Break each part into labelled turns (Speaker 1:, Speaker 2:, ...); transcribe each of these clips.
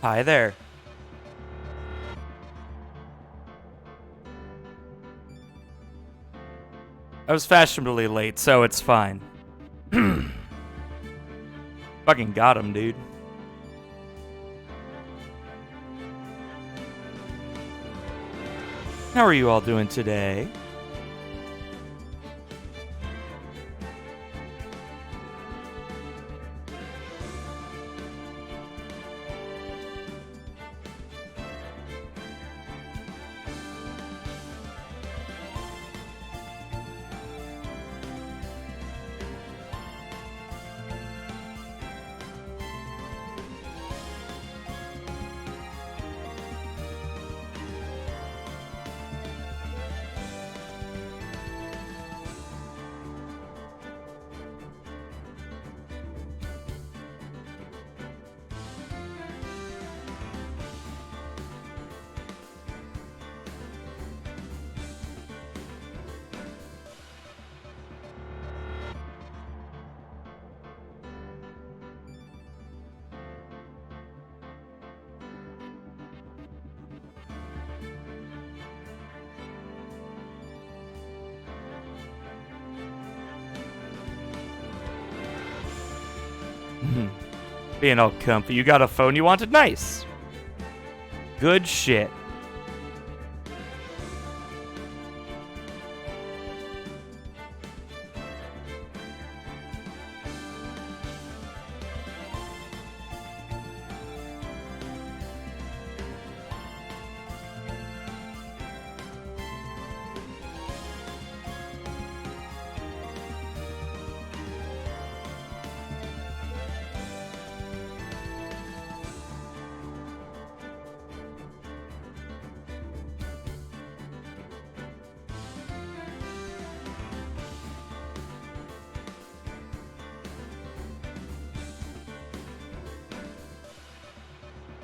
Speaker 1: Hi there. I was fashionably late, so it's fine. Fucking got him, dude. How are you all doing today? Being all comfy. You got a phone you wanted? Nice. Good shit.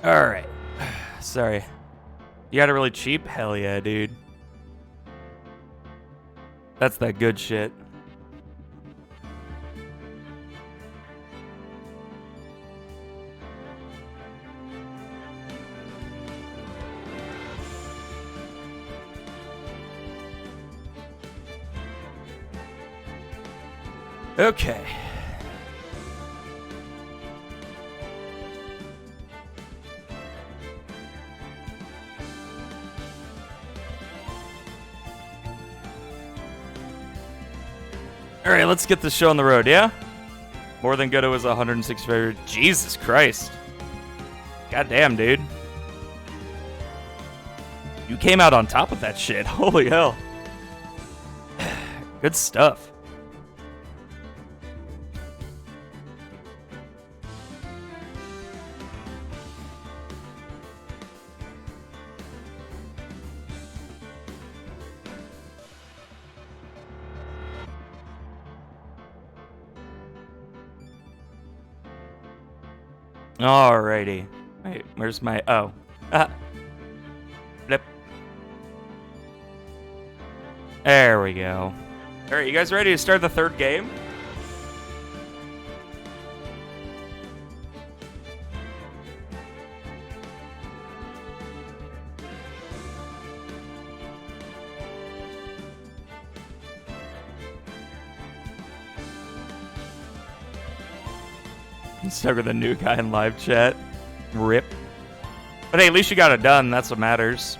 Speaker 1: Alright. Sorry. You got it really cheap? Hell yeah, dude. That's that good shit. Okay. Alright, let's get this show on the road, yeah? More Than Good, it was 106 favorite. Jesus Christ. Goddamn, dude. You came out on top of that shit. Holy hell. Good stuff. Alrighty. Wait, where's my... Oh. Flip. There we go. Alright, you guys ready to start the third game? Stuck with a new guy in live chat. Rip. But hey, at least you got it done. That's what matters.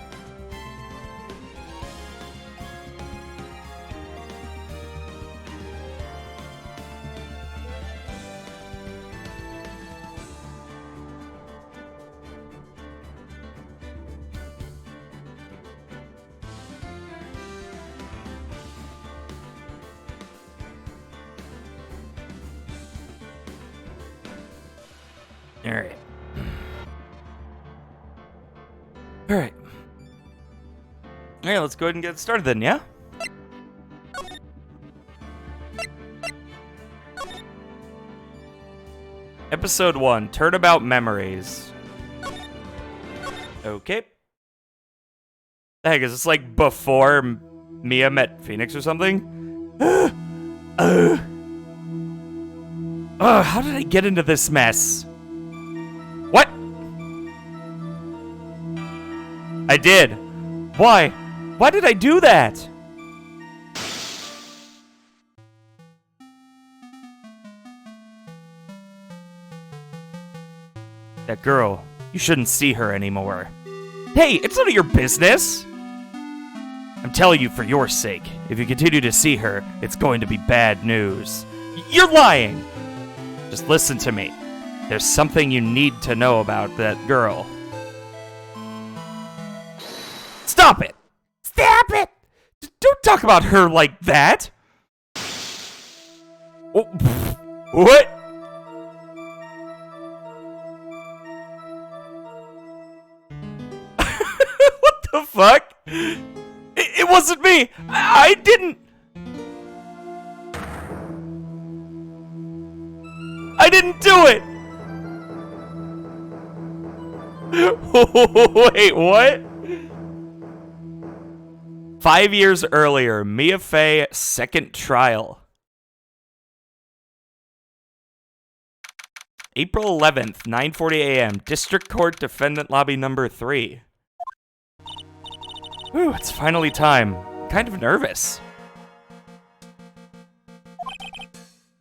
Speaker 1: Alright. Alright. Alright, let's go ahead and get started then, yeah? Episode 1, Turnabout Memories. Okay. The heck, is this like before Mia met Phoenix or something? How did I get into this mess? What? I did. Why? Why did I do that? That girl, you shouldn't see her anymore. Hey, it's none of your business. I'm telling you for your sake. If you continue to see her, it's going to be bad news. You're lying! Just listen to me. There's something you need to know about that girl. Stop it! Stop it! Don't talk about her like that! Oh, what? What the fuck? It wasn't me! I didn't... I didn't do it! Wait, what? 5 years earlier, Mia Fey, second trial. April 11th, 9:40 a.m., District Court Defendant Lobby number 3. Whew, it's finally time. Kind of nervous.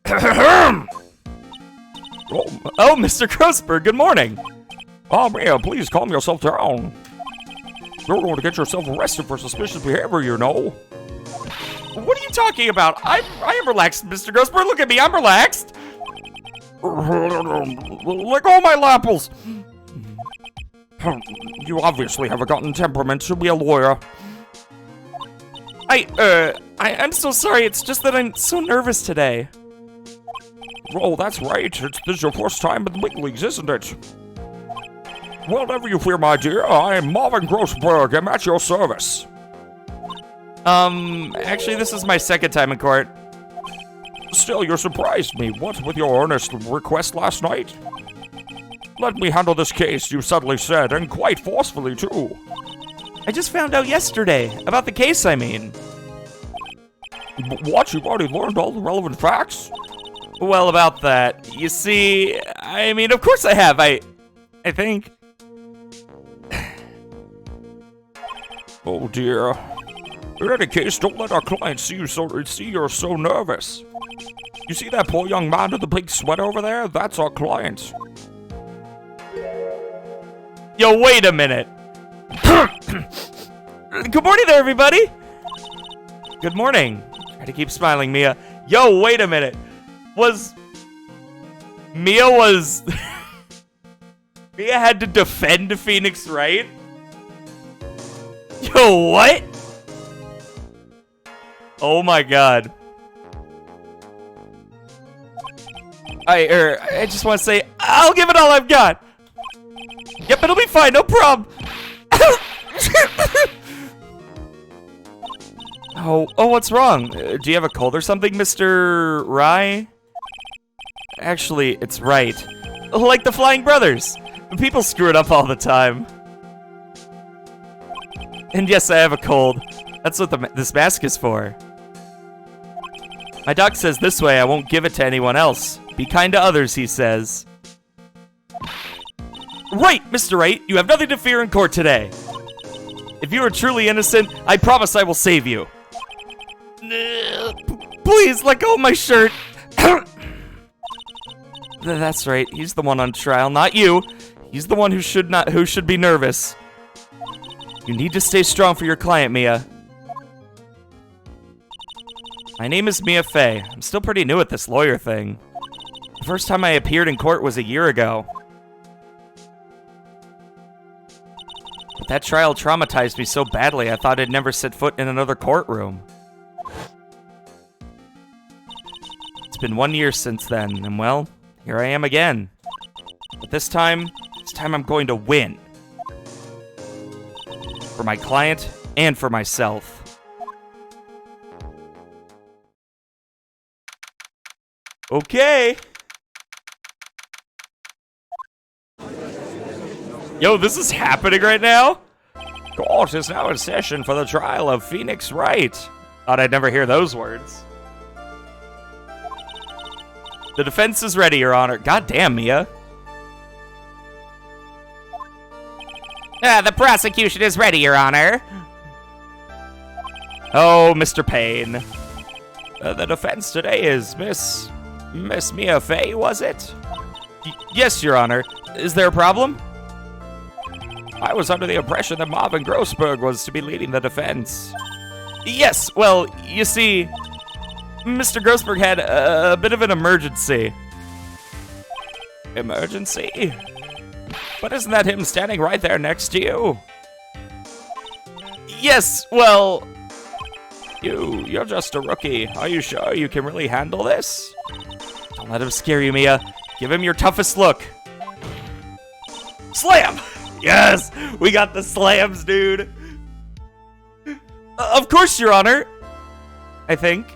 Speaker 1: Oh, Mr. Grossberg, good morning.
Speaker 2: Oh, man, please calm yourself down. You're going to get yourself arrested for suspicious behavior, you know.
Speaker 1: What are you talking about? I am relaxed, Mr. Grossberg. Look at me, I'm relaxed.
Speaker 2: Let go of my lapples. You obviously have a gotten temperament to be a lawyer.
Speaker 1: I'm so sorry. It's just that I'm so nervous today.
Speaker 2: Oh, that's right. This is your first time in the big leagues, isn't it? Well, never you fear, my dear. I'm Marvin Grossberg. I'm at your service.
Speaker 1: Actually, this is my second time in court.
Speaker 2: Still, you surprised me. What with your earnest request last night? Let me handle this case, you suddenly said, and quite forcefully, too.
Speaker 1: I just found out yesterday. About the case, I mean.
Speaker 2: What? You've already learned all the relevant facts?
Speaker 1: Well, about that. You see, I mean, of course I have. I think.
Speaker 2: Oh, dear. In any case, don't let our clients see you're so nervous. You see that poor young man in the big sweat over there? That's our client.
Speaker 1: Yo, wait a minute. Good morning there, everybody. Good morning. Try to keep smiling, Mia. Yo, wait a minute. Mia had to defend Phoenix Wright? Yo, what? Oh my god. I just want to say, I'll give it all I've got. Yep, it'll be fine, no problem. Oh, what's wrong? Do you have a cold or something, Mr. Rye? Actually, it's Wright. Like the Flying Brothers. People screw it up all the time. And yes, I have a cold. That's what this mask is for. My doc says this way I won't give it to anyone else. Be kind to others, he says. Right, Mr. Wright, you have nothing to fear in court today. If you are truly innocent, I promise I will save you. Please, let go of my shirt. That's right, he's the one on trial, not you. He's the one who should be nervous. You need to stay strong for your client, Mia. My name is Mia Fey. I'm still pretty new at this lawyer thing. The first time I appeared in court was a year ago. But that trial traumatized me so badly I thought I'd never set foot in another courtroom. It's been 1 year since then, and well, here I am again. But this time I'm going to win. For my client, and for myself. Okay. Yo, this is happening right now?
Speaker 2: Court is now in session for the trial of Phoenix Wright.
Speaker 1: Thought I'd never hear those words. The defense is ready, Your Honor. God damn, Mia. The prosecution is ready, Your Honor. Oh, Mr. Payne.
Speaker 2: The defense today is Miss Mia Fey, was it?
Speaker 1: Yes, Your Honor. Is there a problem?
Speaker 2: I was under the impression that Marvin Grossberg was to be leading the defense.
Speaker 1: Yes, well, you see, Mr. Grossberg had a bit of an emergency.
Speaker 2: Emergency? But isn't that him standing right there next to you?
Speaker 1: Yes, well...
Speaker 2: You're just a rookie. Are you sure you can really handle this?
Speaker 1: Don't let him scare you, Mia. Give him your toughest look. Slam! Yes! We got the slams, dude. Of course, Your Honor. I think.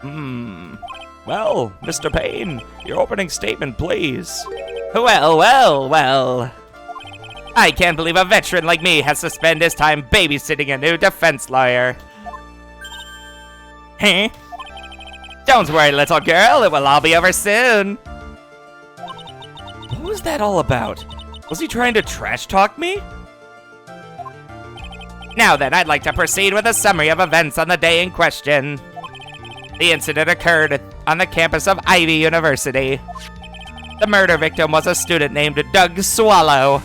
Speaker 2: Well, Mr. Payne, your opening statement, please.
Speaker 1: Well. I can't believe a veteran like me has to spend his time babysitting a new defense lawyer. Huh? Don't worry, little girl. It will all be over soon. What was that all about? Was he trying to trash talk me? Now then, I'd like to proceed with a summary of events on the day in question. The incident occurred on the campus of Ivy University. The murder victim was a student named Doug Swallow.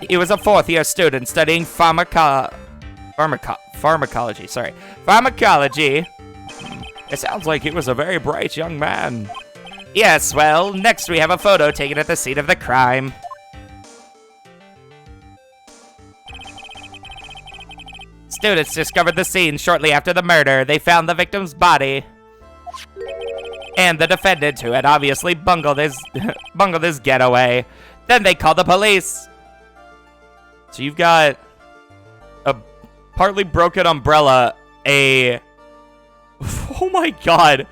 Speaker 1: He was a fourth-year student studying pharmacology.
Speaker 2: It sounds like he was a very bright young man.
Speaker 1: Yes, well, next we have a photo taken at the scene of the crime. Students discovered the scene shortly after the murder. They found the victim's body and the defendant, who had obviously bungled his getaway. Then they called the police. So you've got a partly broken umbrella, oh my god.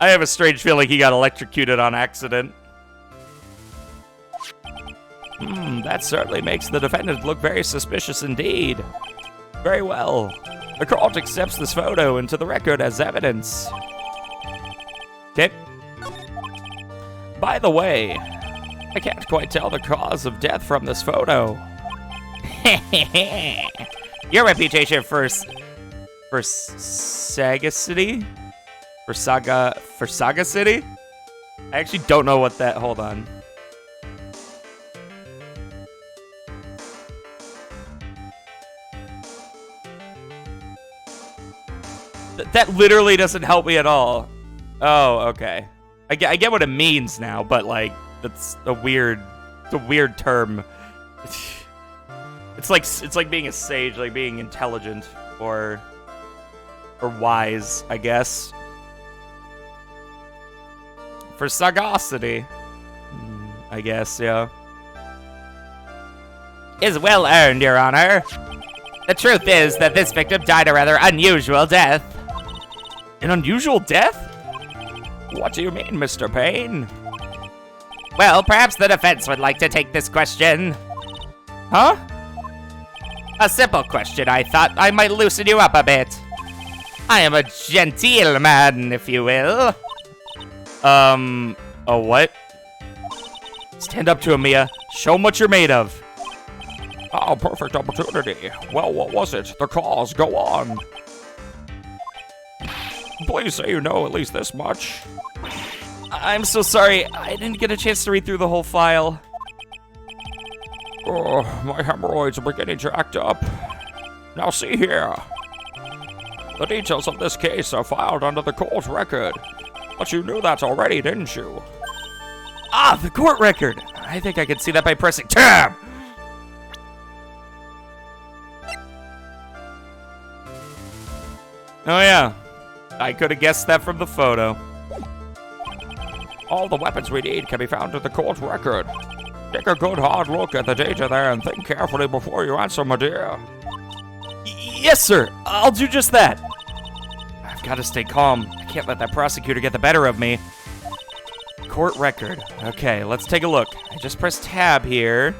Speaker 1: I have a strange feeling he got electrocuted on accident.
Speaker 2: That certainly makes the defendant look very suspicious indeed. Very well. The court accepts this photo into the record as evidence.
Speaker 1: Okay.
Speaker 2: By the way, I can't quite tell the cause of death from this photo.
Speaker 1: Your reputation for sagacity? For sagacity? I actually don't know what that, hold on. That literally doesn't help me at all. Oh, okay. I get what it means now, but like, that's a weird term. It's like being a sage, like being intelligent or wise, I guess. For sagacity, I guess, yeah. Is well earned, Your Honor. The truth is that this victim died a rather unusual death.
Speaker 2: An unusual death? What do you mean, Mr. Payne?
Speaker 1: Well, perhaps the defense would like to take this question. Huh? A simple question. I thought I might loosen you up a bit. I am a genteel man, if you will. A what? Stand up to him, Mia. Show him what you're made of.
Speaker 2: Oh, perfect opportunity. Well, what was it? The cause. Go on. Please say you know at least this much.
Speaker 1: I'm so sorry. I didn't get a chance to read through the whole file.
Speaker 2: Oh, my hemorrhoids are beginning to act up. Now see here. The details of this case are filed under the court record. But you knew that already, didn't you?
Speaker 1: Ah, the court record. I think I can see that by pressing tab. Oh yeah. I could have guessed that from the photo.
Speaker 2: All the weapons we need can be found in the court record. Take a good hard look at the data there and think carefully before you answer, my dear.
Speaker 1: Yes, sir. I'll do just that. I've got to stay calm. I can't let that prosecutor get the better of me. Court record. Okay, let's take a look. I just pressed tab here.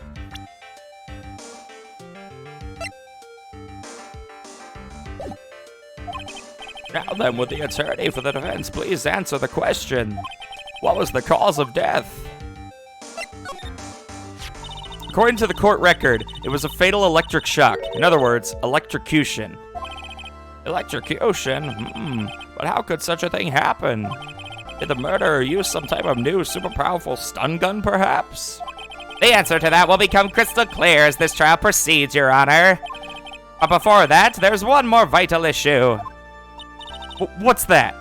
Speaker 2: Now then, would the attorney for the defense please answer the question? What was the cause of death?
Speaker 1: According to the court record, it was a fatal electric shock. In other words, electrocution.
Speaker 2: Electrocution? But how could such a thing happen? Did the murderer use some type of new super powerful stun gun, perhaps?
Speaker 3: The answer to that will become crystal clear as this trial proceeds, Your Honor. But before that, there's one more vital issue.
Speaker 1: What's that?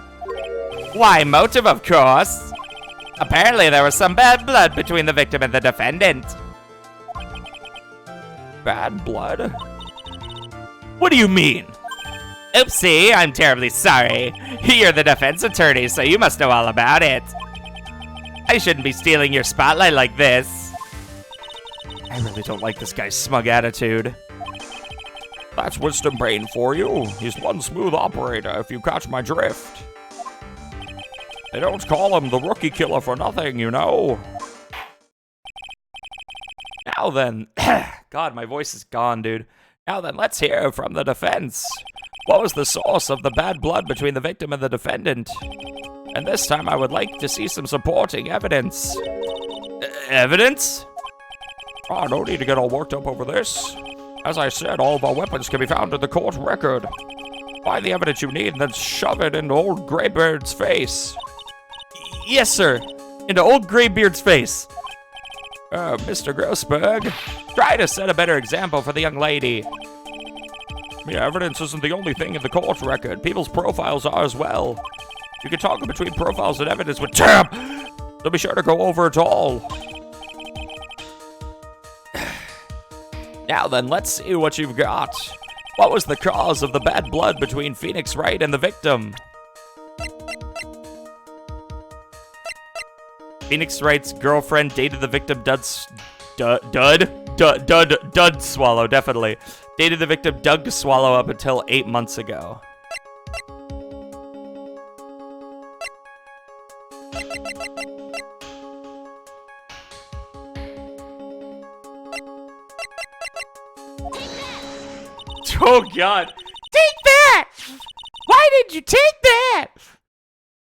Speaker 3: Why, motive, of course. Apparently, there was some bad blood between the victim and the defendant.
Speaker 2: Bad blood?
Speaker 1: What do you mean?
Speaker 3: Oopsie, I'm terribly sorry. You're the defense attorney, so you must know all about it. I shouldn't be stealing your spotlight like this.
Speaker 1: I really don't like this guy's smug attitude.
Speaker 2: That's wisdom brain for you. He's one smooth operator, if you catch my drift. They don't call him the rookie killer for nothing, you know.
Speaker 1: Now then, God, my voice is gone, dude.
Speaker 2: Now then, let's hear from the defense. What was the source of the bad blood between the victim and the defendant? And this time I would like to see some supporting evidence.
Speaker 1: Evidence?
Speaker 2: Oh, no need to get all worked up over this. As I said, all of our weapons can be found in the court record. Find the evidence you need and then shove it into old Graybeard's face.
Speaker 1: Yes, sir. Into old Graybeard's face.
Speaker 2: Mr. Grossberg, try to set a better example for the young lady. Yeah, evidence isn't the only thing in the court record. People's profiles are as well. You can toggle between profiles and evidence with tab. So be sure to go over it all. Now then, let's see what you've got. What was the cause of the bad blood between Phoenix Wright and the victim?
Speaker 1: Phoenix Wright's girlfriend dated the victim Dud Swallow, definitely. Dated the victim Doug Swallow up until 8 months ago. Oh, God.
Speaker 3: Take that! Why did you take that?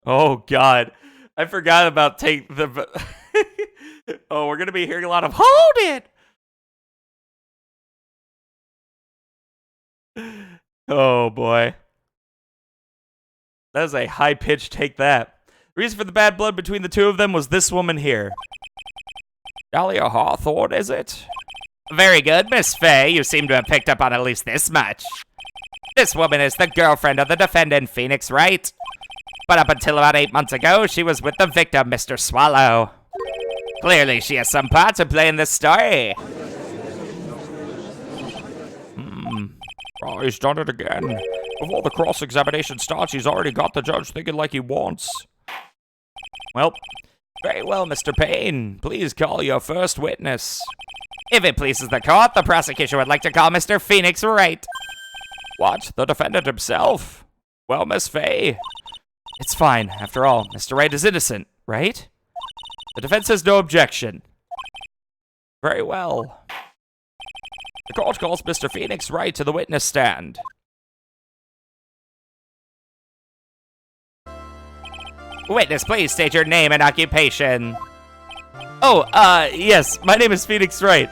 Speaker 1: Oh, God. I forgot about take the... Oh, we're going to be hearing a lot of...
Speaker 3: Hold it!
Speaker 1: Oh, boy. That was a high-pitched take that. The reason for the bad blood between the two of them was this woman here.
Speaker 2: Dahlia Hawthorne, is it?
Speaker 3: Very good, Miss Faye. You seem to have picked up on at least this much. This woman is the girlfriend of the defendant, Phoenix Wright. But up until about 8 months ago, she was with the victim, Mr. Swallow. Clearly, she has some part to play in this story.
Speaker 2: Oh, he's done it again. Before the cross-examination starts, he's already got the judge thinking like he wants.
Speaker 1: Well, very well, Mr. Payne. Please call your first witness.
Speaker 3: If it pleases the court, the prosecution would like to call Mr. Phoenix Wright.
Speaker 2: What? The defendant himself? Well, Miss Faye.
Speaker 1: It's fine. After all, Mr. Wright is innocent, right? The defense has no objection.
Speaker 2: Very well. The court calls Mr. Phoenix Wright to the witness stand.
Speaker 3: Witness, please state your name and occupation.
Speaker 1: Oh, yes. My name is Phoenix Wright.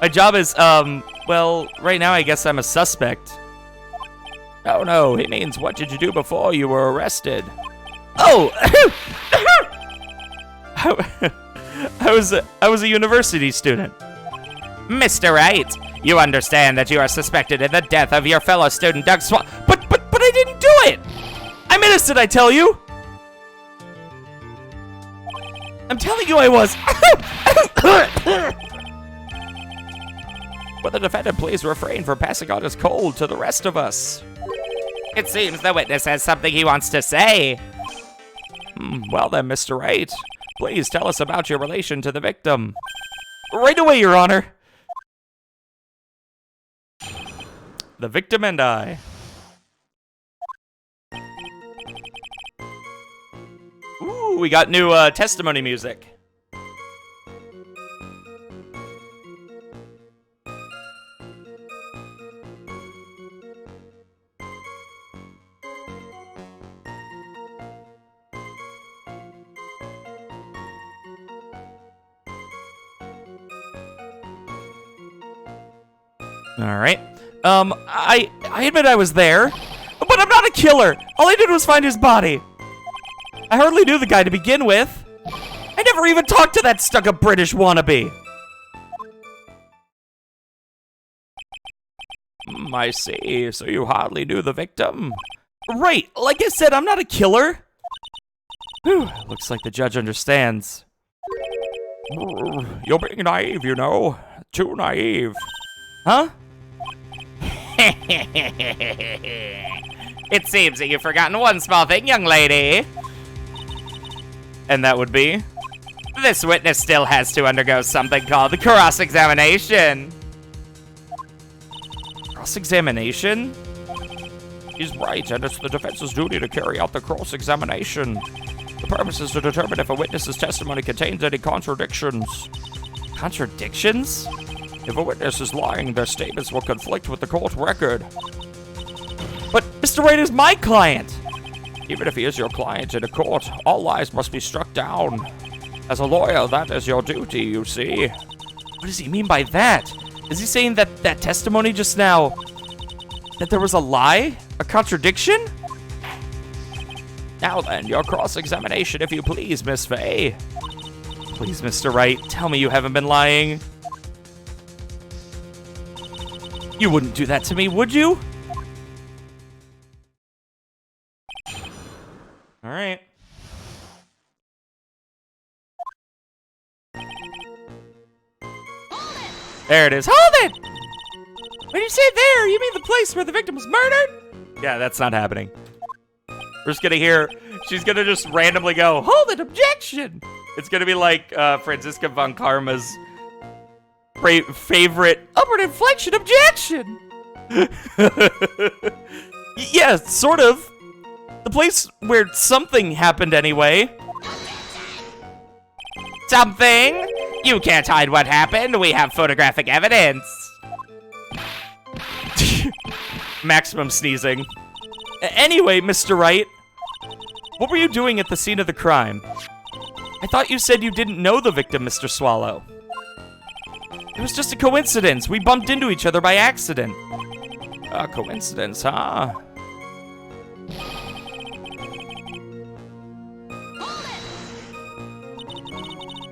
Speaker 1: My job is, well, right now I guess I'm a suspect.
Speaker 2: Oh, no. He means what did you do before you were arrested?
Speaker 1: Oh! I was a university student.
Speaker 3: Mr. Wright, you understand that you are suspected in the death of your fellow student, Doug Swallow.
Speaker 1: But I didn't do it! I'm innocent, I tell you! I'm telling you I was.
Speaker 2: Will the defendant please refrain from passing on his cold to the rest of us?
Speaker 3: It seems the witness has something he wants to say.
Speaker 2: Well then, Mr. Wright, please tell us about your relation to the victim.
Speaker 1: Right away, Your Honor. The victim and I. Ooh, we got new testimony music. Alright. I admit I was there, but I'm not a killer. All I did was find his body. I hardly knew the guy to begin with. I never even talked to that stuck-up British wannabe.
Speaker 2: I see. So you hardly knew the victim?
Speaker 1: Right, like I said, I'm not a killer. Whew, looks like the judge understands.
Speaker 2: You're being naive, you know. Too naive.
Speaker 1: Huh?
Speaker 3: It seems that you've forgotten one small thing, young lady.
Speaker 1: And that would be?
Speaker 3: This witness still has to undergo something called the cross-examination.
Speaker 1: Cross-examination?
Speaker 2: He's right, and it's the defense's duty to carry out the cross-examination. The purpose is to determine if a witness's testimony contains any contradictions.
Speaker 1: Contradictions?
Speaker 2: If a witness is lying, their statements will conflict with the court record.
Speaker 1: But Mr. Wright is my client!
Speaker 2: Even if he is your client in a court, all lies must be struck down. As a lawyer, that is your duty, you see.
Speaker 1: What does he mean by that? Is he saying that that testimony just now, that there was a lie? A contradiction?
Speaker 2: Now then, your cross-examination, if you please, Miss Fay.
Speaker 1: Please, Mr. Wright, tell me you haven't been lying. You wouldn't do that to me, would you? All right. There it is. Hold it! When you say there, you mean the place where the victim was murdered? Yeah, that's not happening. We're just gonna hear, she's gonna just randomly go, hold it, objection! It's gonna be like Franziska von Karma's favorite upward inflection objection! Yeah, sort of. The place where something happened anyway.
Speaker 3: Something? You can't hide what happened. We have photographic evidence.
Speaker 1: Maximum sneezing. Anyway, Mr. Wright, what were you doing at the scene of the crime? I thought you said you didn't know the victim, Mr. Swallow. It was just a coincidence. We bumped into each other by accident.
Speaker 2: A coincidence, huh?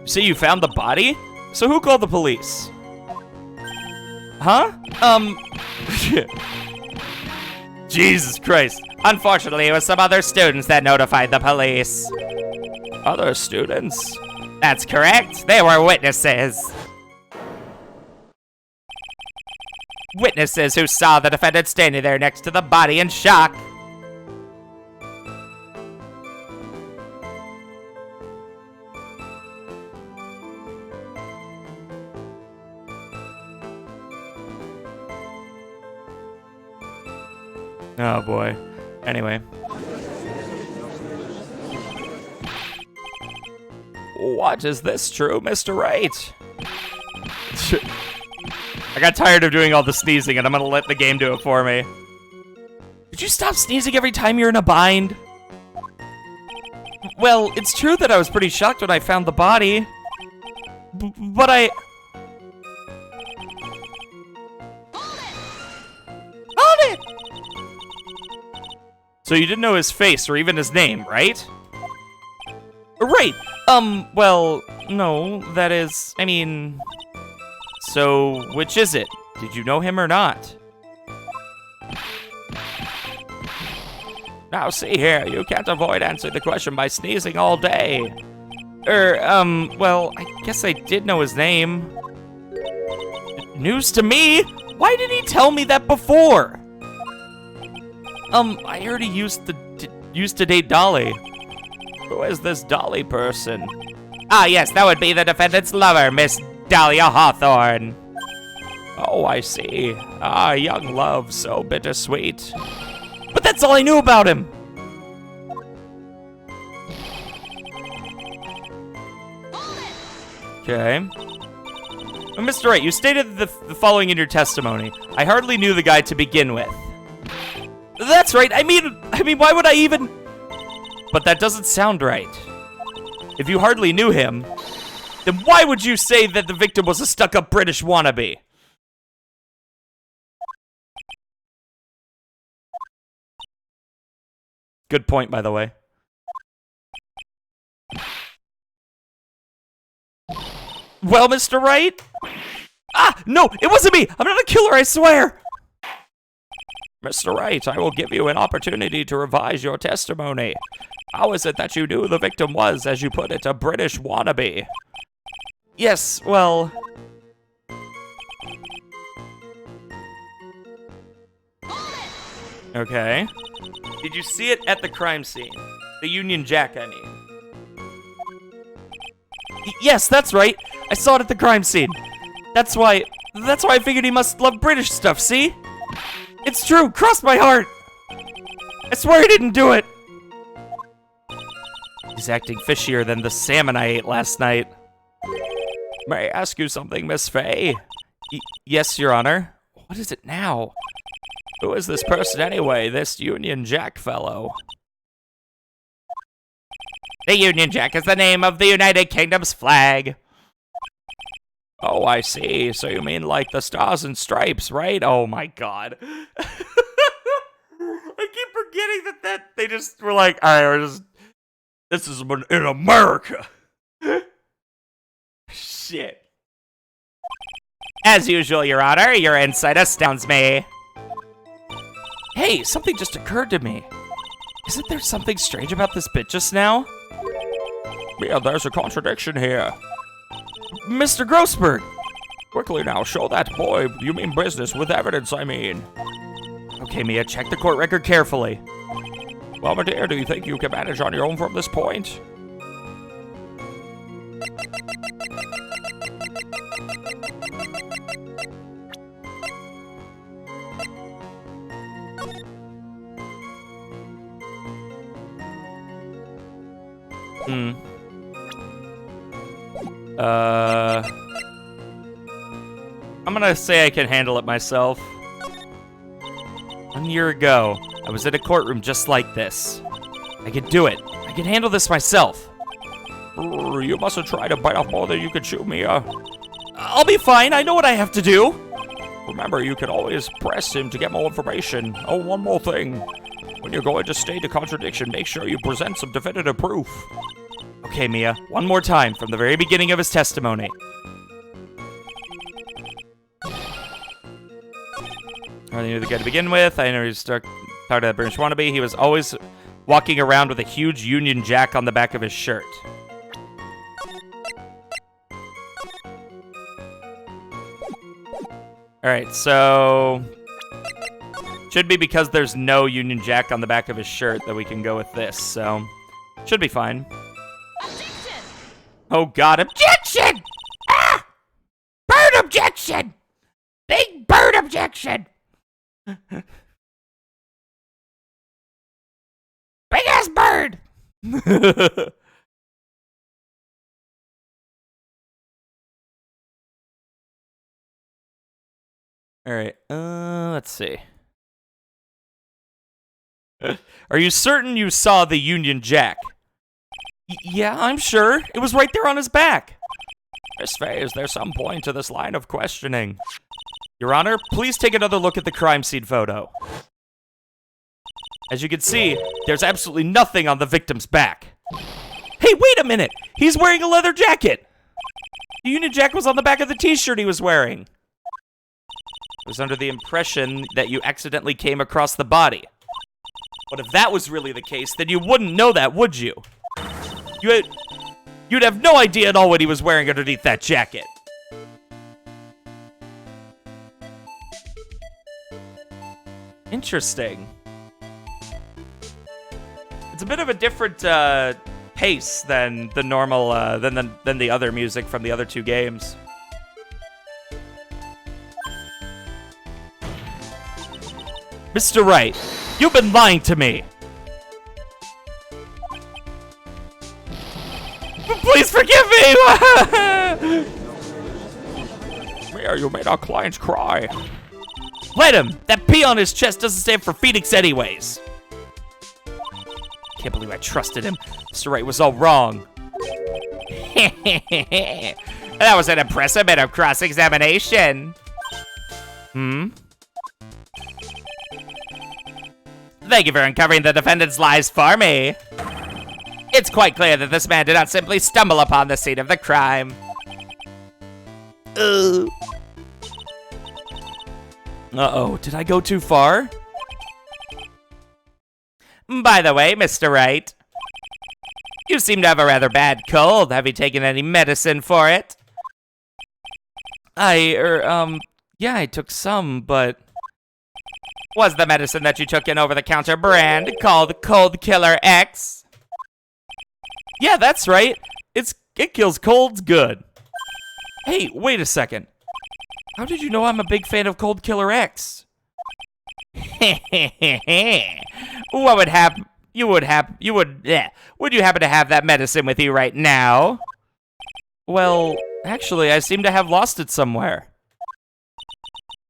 Speaker 1: So you found the body? So who called the police? Huh? Jesus Christ.
Speaker 3: Unfortunately, it was some other students that notified the police.
Speaker 2: Other students?
Speaker 3: That's correct. They were witnesses. Witnesses who saw the defendant standing there next to the body in shock.
Speaker 1: Oh boy. Anyway.
Speaker 2: What, is this true, Mr. Wright?
Speaker 1: I got tired of doing all the sneezing and I'm gonna let the game do it for me. Did you stop sneezing every time you're in a bind? Well, it's true that I was pretty shocked when I found the body. But I... Hold it! So you didn't know his face or even his name, right? Right. Well, no, that is, I mean... So, which is it? Did you know him or not?
Speaker 2: Now see here, you can't avoid answering the question by sneezing all day.
Speaker 1: Well, I guess I did know his name. News to me? Why didn't he tell me that before? I already used to date Dolly.
Speaker 2: Who is this Dolly person?
Speaker 3: Ah, yes, that would be the defendant's lover, Miss Dahlia Hawthorne.
Speaker 2: Oh, I see. Ah, young love, so bittersweet.
Speaker 1: But that's all I knew about him! Okay. Mr. Wright, you stated the following in your testimony. I hardly knew the guy to begin with. That's right, I mean, why would I even... But that doesn't sound right. If you hardly knew him, then why would you say that the victim was a stuck-up British wannabe? Good point, by the way. Well, Mr. Wright? Ah, no, it wasn't me! I'm not a killer, I swear!
Speaker 2: Mr. Wright, I will give you an opportunity to revise your testimony. How is it that you knew the victim was, as you put it, a British wannabe?
Speaker 1: Yes, well... Okay. Did you see it at the crime scene? The Union Jack, I mean. Yes, that's right. I saw it at the crime scene. That's why I figured he must love British stuff, see? It's true, cross my heart. I swear I didn't do it. He's acting fishier than the salmon I ate last night.
Speaker 2: May I ask you something, Miss Fay?
Speaker 1: Yes, Your Honor. What is it now?
Speaker 2: Who is this person anyway, this Union Jack fellow?
Speaker 3: The Union Jack is the name of the United Kingdom's flag.
Speaker 2: Oh, I see. So you mean like the Stars and Stripes, right?
Speaker 1: Oh my god. I keep forgetting that they just were like, alright, this is in America. Shit.
Speaker 3: As usual, Your Honor, your insight astounds me.
Speaker 1: Hey, something just occurred to me. Isn't there something strange about this bit just now?
Speaker 2: Yeah, there's a contradiction here.
Speaker 1: Mr. Grossberg!
Speaker 2: Quickly now, show that boy. You mean business with evidence, I mean.
Speaker 1: Okay, Mia, check the court record carefully.
Speaker 2: Well, my dear, do you think you can manage on your own from this point?
Speaker 1: I'm gonna say I can handle it myself. 1 year ago, I was in a courtroom just like this. I could do it. I can handle this myself.
Speaker 2: You mustn't try to bite off more than you can chew, Mia.
Speaker 1: I'll be fine. I know what I have to do.
Speaker 2: Remember, you can always press him to get more information. Oh, one more thing. When you're going to state a contradiction, make sure you present some definitive proof.
Speaker 1: Okay, Mia, one more time from the very beginning of his testimony. I knew the guy to begin with. I know he's part of that British wannabe. He was always walking around with a huge Union Jack on the back of his shirt. Alright, so... should be because there's no Union Jack on the back of his shirt that we can go with this, so... should be fine.
Speaker 4: Objection!
Speaker 1: Oh god,
Speaker 3: Objection! Ah! Bird objection! Big bird objection! Big ass bird!
Speaker 1: Alright, let's see. Are you certain you saw the Union Jack? Yeah, I'm sure. It was right there on his back.
Speaker 2: Miss Fay, is there some point to this line of questioning?
Speaker 1: Your Honor, please take another look at the crime scene photo. As you can see, there's absolutely nothing on the victim's back. Hey, wait a minute! He's wearing a leather jacket! The Union Jack was on the back of the t-shirt he was wearing. I was under the impression that you accidentally came across the body. But if that was really the case, then you wouldn't know that, would you? You'd have no idea at all what he was wearing underneath that jacket. Interesting. It's a bit of a different pace than the normal than the other music from the other two games. Mr. Wright, you've been lying to me. Please forgive me.
Speaker 2: Mia, you made our clients cry.
Speaker 1: Let him. That P on his chest doesn't stand for Phoenix anyways. Can't believe I trusted him. Mr. Wright was all wrong.
Speaker 3: That was an impressive bit of cross-examination. Thank you for uncovering the defendant's lies for me. It's quite clear that this man did not simply stumble upon the scene of the crime.
Speaker 1: Uh-oh, did I go too far?
Speaker 3: By the way, Mr. Wright, you seem to have a rather bad cold. Have you taken any medicine for it?
Speaker 1: Yeah, I took some, but...
Speaker 3: Was the medicine that you took an over-the-counter brand called Cold Killer X?
Speaker 1: Yeah, that's right. It kills colds good. Hey, wait a second. How did you know I'm a big fan of Cold Killer X?
Speaker 3: What would happen? Would you happen to have that medicine with you right now?
Speaker 1: Well, actually, I seem to have lost it somewhere.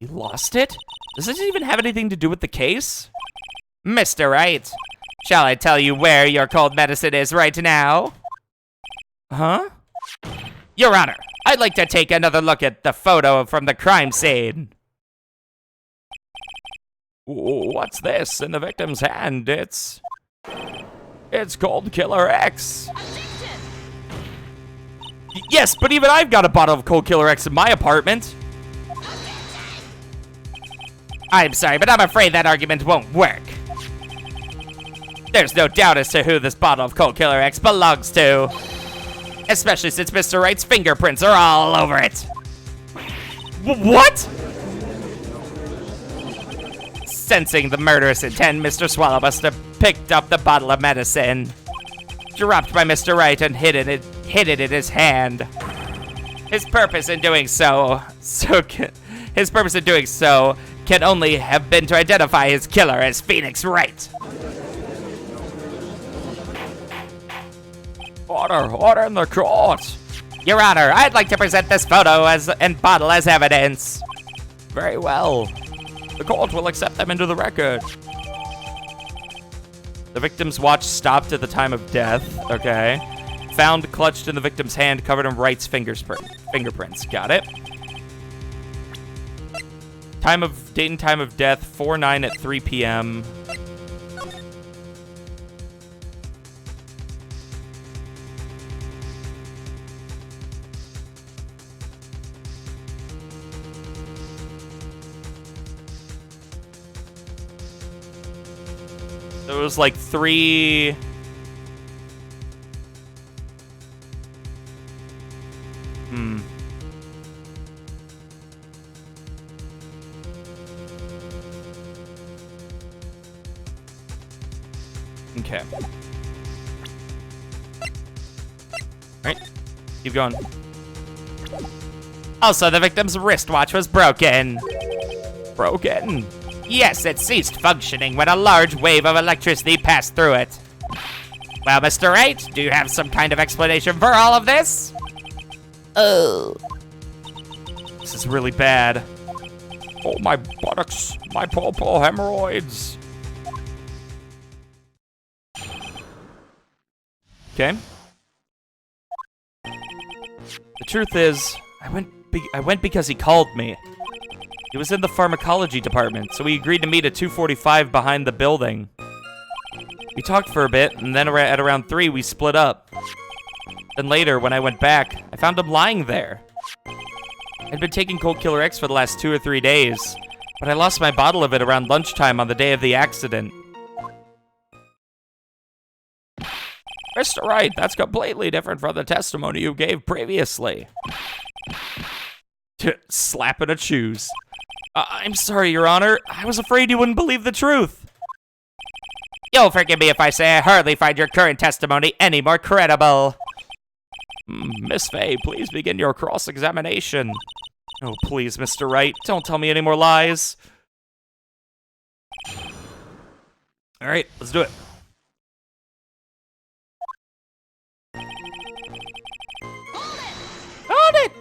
Speaker 1: You lost it? Does this even have anything to do with the case?
Speaker 3: Mr. Wright, shall I tell you where your cold medicine is right now?
Speaker 1: Huh?
Speaker 3: Your Honor, I'd like to take another look at the photo from the crime scene.
Speaker 2: What's this in the victim's hand? It's Cold Killer X.
Speaker 1: Yes, but even I've got a bottle of Cold Killer X in my apartment.
Speaker 3: I'm sorry, but I'm afraid that argument won't work. There's no doubt as to who this bottle of Cold Killer X belongs to. Especially since Mr. Wright's fingerprints are all over it.
Speaker 1: What?
Speaker 3: Sensing the murderous intent, Mr. Swallow must have picked up the bottle of medicine, dropped by Mr. Wright, and hid it in his hand. His purpose in doing so can only have been to identify his killer as Phoenix Wright.
Speaker 2: Order in the court.
Speaker 3: Your Honor, I'd like to present this photo and bottle as evidence.
Speaker 2: Very well. The court will accept them into the record.
Speaker 1: The victim's watch stopped at the time of death. Okay. Found clutched in the victim's hand, covered in Wright's fingerprints. Got it. Date and time of death, 4/9 at 3 p.m. It was like 3... Okay. Alright. Keep going.
Speaker 3: Also, the victim's wristwatch was broken.
Speaker 2: Broken?
Speaker 3: Yes, it ceased functioning when a large wave of electricity passed through it. Well, Mr. Wright, do you have some kind of explanation for all of this?
Speaker 1: Oh. This is really bad.
Speaker 2: Oh, my buttocks. My poor hemorrhoids.
Speaker 1: Okay. The truth is, I went because he called me. He was in the pharmacology department, so we agreed to meet at 2:45 behind the building. We talked for a bit, and then at around 3, we split up. Then later, when I went back, I found him lying there. I'd been taking Cold Killer X for the last 2 or 3 days, but I lost my bottle of it around lunchtime on the day of the accident.
Speaker 2: Mr. Wright, that's completely different from the testimony you gave previously.
Speaker 1: Slapping at shoes. I'm sorry, Your Honor. I was afraid you wouldn't believe the truth.
Speaker 3: You'll forgive me if I say I hardly find your current testimony any more credible.
Speaker 2: Miss Fay, please begin your cross-examination.
Speaker 1: Oh, please, Mr. Wright. Don't tell me any more lies. All right, let's do it.
Speaker 3: Hold it!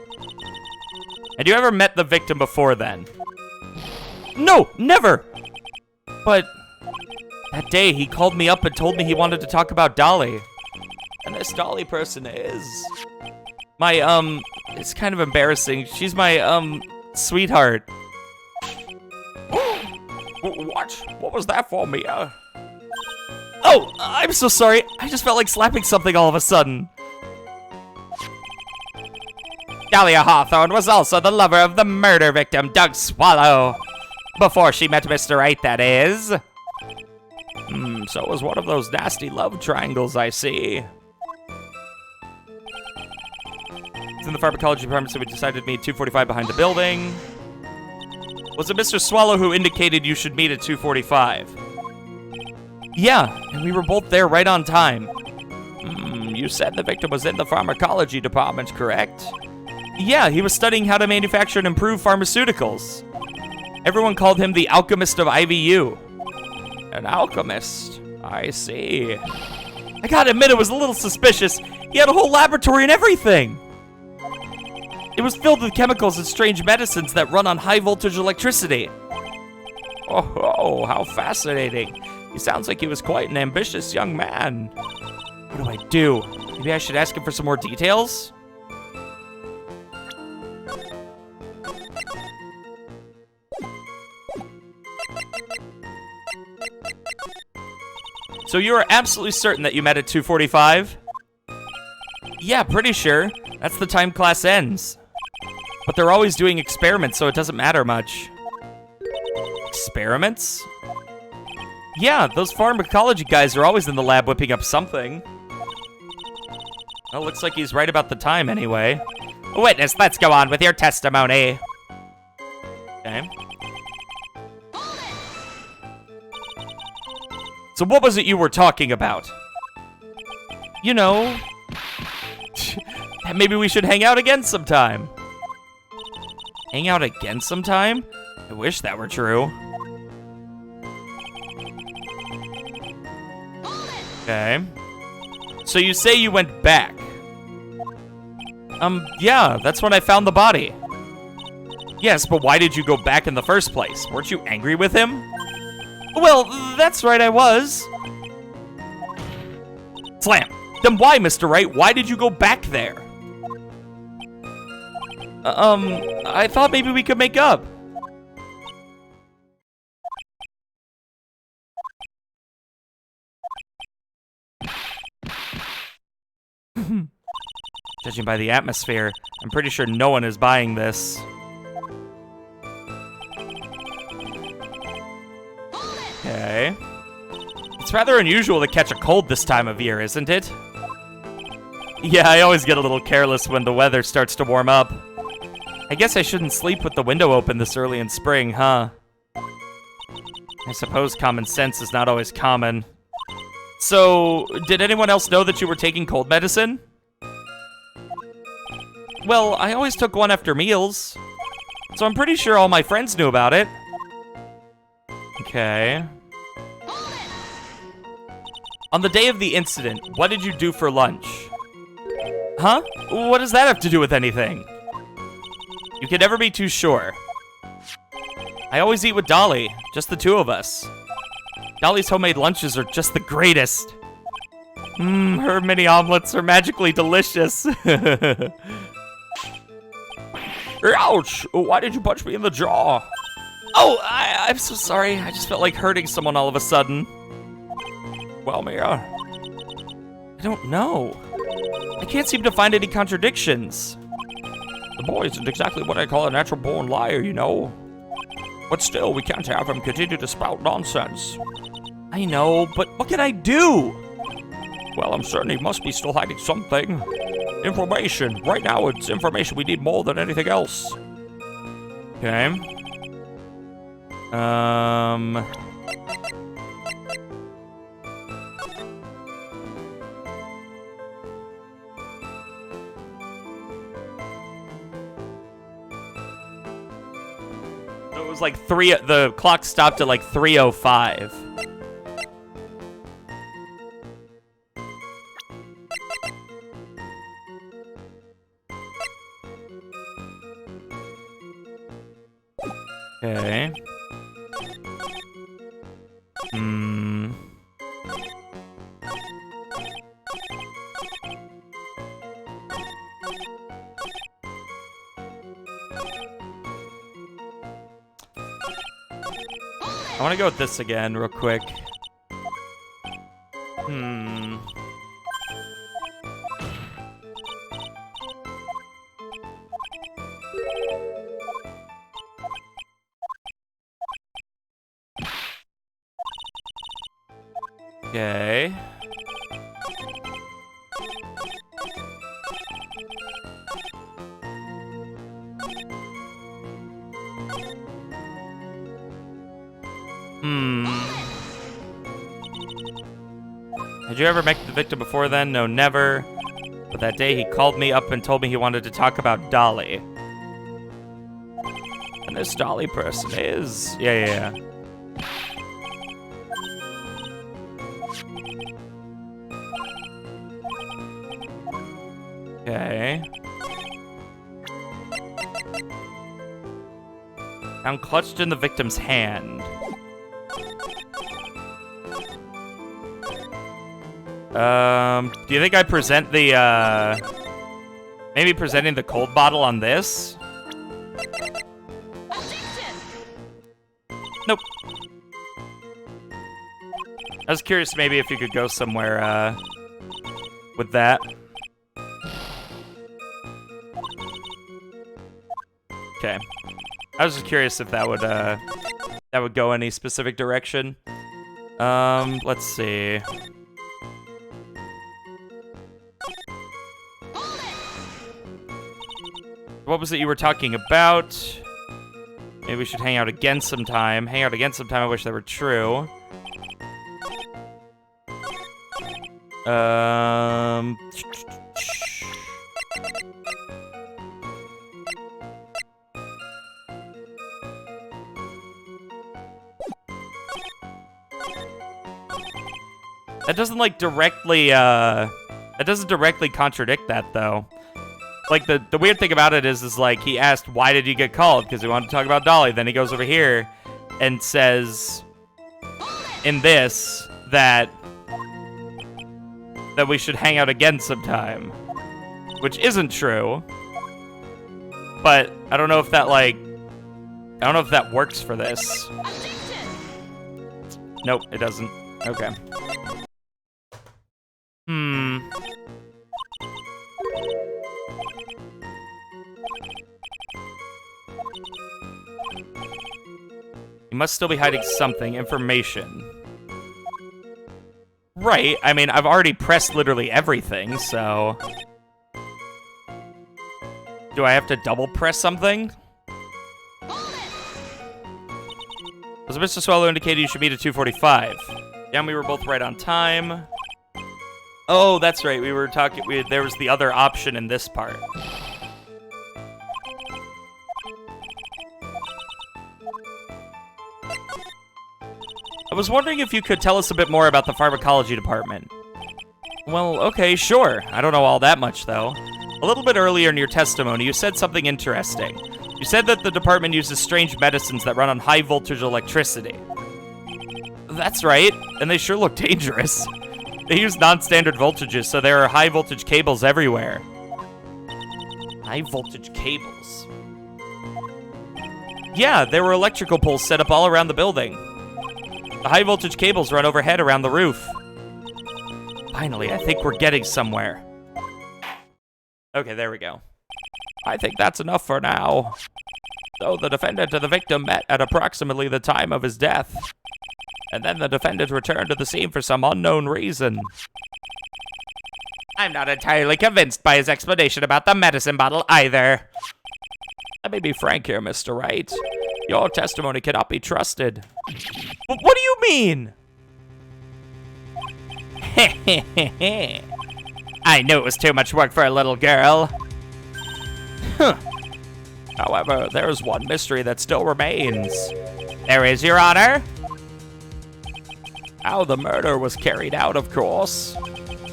Speaker 1: Had you ever met the victim before then? No, never! But that day, he called me up and told me he wanted to talk about Dolly.
Speaker 2: And this Dolly person is...
Speaker 1: My, it's kind of embarrassing. She's my, sweetheart.
Speaker 2: What? What was that for, Mia?
Speaker 1: Oh, I'm so sorry. I just felt like slapping something all of a sudden.
Speaker 3: Dahlia Hawthorne was also the lover of the murder victim, Doug Swallow. Before she met Mr. Wright, that is.
Speaker 2: So it was one of those nasty love triangles I see.
Speaker 1: It's in the pharmacology department, so we decided to meet 245 behind the building. Was it Mr. Swallow who indicated you should meet at 245? Yeah, and we were both there right on time.
Speaker 2: You said the victim was in the pharmacology department, correct?
Speaker 1: Yeah, he was studying how to manufacture and improve pharmaceuticals. Everyone called him the alchemist of IVU.
Speaker 2: An alchemist? I see.
Speaker 1: I gotta admit, it was a little suspicious. He had a whole laboratory and everything. It was filled with chemicals and strange medicines that run on high voltage electricity.
Speaker 2: Oh, how fascinating. He sounds like he was quite an ambitious young man.
Speaker 1: What do I do? Maybe I should ask him for some more details? So you are absolutely certain that you met at 2:45? Yeah, pretty sure. That's the time class ends. But they're always doing experiments, so it doesn't matter much. Experiments? Yeah, those pharmacology guys are always in the lab whipping up something. Well, looks like he's right about the time anyway.
Speaker 3: Witness, let's go on with your testimony.
Speaker 1: Okay. So what was it you were talking about? You know, maybe we should hang out again sometime. Hang out again sometime? I wish that were true. Okay. So you say you went back? Yeah, that's when I found the body. Yes, but why did you go back in the first place? Weren't you angry with him? Well, that's right, I was. Slam. Then why, Mr. Wright? Why did you go back there? I thought maybe we could make up. Judging by the atmosphere, I'm pretty sure no one is buying this. Okay. It's rather unusual to catch a cold this time of year, isn't it? Yeah, I always get a little careless when the weather starts to warm up. I guess I shouldn't sleep with the window open this early in spring, huh? I suppose common sense is not always common. So, did anyone else know that you were taking cold medicine? Well, I always took one after meals, so I'm pretty sure all my friends knew about it. Okay. On the day of the incident, what did you do for lunch? Huh? What does that have to do with anything? You can never be too sure. I always eat with Dolly, just the two of us. Dolly's homemade lunches are just the greatest. Her mini omelets are magically delicious.
Speaker 2: Ouch! Why did you punch me in the jaw?
Speaker 1: Oh, I'm so sorry. I just felt like hurting someone all of a sudden.
Speaker 2: Well, Mia.
Speaker 1: I don't know. I can't seem to find any contradictions.
Speaker 2: The boy isn't exactly what I call a natural-born liar, you know. But still, we can't have him continue to spout nonsense.
Speaker 1: I know, but what can I do?
Speaker 2: Well, I'm certain he must be still hiding something. Information. Right now, it's information we need more than anything else.
Speaker 1: Okay. So it was like the clock stopped at like 3:05. Okay. I want to go with this again real quick. Okay. Had you ever met the victim before then? No, never. But that day he called me up and told me he wanted to talk about Dolly. And this Dolly person is... Yeah. Okay. Found clutched in the victim's hand. Do you think I present the, maybe presenting the cold bottle on this? Nope. I was curious maybe if you could go somewhere, with that. Okay. I was just curious if that would go any specific direction. Let's see. What was it you were talking about? Maybe we should hang out again sometime. Hang out again sometime, I wish that were true. That doesn't, like, directly, that doesn't directly contradict that, though. Like, the weird thing about it is like, he asked, why did you get called? Because he wanted to talk about Dolly. Then he goes over here and says, in this, that we should hang out again sometime. Which isn't true. But I don't know if that, like, I don't know if that works for this. Nope, it doesn't. Okay. You must still be hiding something. Information. Right. I mean, I've already pressed literally everything, so... Do I have to double press something? As Mr. Swallow indicated, you should meet at 2:45. Yeah, we were both right on time. Oh, that's right. We were talking... there was the other option in this part. I was wondering if you could tell us a bit more about the pharmacology department. Well, okay, sure. I don't know all that much, though. A little bit earlier in your testimony, you said something interesting. You said that the department uses strange medicines that run on high-voltage electricity. That's right, and they sure look dangerous. They use non-standard voltages, so there are high-voltage cables everywhere. High-voltage cables? Yeah, there were electrical poles set up all around the building. The high-voltage cables run overhead around the roof. Finally, I think we're getting somewhere. Okay, there we go. I think that's enough for now. So the defendant and the victim met at approximately the time of his death. And then the defendant returned to the scene for some unknown reason. I'm not entirely convinced by his explanation about the medicine bottle either. Let me be frank here, Mr. Wright. Your testimony cannot be trusted. What do you mean? I knew it was too much work for a little girl. Huh. However, there's one mystery that still remains. There is, Your Honor. How the murder was carried out, of course.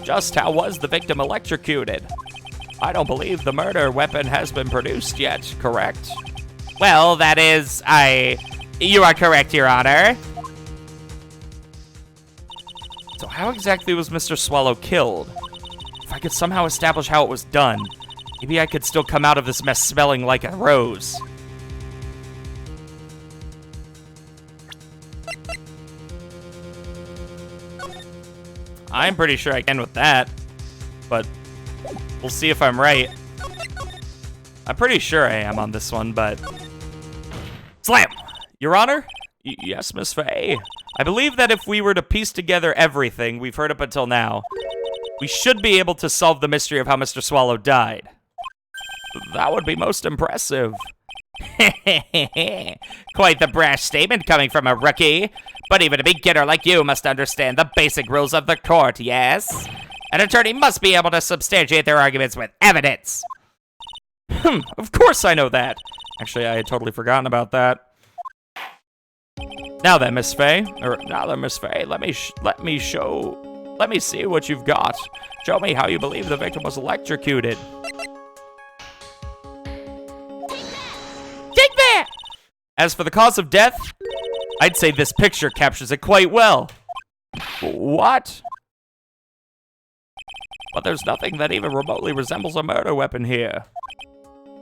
Speaker 1: Just how was the victim electrocuted? I don't believe the murder weapon has been produced yet, correct? Well, that is, you are correct, Your Honor. So how exactly was Mr. Swallow killed? If I could somehow establish how it was done, maybe I could still come out of this mess smelling like a rose. I'm pretty sure I can with that. But we'll see if I'm right. I'm pretty sure I am on this one, but... Slam! Your Honor?
Speaker 2: Yes, Miss Fay.
Speaker 1: I believe that if we were to piece together everything we've heard up until now, we should be able to solve the mystery of how Mr. Swallow died.
Speaker 2: That would be most impressive.
Speaker 3: Quite the brash statement coming from a rookie. But even a beginner like you must understand the basic rules of the court, yes? An attorney must be able to substantiate their arguments with evidence.
Speaker 1: Of course I know that. Actually, I had totally forgotten about that. Now then, Miss Fay,
Speaker 2: let me see what you've got. Show me how you believe the victim was electrocuted.
Speaker 3: Take that!
Speaker 1: As for the cause of death, I'd say this picture captures it quite well.
Speaker 2: What? But there's nothing that even remotely resembles a murder weapon here.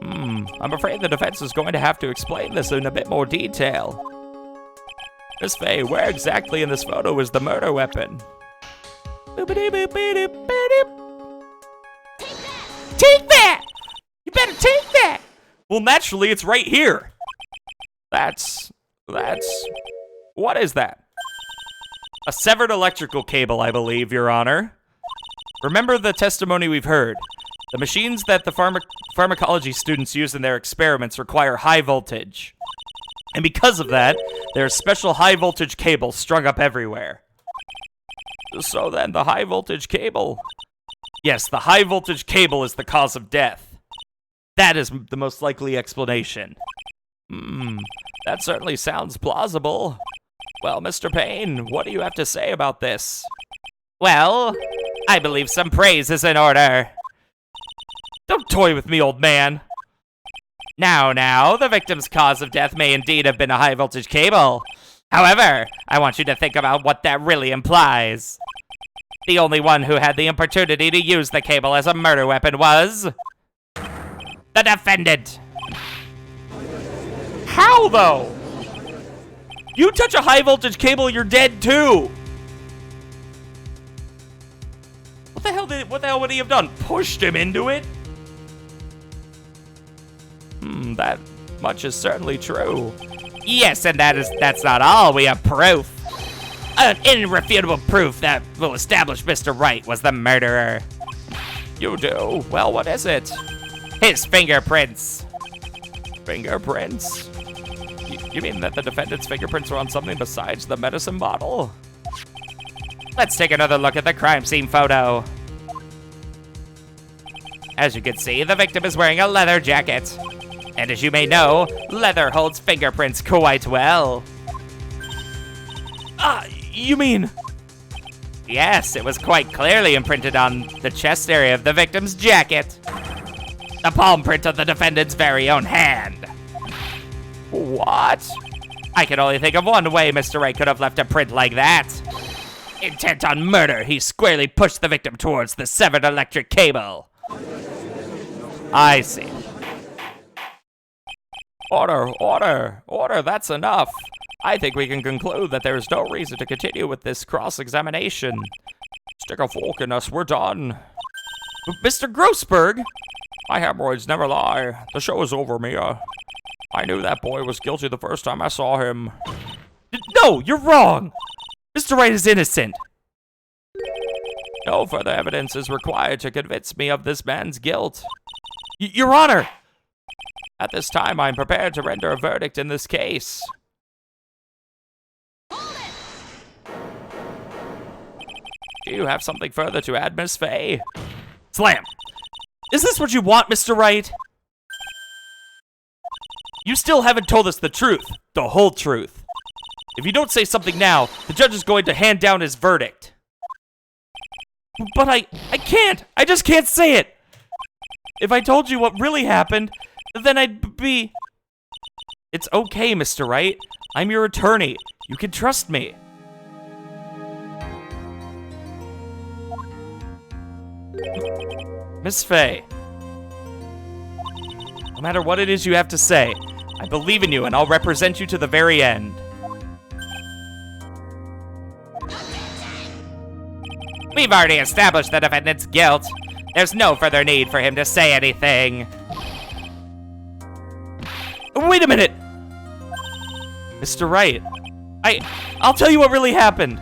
Speaker 2: I'm afraid the defense is going to have to explain this in a bit more detail. Miss Fay, where exactly in this photo is the murder weapon?
Speaker 3: Take that! You better take that!
Speaker 1: Well, naturally, it's right here.
Speaker 2: What is that?
Speaker 1: A severed electrical cable, I believe, Your Honor. Remember the testimony we've heard. The machines that the pharmacology students use in their experiments require high voltage. And because of that, there are special high voltage cables strung up everywhere.
Speaker 2: So then the high voltage cable...
Speaker 1: Yes, the high voltage cable is the cause of death. That is the most likely explanation.
Speaker 2: That certainly sounds plausible. Well, Mr. Payne, what do you have to say about this?
Speaker 3: Well, I believe some praise is in order.
Speaker 1: Don't toy with me, old man.
Speaker 3: Now, the victim's cause of death may indeed have been a high voltage cable. However, I want you to think about what that really implies. The only one who had the opportunity to use the cable as a murder weapon was... the defendant.
Speaker 1: How, though? You touch a high voltage cable, you're dead too. What the hell would he have done? Pushed him into it?
Speaker 2: That much is certainly true.
Speaker 3: Yes, and that's not all. We have proof. An irrefutable proof that will establish Mr. Wright was the murderer.
Speaker 2: You do? Well, what is it?
Speaker 3: His fingerprints.
Speaker 2: Fingerprints? You mean that the defendant's fingerprints were on something besides the medicine bottle?
Speaker 3: Let's take another look at the crime scene photo. As you can see, the victim is wearing a leather jacket. And as you may know, leather holds fingerprints quite well.
Speaker 1: You mean...
Speaker 3: Yes, it was quite clearly imprinted on the chest area of the victim's jacket. The palm print of the defendant's very own hand.
Speaker 2: What?
Speaker 3: I can only think of one way Mr. Wright could have left a print like that. Intent on murder, he squarely pushed the victim towards the severed electric cable.
Speaker 1: I see.
Speaker 2: Order, that's enough. I think we can conclude that there is no reason to continue with this cross-examination. Stick a fork in us, we're done.
Speaker 1: Mr. Grossberg?
Speaker 2: My hemorrhoids never lie. The show is over, Mia. I knew that boy was guilty the first time I saw him.
Speaker 1: No, you're wrong. Mr. Wright is innocent.
Speaker 2: No further evidence is required to convince me of this man's guilt.
Speaker 1: Your Honor!
Speaker 2: At this time, I am prepared to render a verdict in this case. Do you have something further to add, Miss Fay?
Speaker 1: Slam! Is this what you want, Mr. Wright? You still haven't told us the truth. The whole truth. If you don't say something now, the judge is going to hand down his verdict. But I can't. I just can't say it. If I told you what really happened, then I'd be... It's okay, Mr. Wright. I'm your attorney. You can trust me. Miss Fay, no matter what it is you have to say, I believe in you and I'll represent you to the very end.
Speaker 3: We've already established the defendant's guilt. There's no further need for him to say anything.
Speaker 1: Wait a minute! Mr. Wright, I'll tell you what really happened.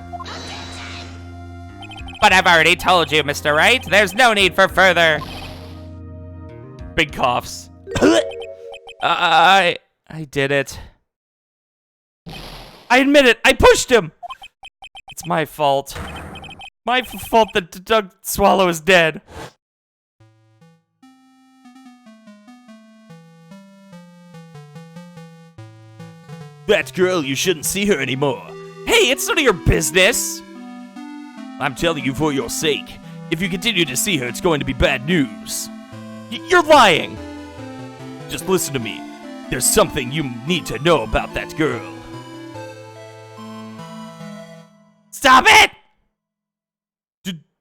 Speaker 3: But I've already told you, Mr. Wright. There's no need for further.
Speaker 1: Big coughs. I did it. I admit it. I pushed him. It's my fault. My fault that Doug Swallow is dead. That girl, you shouldn't see her anymore. Hey, it's none of your business. I'm telling you for your sake. If you continue to see her, it's going to be bad news. You're lying. Just listen to me. There's something you need to know about that girl.
Speaker 3: Stop it!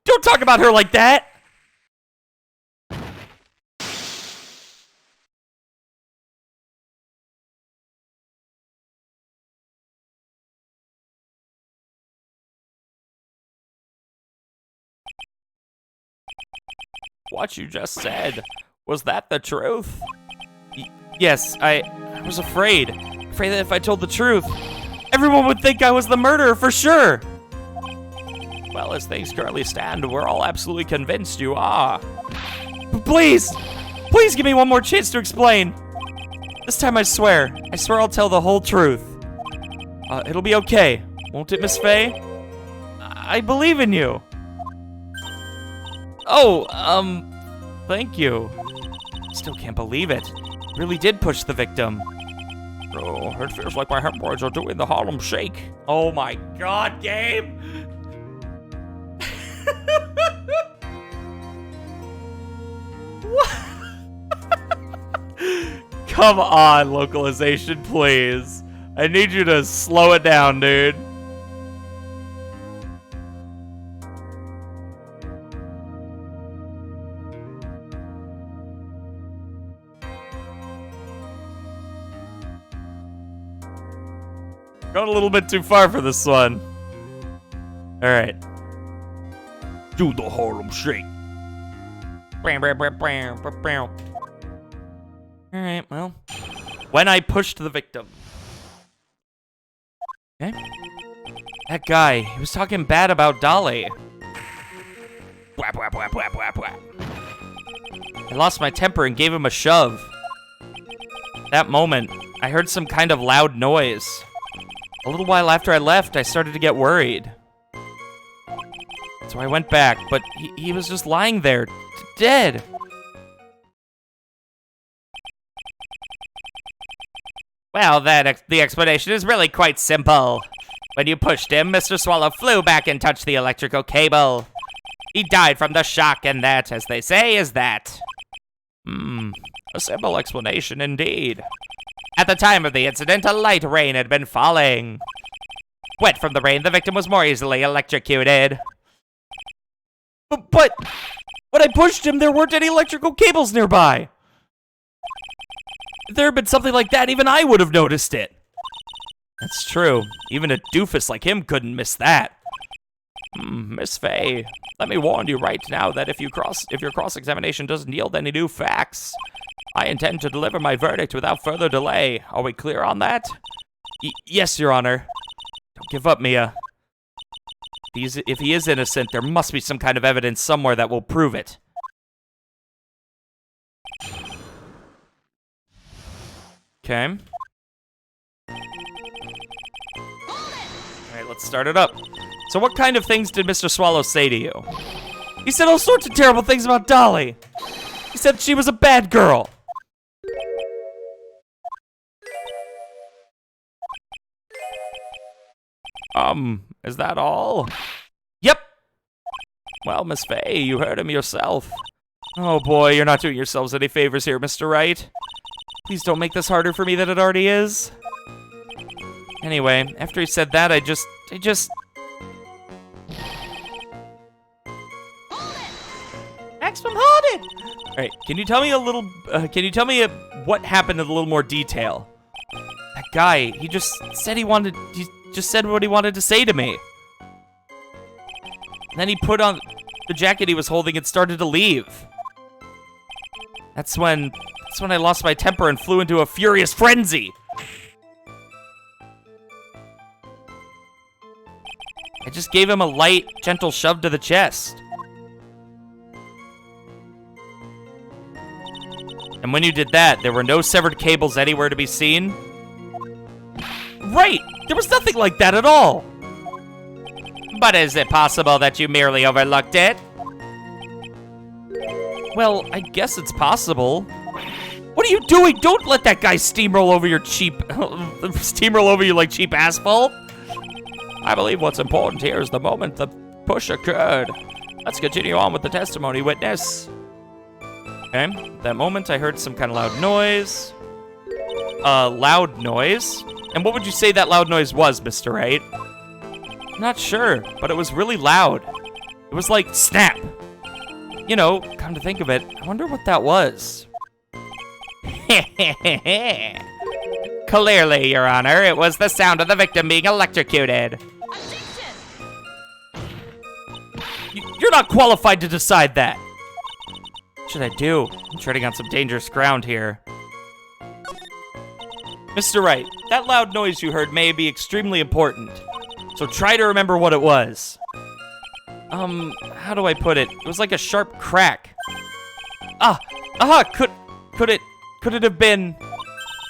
Speaker 1: Don't talk about her like that.
Speaker 2: What you just said, was that the truth?
Speaker 1: Yes, I was afraid. Afraid that if I told the truth, everyone would think I was the murderer for sure.
Speaker 2: Well, as things currently stand, we're all absolutely convinced you are.
Speaker 1: Please give me one more chance to explain. This time I swear I'll tell the whole truth. It'll be okay, won't it, Miss Faye? I believe in you. Oh, thank you. Still can't believe it. Really did push the victim.
Speaker 2: Oh, it feels like my hemorrhoids are doing the Harlem Shake.
Speaker 1: Oh my God, Gabe! What? Come on, localization, please. I need you to slow it down, dude. Going a little bit too far for this one. All right.
Speaker 2: Do the Harlem Shake.
Speaker 1: All right, well. When I pushed the victim. Okay. That guy, he was talking bad about Dolly.
Speaker 2: Whap, whap, whap, whap, whap, whap.
Speaker 1: I lost my temper and gave him a shove. That moment, I heard some kind of loud noise. A little while after I left, I started to get worried. So I went back, but he was just lying there, dead.
Speaker 3: Well, the explanation is really quite simple. When you pushed him, Mr. Swallow flew back and touched the electrical cable. He died from the shock, and that, as they say, is that.
Speaker 2: A simple explanation indeed.
Speaker 3: At the time of the incident, a light rain had been falling. Wet from the rain, the victim was more easily electrocuted.
Speaker 1: But when I pushed him, there weren't any electrical cables nearby. If there had been something like that, even I would have noticed it. That's true. Even a doofus like him couldn't miss that.
Speaker 2: Miss Faye, let me warn you right now that if your cross-examination doesn't yield any new facts, I intend to deliver my verdict without further delay. Are we clear on that?
Speaker 1: Yes, Your Honor. Don't give up, Mia. If he is innocent, there must be some kind of evidence somewhere that will prove it. Okay. Alright, let's start it up. So what kind of things did Mr. Swallow say to you? He said all sorts of terrible things about Dolly. He said she was a bad girl.
Speaker 2: Is that all?
Speaker 1: Yep.
Speaker 2: Well, Miss Faye, you heard him yourself.
Speaker 1: Oh boy, you're not doing yourselves any favors here, Mr. Wright. Please don't make this harder for me than it already is. Anyway, after he said that, I just... Maximum haunted! Alright, can you tell me what happened in a little more detail? That guy, he just said he just said what he wanted to say to me. And then he put on the jacket he was holding had started to leave. That's when I lost my temper and flew into a furious frenzy. I just gave him a light, gentle shove to the chest. And when you did that, there were no severed cables anywhere to be seen. Right! There was nothing like that at all!
Speaker 3: But is it possible that you merely overlooked it?
Speaker 1: Well, I guess it's possible. What are you doing? Don't let that guy steamroll over your like cheap asphalt.
Speaker 2: I believe what's important here is the moment the push occurred. Let's continue on with the testimony, witness.
Speaker 1: Okay, that moment I heard some kind of loud noise. Loud noise? And what would you say that loud noise was, Mr. Wright? Not sure, but it was really loud. It was like, snap! You know, come to think of it, I wonder what that was.
Speaker 3: Clearly, Your Honor, it was the sound of the victim being electrocuted.
Speaker 1: You're not qualified to decide that. What should I do? I'm treading on some dangerous ground here. Mr. Wright, that loud noise you heard may be extremely important. So try to remember what it was. How do I put it? It was like a sharp crack. Could it have been?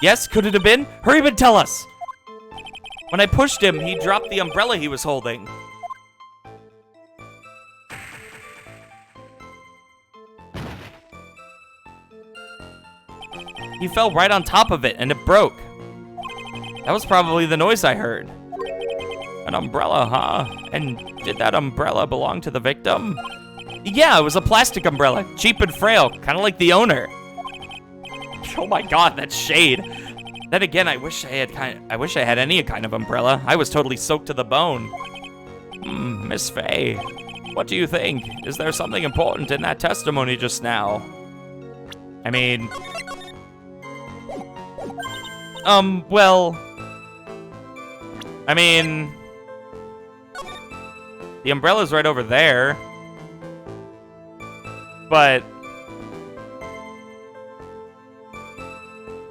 Speaker 1: Yes, could it have been? Hurry up and tell us. When I pushed him, he dropped the umbrella he was holding. He fell right on top of it, and it broke. That was probably the noise I heard.
Speaker 2: An umbrella, huh? And did that umbrella belong to the victim?
Speaker 1: Yeah, it was a plastic umbrella, cheap and frail, kind of like the owner. Oh my god, that's shade. Then again, I wish I had any kind of umbrella. I was totally soaked to the bone.
Speaker 2: Miss Faye, what do you think? Is there something important in that testimony just now?
Speaker 1: I mean... well... I mean... The umbrella's right over there. But...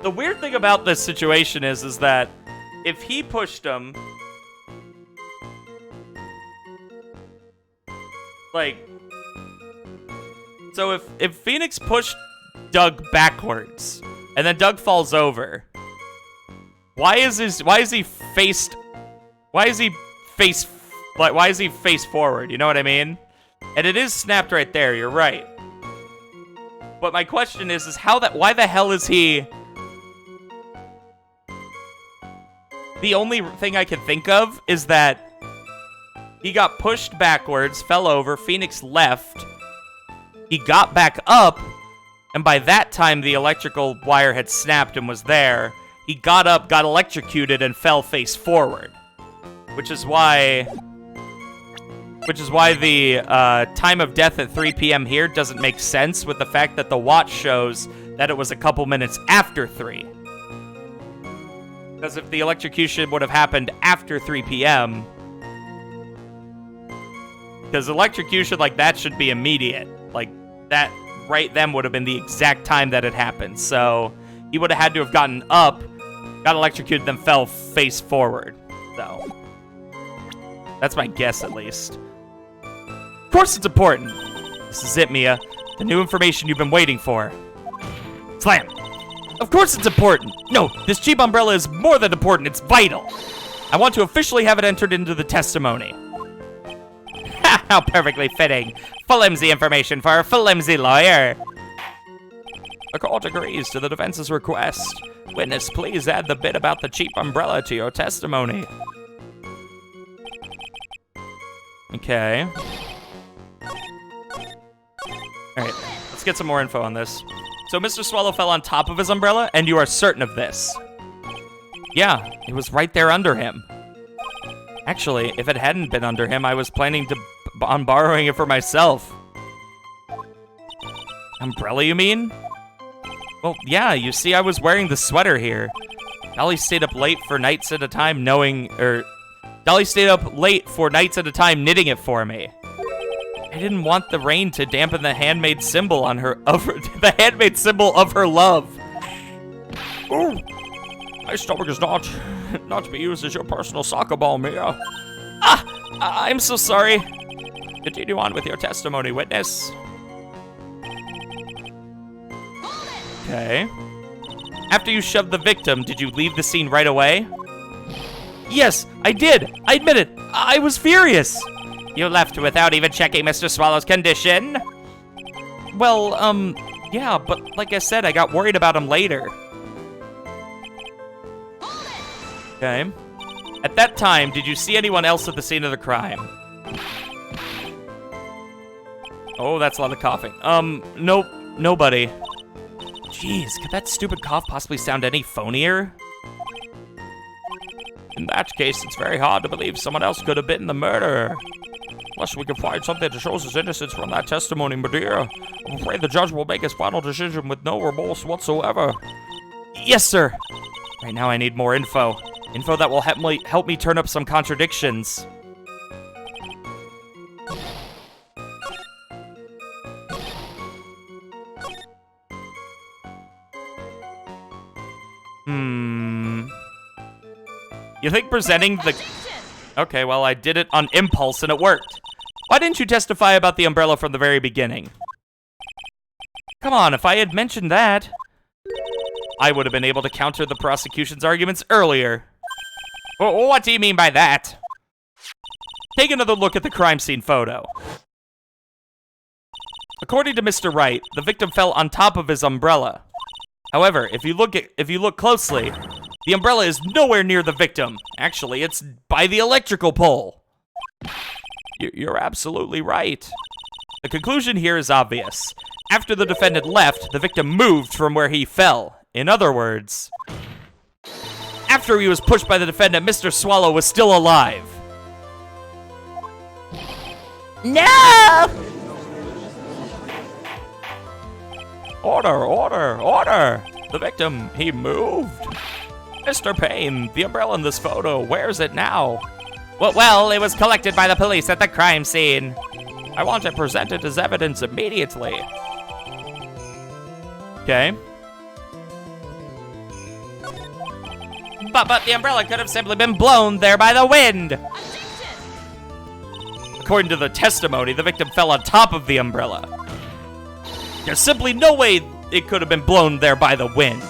Speaker 1: The weird thing about this situation is that if he pushed him... Like... So if Phoenix pushed Doug backwards, and then Doug falls over... Why is he face forward? You know what I mean? And it is snapped right there. You're right. But my question is why the hell is he? The only thing I can think of is that he got pushed backwards, fell over. Phoenix left. He got back up, and by that time the electrical wire had snapped and was there. He got up, got electrocuted, and fell face forward. Which is why the time of death at 3 p.m. here doesn't make sense with the fact that the watch shows that it was a couple minutes after 3. Because if the electrocution would have happened after 3 p.m., because electrocution like that should be immediate. Like, that right then would have been the exact time that it happened. So, he would have had to have gotten up, got electrocuted, then fell face forward. So, that's my guess, at least. Of course it's important. This is it, Mia. The new information you've been waiting for. Slam. Of course it's important. No, this cheap umbrella is more than important. It's vital. I want to officially have it entered into the testimony.
Speaker 3: How perfectly fitting. Flimsy information for a flimsy lawyer.
Speaker 2: The court agrees to the defense's request. Witness, please add the bit about the cheap umbrella to your testimony.
Speaker 1: Okay. Alright, let's get some more info on this. So Mr. Swallow fell on top of his umbrella, and you are certain of this? Yeah, it was right there under him. Actually, if it hadn't been under him, I was planning on borrowing it for myself. Umbrella, you mean? Well, yeah, you see, I was wearing the sweater here. Dolly stayed up late for nights at a time Dolly stayed up late for nights at a time knitting it for me. I didn't want the rain to dampen the handmade symbol on her the handmade symbol of her love.
Speaker 2: Ooh, my stomach is not to be used as your personal soccer ball, Mia.
Speaker 1: I'm so sorry.
Speaker 2: Continue on with your testimony, witness.
Speaker 1: Okay. After you shoved the victim, did you leave the scene right away? Yes, I did. I admit it. I was furious.
Speaker 3: You left without even checking Mr. Swallow's condition?
Speaker 1: Well, yeah, but like I said, I got worried about him later. Okay. At that time, did you see anyone else at the scene of the crime? Oh, that's a lot of coughing. Nope, nobody. Jeez, could that stupid cough possibly sound any phonier?
Speaker 2: In that case, it's very hard to believe someone else could have been the murderer. Unless we can find something that shows his innocence from that testimony, my dear. I'm afraid the judge will make his final decision with no remorse whatsoever.
Speaker 1: Yes, sir. Right now I need more info. Info that will help me turn up some contradictions. You think presenting the... Okay, well, I did it on impulse and it worked. Why didn't you testify about the umbrella from the very beginning? Come on, if I had mentioned that, I would have been able to counter the prosecution's arguments earlier.
Speaker 3: What do you mean by that?
Speaker 1: Take another look at the crime scene photo. According to Mr. Wright, the victim fell on top of his umbrella. However, if you look closely, the umbrella is nowhere near the victim. Actually, it's by the electrical pole.
Speaker 2: You're absolutely right.
Speaker 1: The conclusion here is obvious. After the defendant left, the victim moved from where he fell. In other words, after he was pushed by the defendant, Mr. Swallow was still alive.
Speaker 3: No!
Speaker 2: Order! The victim, he moved. Mr. Payne, the umbrella in this photo, where's it now?
Speaker 3: Well, it was collected by the police at the crime scene.
Speaker 2: I want it presented as evidence immediately.
Speaker 1: Okay.
Speaker 3: But the umbrella could have simply been blown there by the wind.
Speaker 1: According to the testimony, the victim fell on top of the umbrella. There's simply no way it could have been blown there by the wind.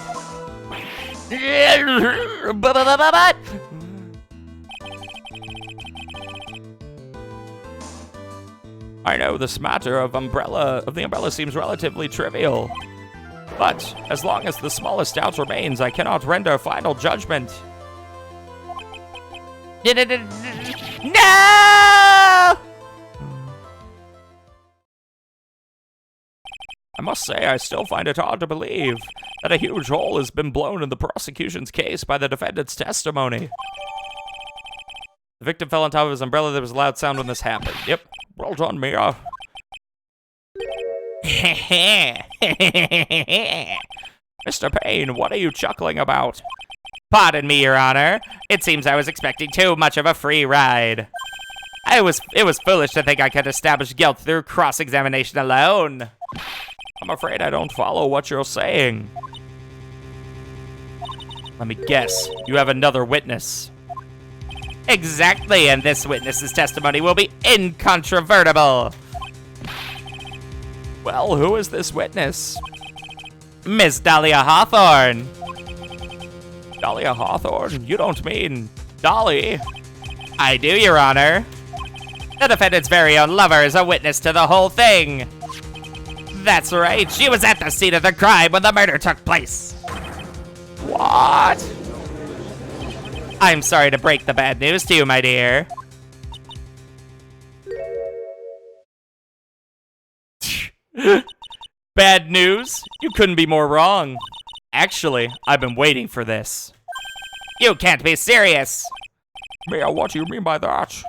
Speaker 2: I know this matter of the umbrella seems relatively trivial. But as long as the smallest doubt remains, I cannot render final judgment.
Speaker 3: No!
Speaker 2: I must say, I still find it hard to believe that a huge hole has been blown in the prosecution's case by the defendant's testimony.
Speaker 1: The victim fell on top of his umbrella. There was a loud sound when this happened. Yep.
Speaker 2: Well done, Mia. Mr. Payne, what are you chuckling about?
Speaker 3: Pardon me, Your Honor. It seems I was expecting too much of a free ride. It was foolish to think I could establish guilt through cross-examination alone.
Speaker 2: I'm afraid I don't follow what you're saying.
Speaker 1: Let me guess. You have another witness.
Speaker 3: Exactly, and this witness's testimony will be incontrovertible.
Speaker 2: Well, who is this witness?
Speaker 3: Miss Dahlia Hawthorne.
Speaker 2: Dahlia Hawthorne? You don't mean Dolly?
Speaker 3: I do, Your Honor. The defendant's very own lover is a witness to the whole thing. That's right, she was at the scene of the crime when the murder took place.
Speaker 2: What?
Speaker 3: I'm sorry to break the bad news to you, my dear.
Speaker 1: Bad news? You couldn't be more wrong. Actually, I've been waiting for this.
Speaker 3: You can't be serious.
Speaker 2: Mia, what do you mean by that?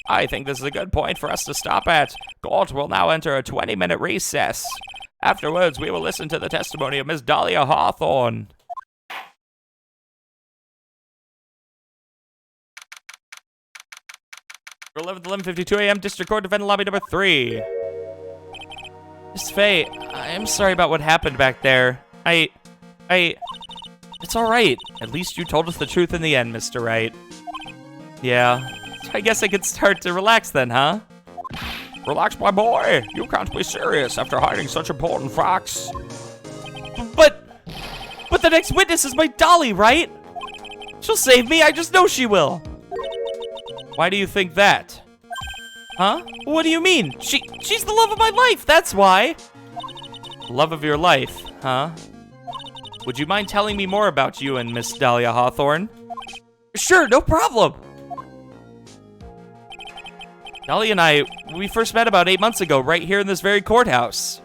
Speaker 2: I think this is a good point for us to stop at. Court will now enter a 20-minute recess. Afterwards, we will listen to the testimony of Miss Dahlia Hawthorne.
Speaker 1: For 11:52 a.m. District Court, defendant lobby number 3. Miss Faye, I am sorry about what happened back there. It's all right. At least you told us the truth in the end, Mr. Wright. Yeah. So I guess I could start to relax then, huh?
Speaker 2: Relax, my boy. You can't be serious after hiding such important facts.
Speaker 1: But the next witness is my Dolly, right? She'll save me. I just know she will. Why do you think that? Huh? What do you mean? She's the love of my life. That's why. Love of your life, huh? Would you mind telling me more about you and Miss Dahlia Hawthorne? Sure, no problem. Dahlia and I, we first met about 8 months ago, right here in this very courthouse.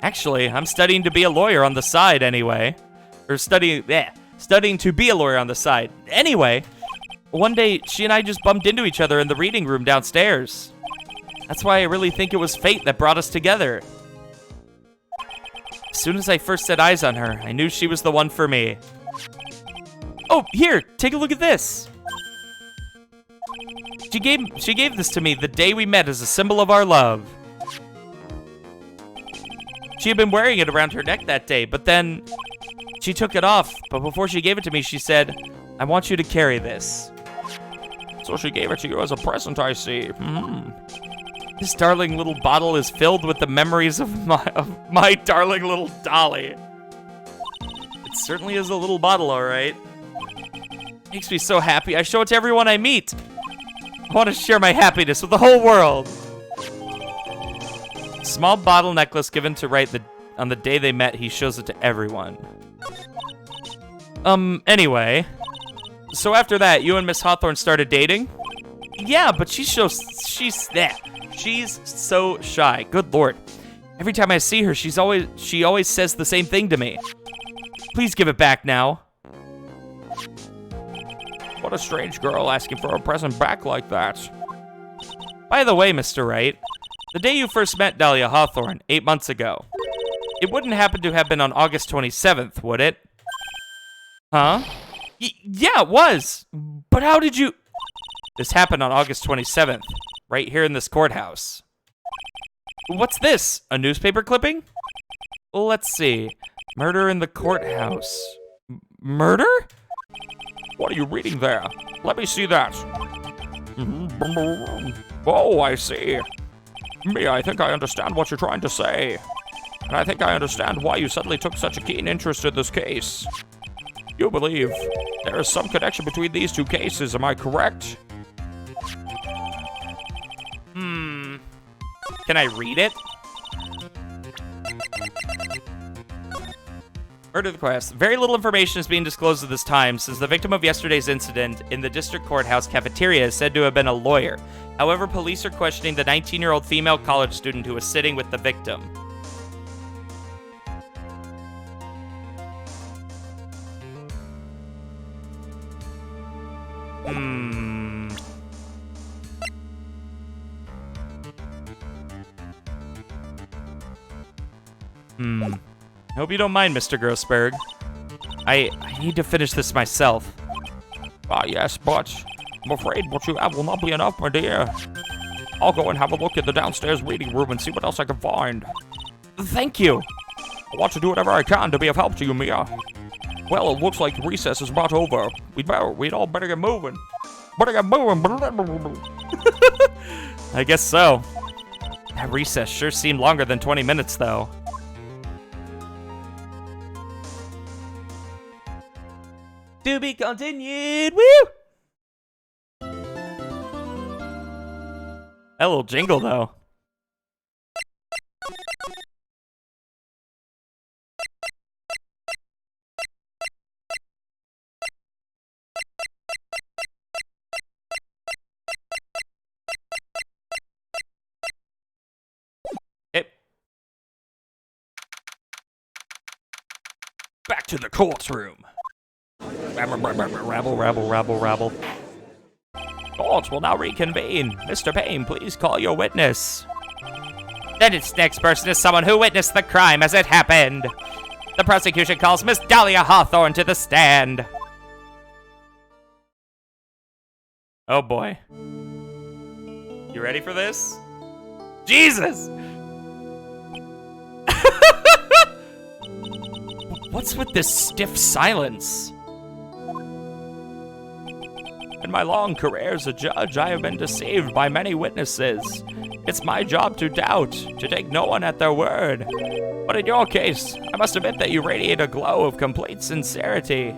Speaker 1: Actually, I'm studying to be a lawyer on the side anyway. Or studying to be a lawyer on the side. Anyway, one day, she and I just bumped into each other in the reading room downstairs. That's why I really think it was fate that brought us together. As soon as I first set eyes on her, I knew she was the one for me. Oh, here, take a look at this. She gave this to me the day we met as a symbol of our love. She had been wearing it around her neck that day, but then she took it off. But before she gave it to me, she said, I want you to carry this.
Speaker 2: So she gave it to you as a present, I see.
Speaker 1: This darling little bottle is filled with the memories of my darling little Dolly. It certainly is a little bottle, all right. Makes me so happy. I show it to everyone I meet. I want to share my happiness with the whole world. Small bottle necklace given to Wright on the day they met. He shows it to everyone. Anyway. So after that, you and Miss Hawthorne started dating? Yeah, but she's so shy. Good Lord. Every time I see her, she always says the same thing to me. Please give it back now.
Speaker 2: What a strange girl asking for a present back like that.
Speaker 1: By the way, Mr. Wright, the day you first met Dahlia Hawthorne, 8 months ago, it wouldn't happen to have been on August 27th, would it? Huh? Yeah, it was. But how did you... This happened on August 27th, right here in this courthouse. What's this? A newspaper clipping? Well, let's see. Murder in the courthouse. Murder?
Speaker 2: What are you reading there? Let me see that. Oh, I see. I think I understand what you're trying to say. And I think I understand why you suddenly took such a keen interest in this case. You believe there is some connection between these two cases, am I correct?
Speaker 1: Can I read it? Murder of the quest. Very little information is being disclosed at this time, since the victim of yesterday's incident in the district courthouse cafeteria is said to have been a lawyer. However, police are questioning the 19-year-old female college student who was sitting with the victim. Hope you don't mind, Mr. Grossberg. I need to finish this myself.
Speaker 2: Ah, yes, but I'm afraid what you have will not be enough, my dear. I'll go and have a look at the downstairs reading room and see what else I can find.
Speaker 1: Thank you.
Speaker 2: I want to do whatever I can to be of help to you, Mia. Well, it looks like recess is about over. We'd all better get moving.
Speaker 1: I guess so. That recess sure seemed longer than 20 minutes, though. To be continued. Woo! That little jingle, though.
Speaker 2: Back to the courtroom.
Speaker 1: Rabble, rabble, rabble, rabble.
Speaker 2: Courts will now reconvene. Mr. Payne, please call your witness.
Speaker 3: Then its next person is someone who witnessed the crime as it happened. The prosecution calls Miss Dahlia Hawthorne to the stand.
Speaker 1: Oh boy. You ready for this? Jesus! What's with this stiff silence?
Speaker 2: In my long career as a judge, I have been deceived by many witnesses. It's my job to doubt, to take no one at their word. But in your case, I must admit that you radiate a glow of complete sincerity.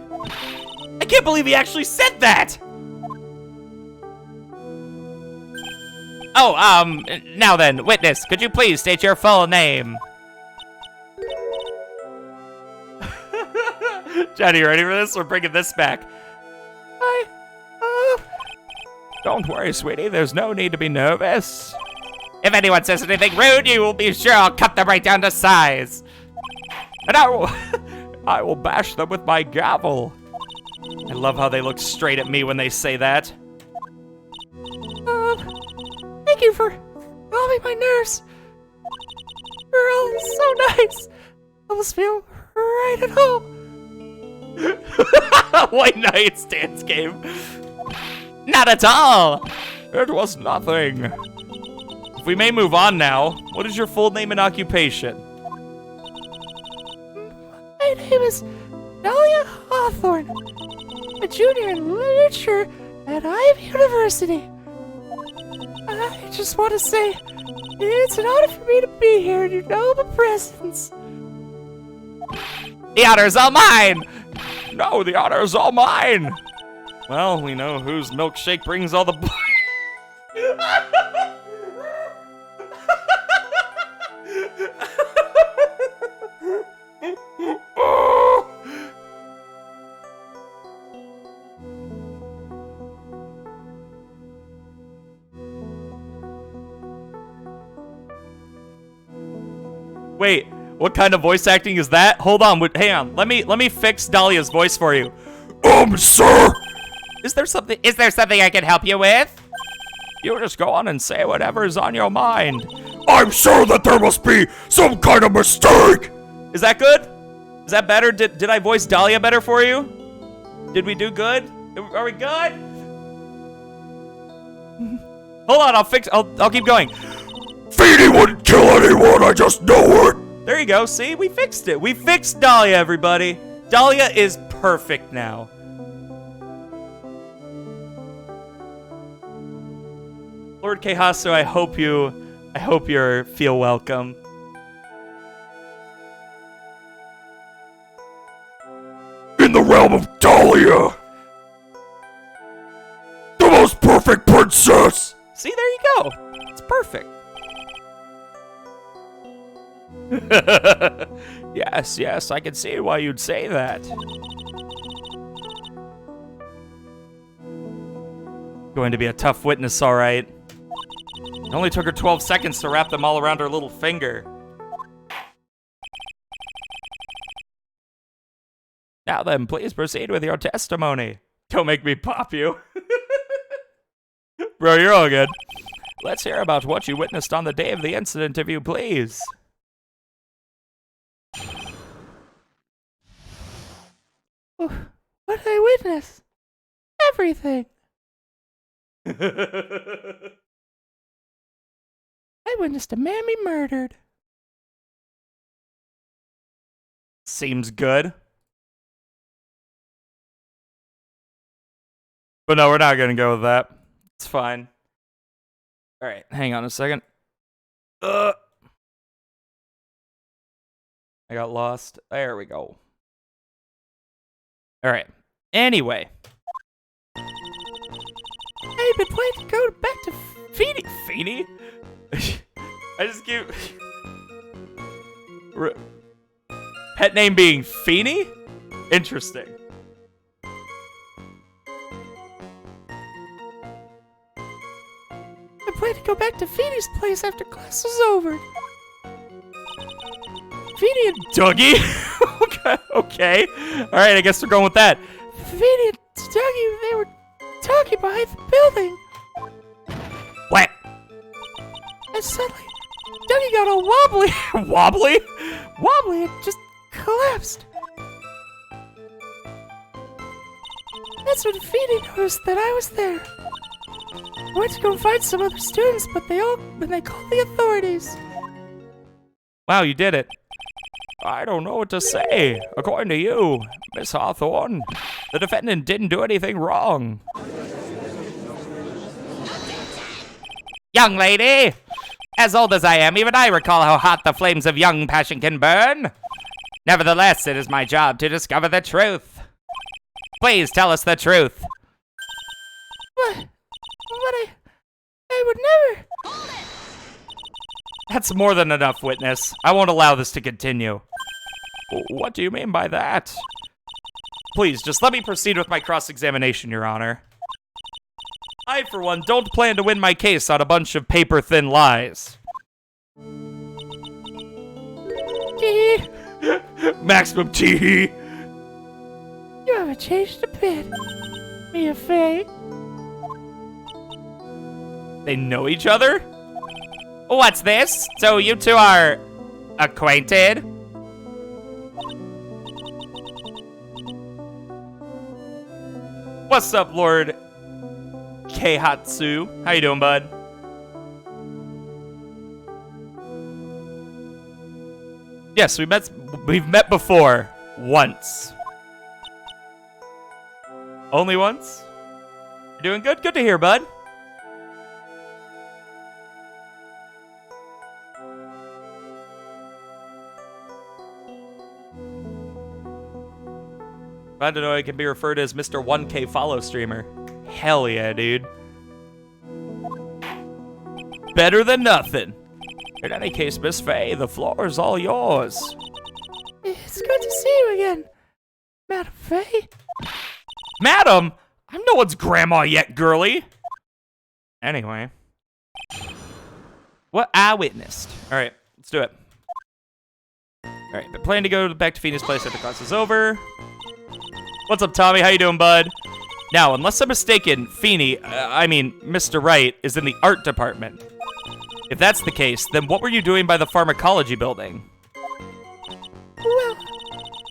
Speaker 1: I can't believe he actually said that!
Speaker 3: Oh, now then, witness, could you please state your full name?
Speaker 1: Johnny, you ready for this? We're bringing this back.
Speaker 2: Don't worry, sweetie, there's no need to be nervous.
Speaker 3: If anyone says anything rude, you will be sure I'll cut them right down to size.
Speaker 2: And I will bash them with my gavel.
Speaker 1: I love how they look straight at me when they say that.
Speaker 4: Thank you for calming my nerves. You're all so nice. I almost feel right at home.
Speaker 1: White Knights dance game.
Speaker 3: Not at all.
Speaker 2: It was nothing.
Speaker 1: If we may move on now, what is your full name and occupation?
Speaker 4: My name is Dahlia Hawthorne. I'm a junior in literature at Ivy University. I just want to say, it's an honor for me to be here in your noble presence.
Speaker 3: The honor's all mine.
Speaker 2: No, the honor is all mine.
Speaker 1: Well, we know whose milkshake brings all the Wait, what kind of voice acting is that? Hold on, hang on. Let me fix Dahlia's voice for you.
Speaker 2: Sir!
Speaker 3: Is there something I can help you with?
Speaker 2: You just go on and say whatever is on your mind.
Speaker 5: I'm sure that there must be some kind of mistake!
Speaker 1: Is that good? Is that better? Did I voice Dahlia better for you? Did we do good? Are we good? Hold on, I'll keep going.
Speaker 5: Feeny wouldn't kill anyone, I just know it!
Speaker 1: There you go, see? We fixed it. We fixed Dahlia, everybody. Dahlia is perfect now. Lord Keihasu, I hope you feel welcome.
Speaker 5: In the realm of Dahlia! The most perfect princess!
Speaker 1: See, there you go. It's perfect.
Speaker 2: Yes, I can see why you'd say that.
Speaker 1: Going to be a tough witness, all right. It only took her 12 seconds to wrap them all around her little finger.
Speaker 2: Now then, please proceed with your testimony.
Speaker 1: Don't make me pop you. Bro, you're all good.
Speaker 2: Let's hear about what you witnessed on the day of the incident, if you please.
Speaker 4: What did I witness? Everything. I witnessed a man be murdered.
Speaker 1: Seems good. But no, we're not gonna go with that. It's fine. Alright, hang on a second. I got lost. There we go. Alright. Anyway.
Speaker 4: I've been planning to go back to
Speaker 1: Feeny? Feeny? I just keep... Pet name being Feeny? Interesting.
Speaker 4: I plan to go back to Feeny's place after class is over.
Speaker 1: Feeny and Dougie? Okay. Alright, I guess we're going with that.
Speaker 4: Feeny and Dougie, they were talking behind the building.
Speaker 1: What?
Speaker 4: And suddenly, Dougie got all wobbly.
Speaker 1: Wobbly?
Speaker 4: Wobbly and just collapsed. That's when Feeny noticed that I was there. I went to go find some other students, but they called the authorities.
Speaker 1: Wow, you did it.
Speaker 2: I don't know what to say. According to you, Miss Hawthorne, the defendant didn't do anything wrong.
Speaker 3: Young lady, as old as I am, even I recall how hot the flames of young passion can burn. Nevertheless, it is my job to discover the truth. Please tell us the truth.
Speaker 4: But I would never.
Speaker 1: That's more than enough, witness. I won't allow this to continue.
Speaker 2: What do you mean by that?
Speaker 1: Please, just let me proceed with my cross-examination, Your Honor. I, for one, don't plan to win my case on a bunch of paper-thin lies.
Speaker 4: Tee.
Speaker 1: Maximum tee.
Speaker 4: You haven't changed a bit. Mia Fey.
Speaker 1: They know each other?
Speaker 3: What's this? So you two are acquainted?
Speaker 1: What's up, Lord Keihatsu? How you doing, bud? Yes, we've met before. Once. Only once? You're doing good? Good to hear, bud. Glad to know I can be referred as Mr. 1K follow streamer. Hell yeah, dude. Better than nothing.
Speaker 2: In any case, Miss Fey, the floor is all yours.
Speaker 4: It's good to see you again, Madam Fey.
Speaker 1: Madam? I'm no one's grandma yet, girly. Anyway. What I witnessed. Alright, let's do it. Alright, but plan to go back to Phoenix Place after class is over. What's up, Tommy? How you doing, bud? Now, unless I'm mistaken, Mr. Wright is in the art department. If that's the case, then what were you doing by the pharmacology building?
Speaker 4: Well,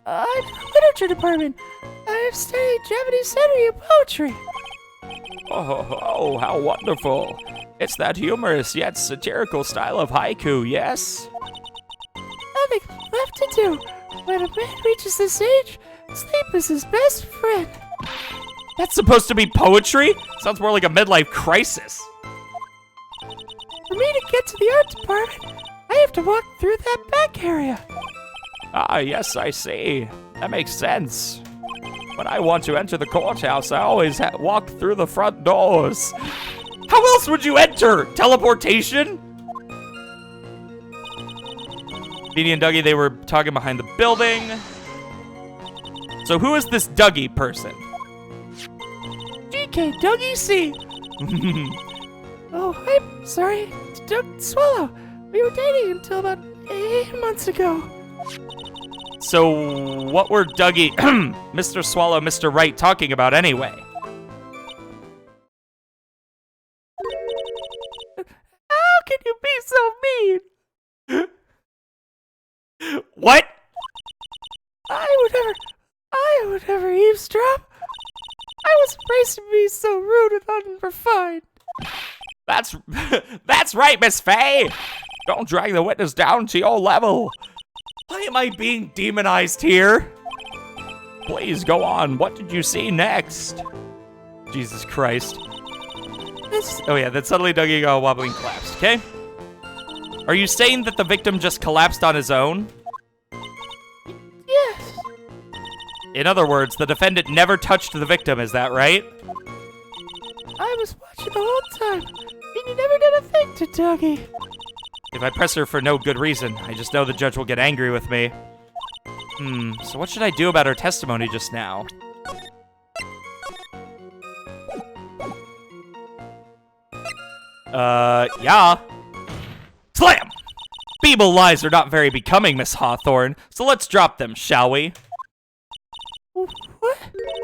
Speaker 4: I'm in the literature department. I've studied Japanese century and poetry.
Speaker 2: Oh, how wonderful. It's that humorous yet satirical style of haiku, yes?
Speaker 4: Nothing left to do. When a man reaches this age, sleep is his best friend.
Speaker 1: That's supposed to be poetry? Sounds more like a midlife crisis.
Speaker 4: For me to get to the art department, I have to walk through that back area.
Speaker 2: Ah, yes, I see. That makes sense. When I want to enter the courthouse, I always walk through the front doors.
Speaker 1: How else would you enter? Teleportation? Beanie and Dougie, they were talking behind the building. So who is this Dougie person?
Speaker 4: GK Dougie C. Oh, I'm sorry. It's Doug Swallow. We were dating until about 8 months ago.
Speaker 1: So what were Dougie, Mr. Swallow, Mr. Wright talking about anyway?
Speaker 4: How can you be so mean?
Speaker 1: What?
Speaker 4: I would never eavesdrop. I was raised to be so rude and unrefined.
Speaker 2: That's right, Miss Fey. Don't drag the witness down to your level.
Speaker 1: Why am I being demonized here?
Speaker 2: Please go on. What did you see next?
Speaker 1: Jesus Christ. Oh yeah, then suddenly Dougie got wobbling collapsed, okay? Are you saying that the victim just collapsed on his own?
Speaker 4: Yes.
Speaker 1: In other words, the defendant never touched the victim, is that right?
Speaker 4: I was watching the whole time, and you never did a thing to Dougie.
Speaker 1: If I press her for no good reason, I just know the judge will get angry with me. So what should I do about her testimony just now? Yeah. Slam! Feeble lies are not very becoming, Miss Hawthorne, so let's drop them, shall we?
Speaker 4: What?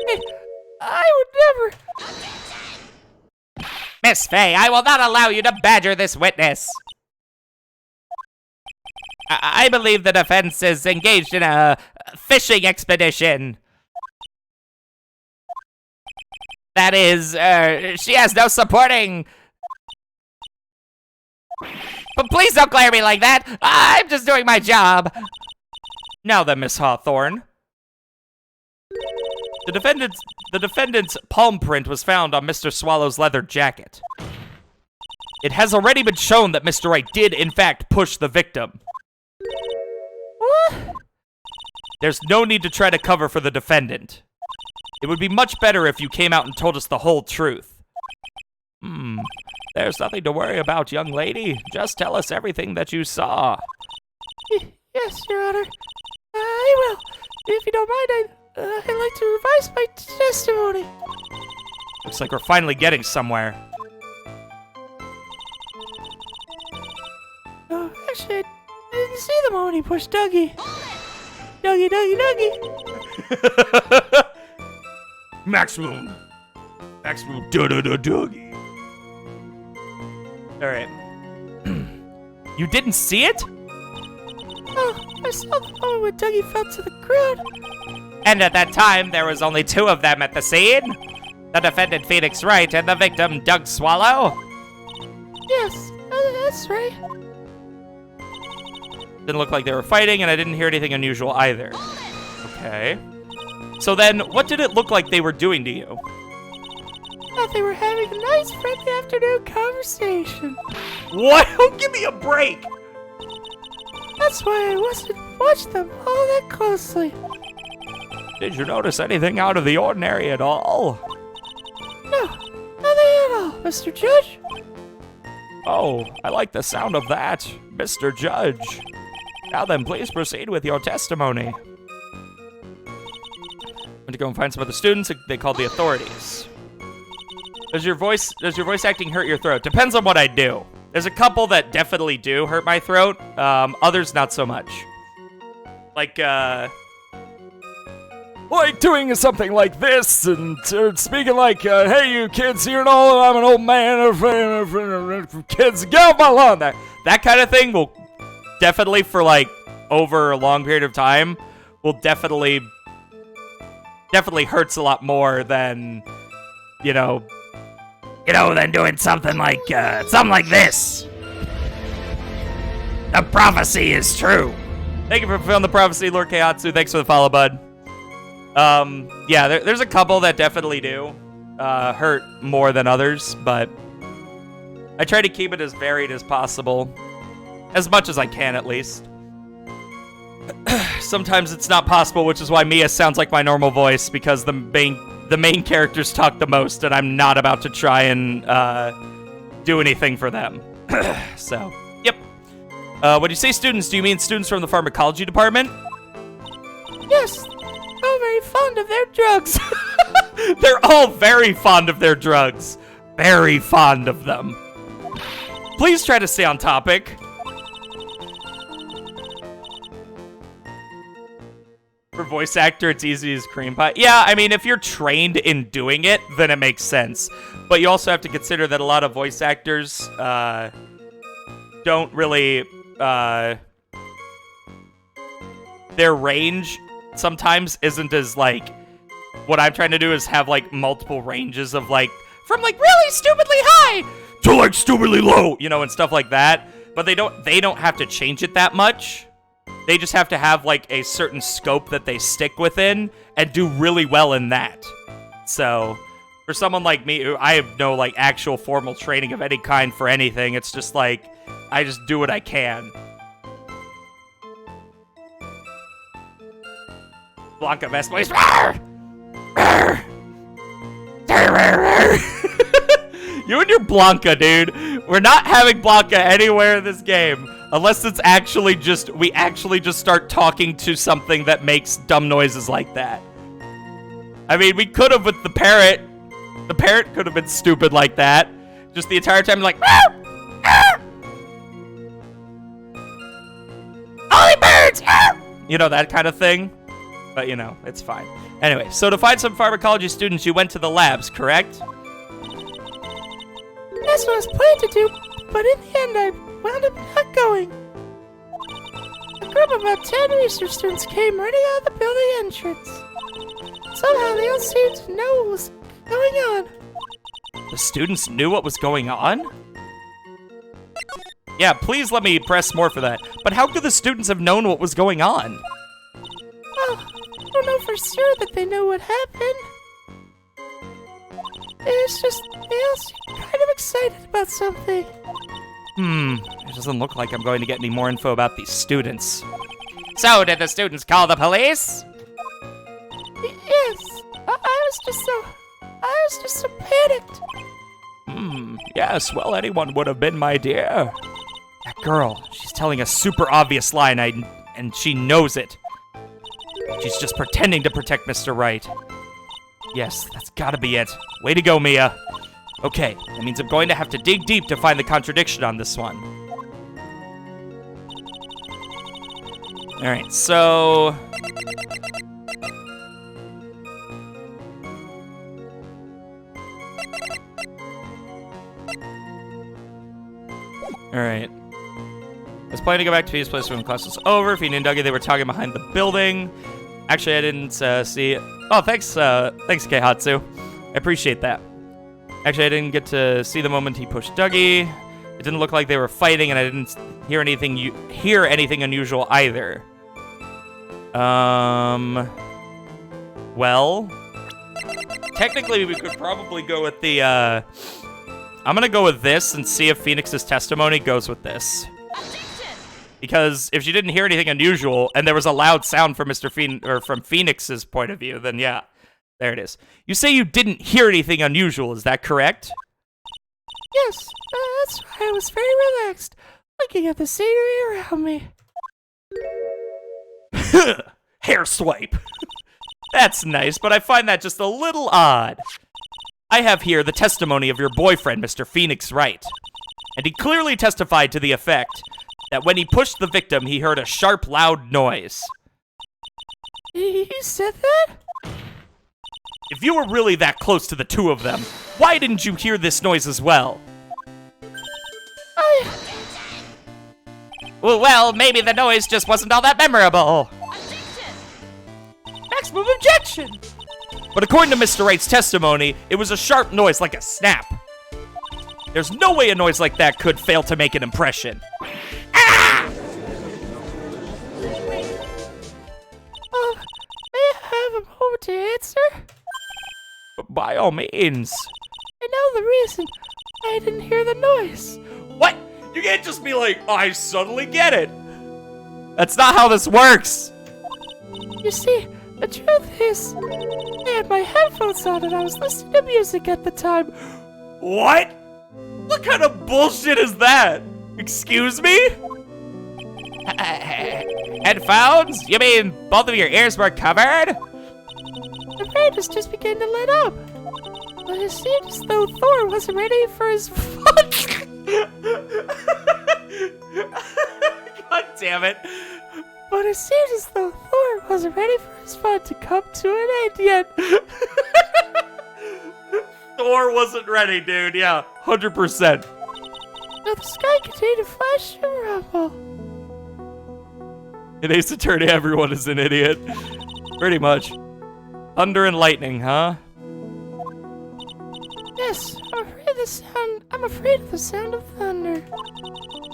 Speaker 4: Hey, I would never.
Speaker 3: Miss Fey, I will not allow you to badger this witness. I believe the defense is engaged in a fishing expedition. That is, she has no supporting... But please don't glare at me like that! I'm just doing my job!
Speaker 1: Now then, Miss Hawthorne. The defendant's palm print was found on Mr. Swallow's leather jacket. It has already been shown that Mr. Wright did, in fact, push the victim.
Speaker 4: What?
Speaker 1: There's no need to try to cover for the defendant. It would be much better if you came out and told us the whole truth.
Speaker 2: There's nothing to worry about, young lady. Just tell us everything that you saw.
Speaker 4: Yes, Your Honor. I will. If you don't mind, I'd like to revise my testimony.
Speaker 1: Looks like we're finally getting somewhere.
Speaker 4: Oh, actually, I didn't see the moment he pushed Dougie. Dougie, Dougie, Dougie.
Speaker 5: Maximum da-da-da-duggy.
Speaker 1: Alright. You didn't see it?
Speaker 4: Oh, I saw the moment when Dougie fell to the ground.
Speaker 3: And at that time, there was only 2 of them at the scene. The defendant, Phoenix Wright, and the victim, Doug Swallow.
Speaker 4: Yes, that's right.
Speaker 1: Didn't look like they were fighting, and I didn't hear anything unusual either. Okay. So then, what did it look like they were doing to you?
Speaker 4: I thought they were having a nice, friendly afternoon conversation.
Speaker 1: What? Oh, give me a break!
Speaker 4: That's why I wasn't watching them all that closely.
Speaker 2: Did you notice anything out of the ordinary at all?
Speaker 4: No, nothing at all, Mr. Judge.
Speaker 2: Oh, I like the sound of that, Mr. Judge. Now then, please proceed with your testimony.
Speaker 1: Went to go and find some other students. They called the authorities. Does your voice acting hurt your throat? Depends on what I do. There's a couple that definitely do hurt my throat. Others not so much. Like
Speaker 2: doing something like this and speaking like, hey, you kids, you know, I'm an old man, kids, get off my lawn.
Speaker 1: that kind of thing will definitely, for like over a long period of time, will definitely hurts a lot more than,
Speaker 3: than doing something like this. The prophecy is true.
Speaker 1: Thank you for fulfilling the prophecy, Lord Keihatsu. Thanks for the follow, bud. Yeah, there's a couple that definitely do hurt more than others, but I try to keep it as varied as possible. As much as I can, at least. Sometimes it's not possible, which is why Mia sounds like my normal voice, because the main characters talk the most, and I'm not about to try and do anything for them. So, yep. When you say students, do you mean students from the pharmacology department?
Speaker 4: Yes, all very fond of their drugs.
Speaker 1: They're all very fond of their drugs. Very fond of them. Please try to stay on topic. For voice actor, it's easy as cream pie. Yeah, I mean, if you're trained in doing it, then it makes sense. But you also have to consider that a lot of voice actors don't really... their range sometimes isn't as, like... What I'm trying to do is have, like, multiple ranges of, like... From, like, really stupidly high
Speaker 5: To like stupidly low.
Speaker 1: and stuff like that. But they don't have to change it that much. They just have to have, like, a certain scope that they stick within and do really well in that. So, for someone like me, who I have no, like, actual formal training of any kind for anything, it's just, like, I just do what I can. Blanca best voice. You and your Blanca, dude. We're not having Blanca anywhere in this game. Unless it's actually just, we actually just start talking to something that makes dumb noises like that. I mean, we could have with the parrot. The parrot could have been stupid like that. Just the entire time, like, Ollie birds! That kind of thing. But, it's fine. Anyway, so to find some pharmacology students, you went to the labs, correct?
Speaker 4: That's what I was planning to do, but in the end I wound up not going. A group of about 10 research students came running out of the building entrance. Somehow they all seemed to know what was going on.
Speaker 1: The students knew what was going on? Yeah, please let me press more for that. But how could the students have known what was going on?
Speaker 4: Well, I don't know for sure that they know what happened. It's just, they all seem kind of excited about something.
Speaker 1: It doesn't look like I'm going to get any more info about these students.
Speaker 3: So, did the students call the police?
Speaker 4: Yes, I was just so panicked.
Speaker 1: Yes, well, anyone would have been, my dear. That girl, she's telling a super obvious lie, and she knows it. She's just pretending to protect Mr. Wright. Yes, that's gotta be it. Way to go, Mia. Okay, that means I'm going to have to dig deep to find the contradiction on this one. Alright, so... Alright. I was planning to go back to Pete's place when class was over. Fina and Dougie, they were talking behind the building. Actually, I didn't see... Oh, thanks, Keihatsu. I appreciate that. Actually, I didn't get to see the moment he pushed Dougie. It didn't look like they were fighting, and I didn't hear anything unusual either. Well... Technically, we could probably go with the, I'm gonna go with this and see if Phoenix's testimony goes with this. Because if she didn't hear anything unusual, and there was a loud sound from from Phoenix's point of view, then yeah, there it is. You say you didn't hear anything unusual, is that correct?
Speaker 4: Yes, that's why I was very relaxed, looking at the scenery around me.
Speaker 1: Hair swipe. That's nice, but I find that just a little odd. I have here the testimony of your boyfriend, Mr. Phoenix Wright. And he clearly testified to the effect that when he pushed the victim, he heard a sharp, loud noise.
Speaker 4: He said that?
Speaker 1: If you were really that close to the two of them, why didn't you hear this noise as well?
Speaker 3: Well, maybe the noise just wasn't all that memorable.
Speaker 4: Maximum objection!
Speaker 1: But according to Mr. Wright's testimony, it was a sharp noise like a snap. There's no way a noise like that could fail to make an impression.
Speaker 4: May I have a moment to answer?
Speaker 1: By all means.
Speaker 4: I know the reason I didn't hear the noise.
Speaker 1: What? You can't just be like, I suddenly get it. That's not how this works.
Speaker 4: You see, the truth is, I had my headphones on and I was listening to music at the time.
Speaker 1: What? What kind of bullshit is that? Excuse me?
Speaker 3: Headphones? You mean both of your ears were covered?
Speaker 4: The brightness just began to light up. But it seemed as though Thor wasn't ready for his fun.
Speaker 1: God damn it.
Speaker 4: But it seemed as though Thor wasn't ready for his fun to come to an end yet.
Speaker 1: Thor wasn't ready, dude. Yeah, 100%.
Speaker 4: Now the sky continued to flash and rumble.
Speaker 1: In Ace Attorney, everyone is an idiot. Pretty much. Thunder and lightning, huh?
Speaker 4: Yes, I'm afraid of the sound of thunder.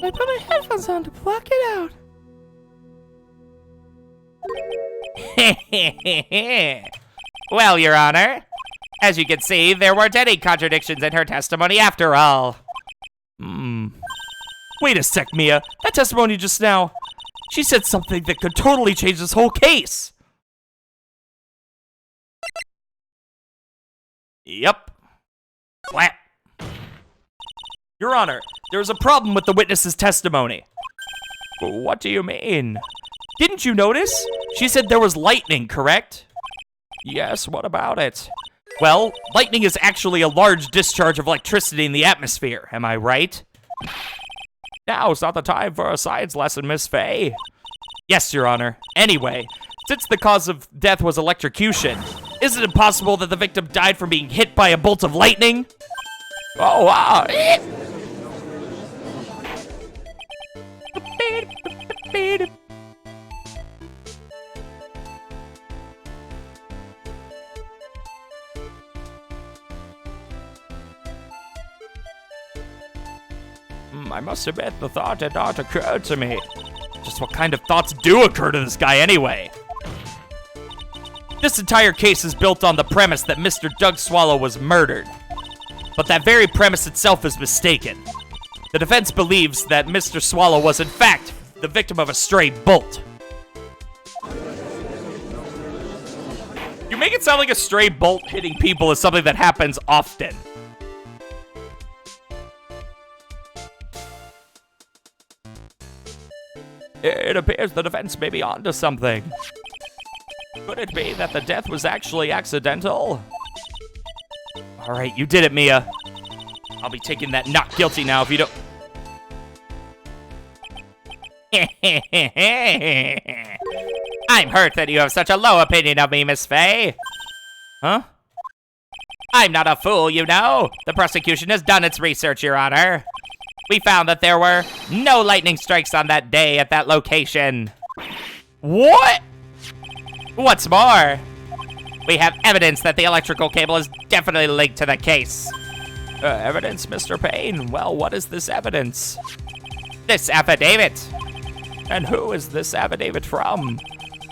Speaker 4: I put my headphones on to block it out.
Speaker 3: Well, Your Honor, as you can see, there weren't any contradictions in her testimony after all.
Speaker 1: Wait a sec, Mia. That testimony just now, she said something that could totally change this whole case. Yep. What? Your Honor, there is a problem with the witness's testimony. What do you mean? Didn't you notice? She said there was lightning, correct? Yes, what about it? Well, lightning is actually a large discharge of electricity in the atmosphere, am I right? Now's not the time for a science lesson, Miss Faye. Yes, Your Honor. Anyway, since the cause of death was electrocution, is it impossible that the victim died from being hit by a bolt of lightning? Oh, wow.
Speaker 2: must admit the thought had not occurred to me.
Speaker 1: Just what kind of thoughts do occur to this guy anyway? This entire case is built on the premise that Mr. Doug Swallow was murdered. But that very premise itself is mistaken. The defense believes that Mr. Swallow was in fact the victim of a stray bolt. You make it sound like a stray bolt hitting people is something that happens often.
Speaker 2: It appears the defense may be onto something. Could it be that the death was actually accidental?
Speaker 1: All right, you did it, Mia. I'll be taking that not guilty now if you don't...
Speaker 3: I'm hurt that you have such a low opinion of me, Miss Fay.
Speaker 1: Huh?
Speaker 3: I'm not a fool, you know. The prosecution has done its research, Your Honor. We found that there were no lightning strikes on that day at that location.
Speaker 1: What?
Speaker 3: What's more, we have evidence that the electrical cable is definitely linked to the case.
Speaker 2: Evidence, Mr. Payne? Well, what is this evidence?
Speaker 3: This affidavit.
Speaker 2: And who is this affidavit from?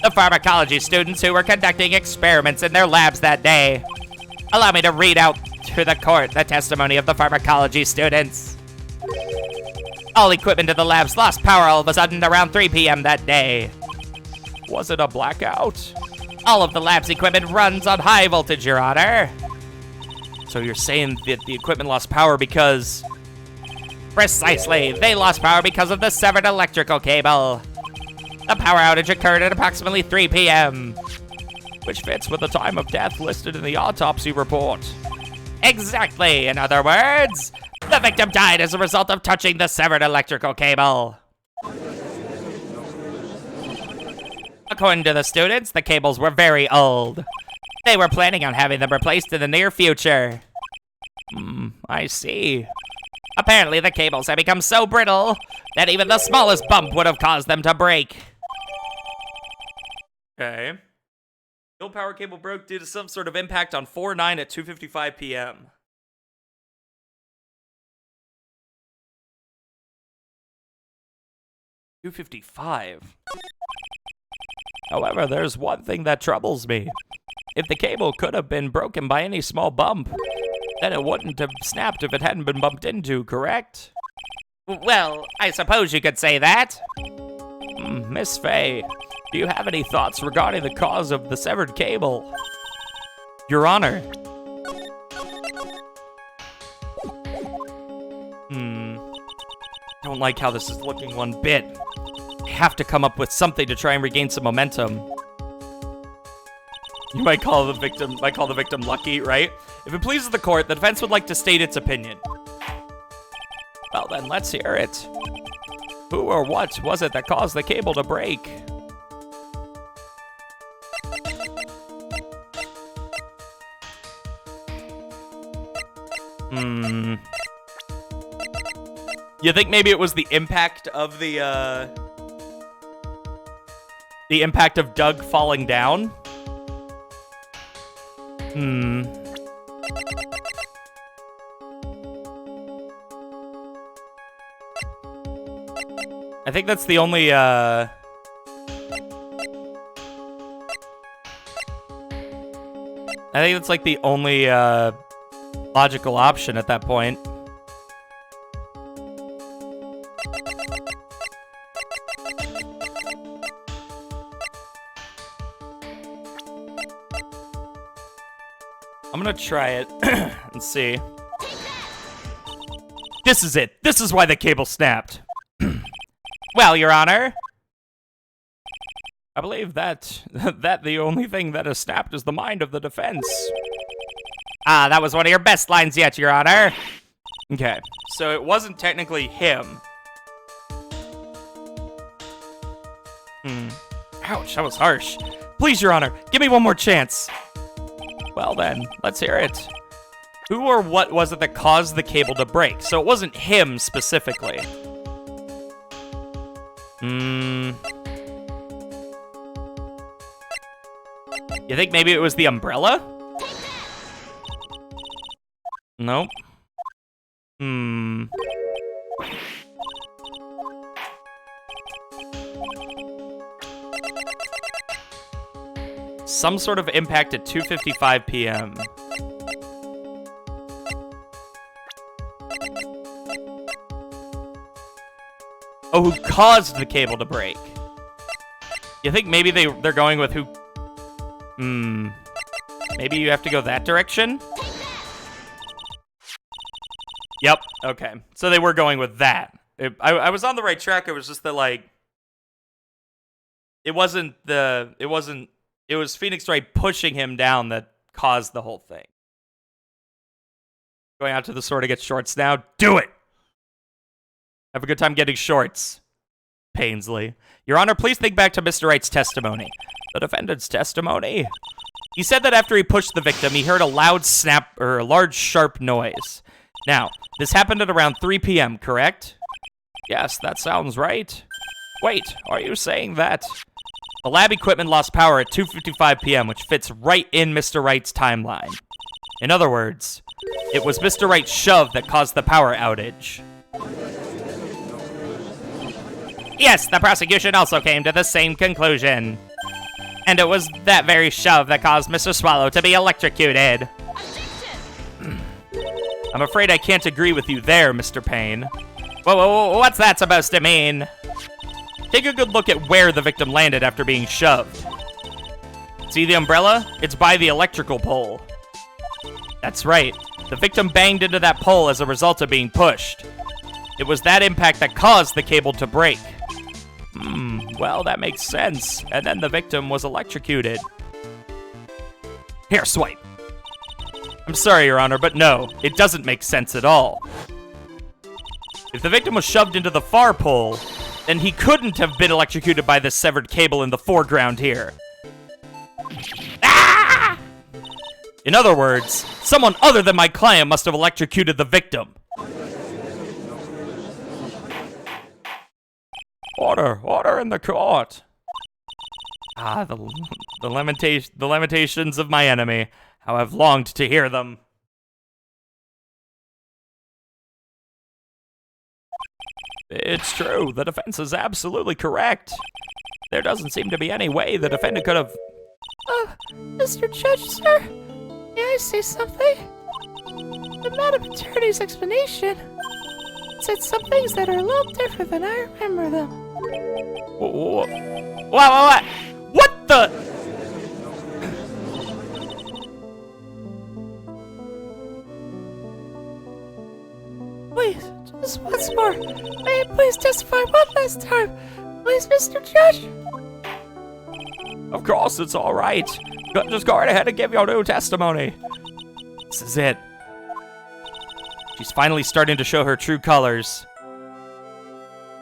Speaker 3: The pharmacology students who were conducting experiments in their labs that day. Allow me to read out to the court the testimony of the pharmacology students. All equipment in the labs lost power all of a sudden around 3 p.m. that day.
Speaker 2: Was it a blackout?
Speaker 3: All of the lab's equipment runs on high voltage, Your Honor.
Speaker 1: So you're saying that the equipment lost power because...
Speaker 3: Precisely, they lost power because of the severed electrical cable. The power outage occurred at approximately 3 p.m.
Speaker 2: Which fits with the time of death listed in the autopsy report.
Speaker 3: Exactly, in other words, the victim died as a result of touching the severed electrical cable. According to the students, the cables were very old. They were planning on having them replaced in the near future.
Speaker 2: I see.
Speaker 3: Apparently, the cables had become so brittle that even the smallest bump would have caused them to break.
Speaker 1: Okay. The old power cable broke due to some sort of impact on 4/9 at 2:55 p.m. $2:55.
Speaker 2: However, there's one thing that troubles me. If the cable could have been broken by any small bump, then it wouldn't have snapped if it hadn't been bumped into, correct?
Speaker 3: Well, I suppose you could say that.
Speaker 2: Miss Fay, do you have any thoughts regarding the cause of the severed cable?
Speaker 1: Your Honor. Don't like how this is looking one bit. I have to come up with something to try and regain some momentum. You might call the victim lucky, right? If it pleases the court, the defense would like to state its opinion.
Speaker 2: Well then, let's hear it. Who or what was it that caused the cable to break?
Speaker 1: You think maybe it was the impact of the impact of Doug falling down? I think that's the only, I think it's like the only, logical option at that point. I'm gonna try it and see. This is it. This is why the cable snapped.
Speaker 3: Well, Your Honor.
Speaker 2: I believe that the only thing that has snapped is the mind of the defense.
Speaker 3: Ah, that was one of your best lines yet, Your Honor.
Speaker 1: Okay, so it wasn't technically him. Ouch, that was harsh. Please, Your Honor, give me one more chance.
Speaker 2: Well then, let's hear it.
Speaker 1: Who or what was it that caused the cable to break? So it wasn't him specifically. You think maybe it was the umbrella? Nope. Some sort of impact at 2:55 p.m. Oh, who caused the cable to break? You think maybe they're going with who? Maybe you have to go that direction? Yep, okay. So they were going with that. I was on the right track, it was just that, like... It was Phoenix Wright pushing him down that caused the whole thing. Going out to the store to get shorts now? Do it! Have a good time getting shorts. Painsley. Your Honor, please think back to Mr. Wright's testimony. The defendant's testimony? He said that after he pushed the victim, he heard a loud snap, or a large sharp noise. Now, this happened at around 3 p.m., correct? Yes, that sounds right. Wait, are you saying that? The lab equipment lost power at 2:55 p.m., which fits right in Mr. Wright's timeline. In other words, it was Mr. Wright's shove that caused the power outage.
Speaker 3: Yes, the prosecution also came to the same conclusion. And it was that very shove that caused Mr. Swallow to be electrocuted.
Speaker 1: I'm afraid I can't agree with you there, Mr. Payne.
Speaker 3: Whoa, what's that supposed to mean?
Speaker 1: Take a good look at where the victim landed after being shoved. See the umbrella? It's by the electrical pole. That's right. The victim banged into that pole as a result of being pushed. It was that impact that caused the cable to break. Well, that makes sense. And then the victim was electrocuted. Here, swipe. I'm sorry, Your Honor, but no, it doesn't make sense at all. If the victim was shoved into the far pole, then he couldn't have been electrocuted by the severed cable in the foreground here. Ah! In other words, someone other than my client must have electrocuted the victim. Order in the court. Ah, the lamentations of my enemy. How I've longed to hear them. It's true. The defense is absolutely correct. There doesn't seem to be any way the defendant could have...
Speaker 4: Mr. Judge, sir, may I say something? The Madam Attorney's explanation said some things that are a little different than I remember them.
Speaker 1: What? What the...
Speaker 4: Please, just once more. May I please testify one last time? Please, Mr. Judge?
Speaker 1: Of course, it's all right. Just go right ahead and give your new testimony. This is it. She's finally starting to show her true colors.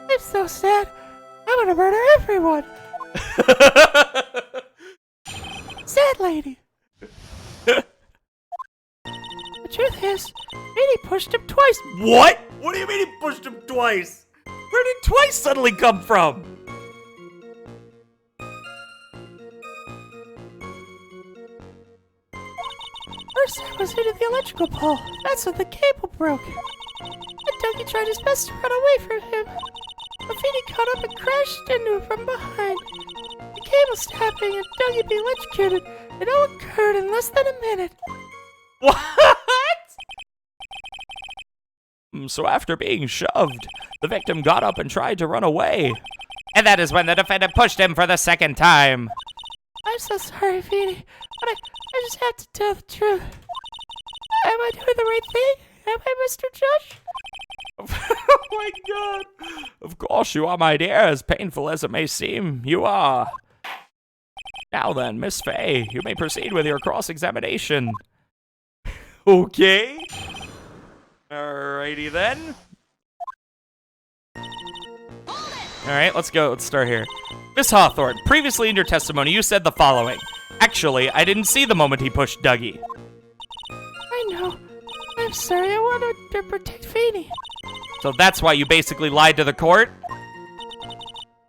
Speaker 4: I'm so sad. I'm gonna murder everyone. Sad lady. The truth is, Minnie pushed him twice.
Speaker 1: What? What do you mean he pushed him twice? Where did twice suddenly come from?
Speaker 4: First I was into the electrical pole. That's when the cable broke. And Dougie tried his best to run away from him. But Feeny caught up and crashed into him from behind. The cable snapping and Dougie being electrocuted. It all occurred in less than a minute.
Speaker 1: What? So after being shoved, the victim got up and tried to run away.
Speaker 3: And that is when the defendant pushed him for the second time.
Speaker 4: I'm so sorry, Feeny, but I just have to tell the truth. Am I doing the right thing? Am I, Mr. Judge?
Speaker 1: Oh my god. Of course you are, my dear. As painful as it may seem, you are. Now then, Miss Fay, you may proceed with your cross-examination. Okay. Alrighty then. Alright, let's go. Let's start here. Miss Hawthorne, previously in your testimony, you said the following. Actually, I didn't see the moment he pushed Dougie.
Speaker 4: I know. I'm sorry. I wanted to protect Feeny.
Speaker 1: So that's why you basically lied to the court?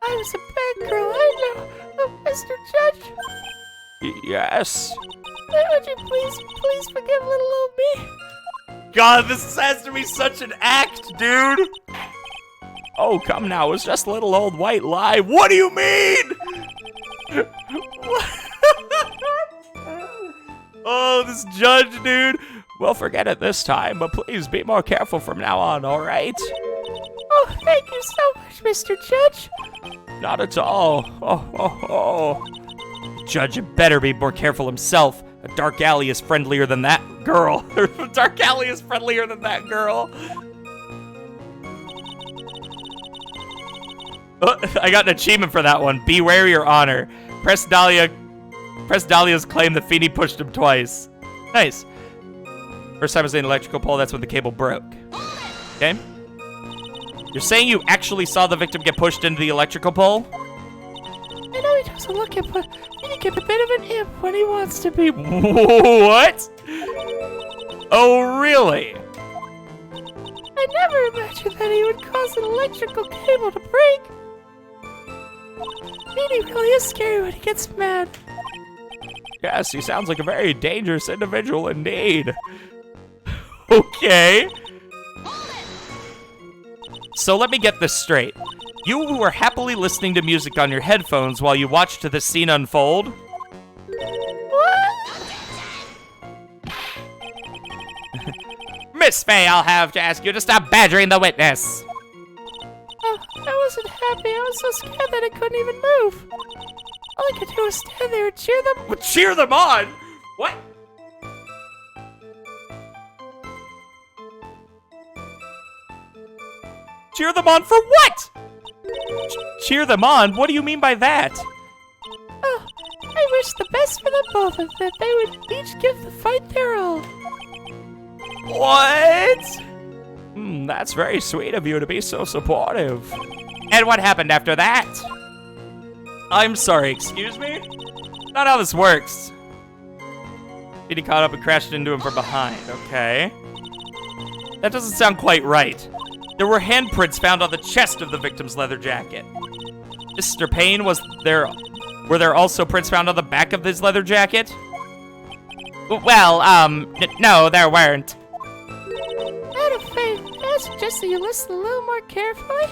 Speaker 4: I was a bad girl. I know. Oh, Mr. Judge.
Speaker 1: Yes.
Speaker 4: Would you please forgive little old me?
Speaker 1: God, this has to be such an act, dude. Oh, come now. It's just a little old white lie. What do you mean? What? Oh, this judge, dude.
Speaker 2: We'll forget it this time, but please be more careful from now on, all right?
Speaker 4: Oh, thank you so much, Mr. Judge.
Speaker 2: Not at all. Oh.
Speaker 1: Judge better be more careful himself. A dark alley is friendlier than that girl. A dark alley is friendlier than that girl. Oh, I got an achievement for that one. Beware your honor. Press Dahlia's claim that Feeny pushed him twice. Nice. First time I was in an electrical pole, that's when the cable broke. Okay. You're saying you actually saw the victim get pushed into the electrical pole?
Speaker 4: I know he doesn't look it, but he can get a bit of an imp when he wants to be.
Speaker 1: What? Oh, really?
Speaker 4: I never imagined that he would cause an electrical cable to break. He really is scary when he gets mad.
Speaker 2: Yes, he sounds like a very dangerous individual indeed.
Speaker 1: Okay. So let me get this straight. You were happily listening to music on your headphones while you watched the scene unfold?
Speaker 4: What?
Speaker 3: Miss Faye, I'll have to ask you to stop badgering the witness.
Speaker 4: Oh, I wasn't happy. I was so scared that I couldn't even move. All I could do was stand there and cheer them.
Speaker 1: Well, cheer them on? What? Cheer them on for what? Cheer them on? What do you mean by that?
Speaker 4: Oh, I wish the best for them both and that they would each give the fight their all.
Speaker 1: What?
Speaker 2: That's very sweet of you to be so supportive.
Speaker 3: And what happened after that?
Speaker 1: I'm sorry, excuse me? Not how this works. Feeny caught up and crashed into him from behind. Okay. That doesn't sound quite right. There were handprints found on the chest of the victim's leather jacket. Mr. Payne, were there also prints found on the back of his leather jacket?
Speaker 3: Well, no, there weren't.
Speaker 4: Out of faith, I suggest that you listen a little more carefully.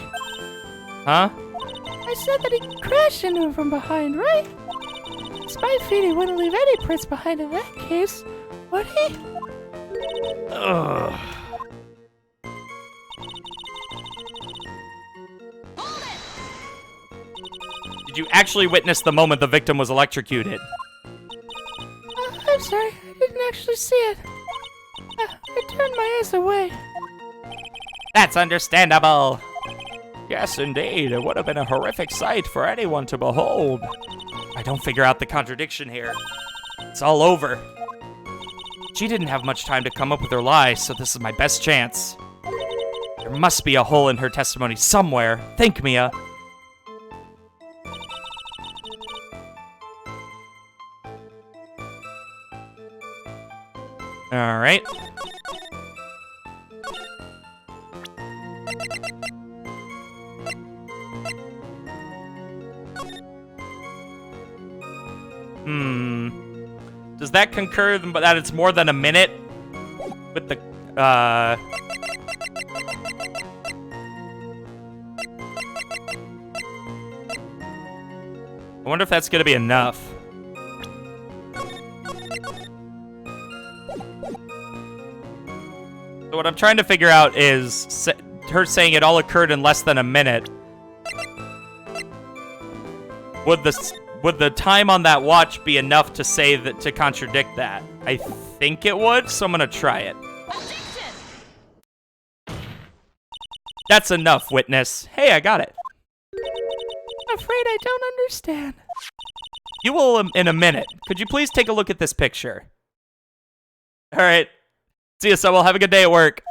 Speaker 1: Huh?
Speaker 4: I said that he crashed into him from behind, right? Spy Feeny wouldn't leave any prints behind in that case, would he?
Speaker 1: Ugh. Did you actually witness the moment the victim was electrocuted?
Speaker 4: I'm sorry, I didn't actually see it. I turned my eyes away.
Speaker 3: That's understandable.
Speaker 2: Yes, indeed. It would have been a horrific sight for anyone to behold.
Speaker 1: I don't figure out the contradiction here. It's all over. She didn't have much time to come up with her lie, so this is my best chance. There must be a hole in her testimony somewhere. Think, Mia. All right. Does that concur that it's more than a minute with the, I wonder if that's gonna be enough. So what I'm trying to figure out is her saying it all occurred in less than a minute. Would the time on that watch be enough to say that to contradict that? I think it would, so I'm gonna try it. That's enough, witness. Hey, I got it.
Speaker 4: I'm afraid I don't understand.
Speaker 1: You will in a minute. Could you please take a look at this picture? All right. See you, Samuel. Have a good day at work.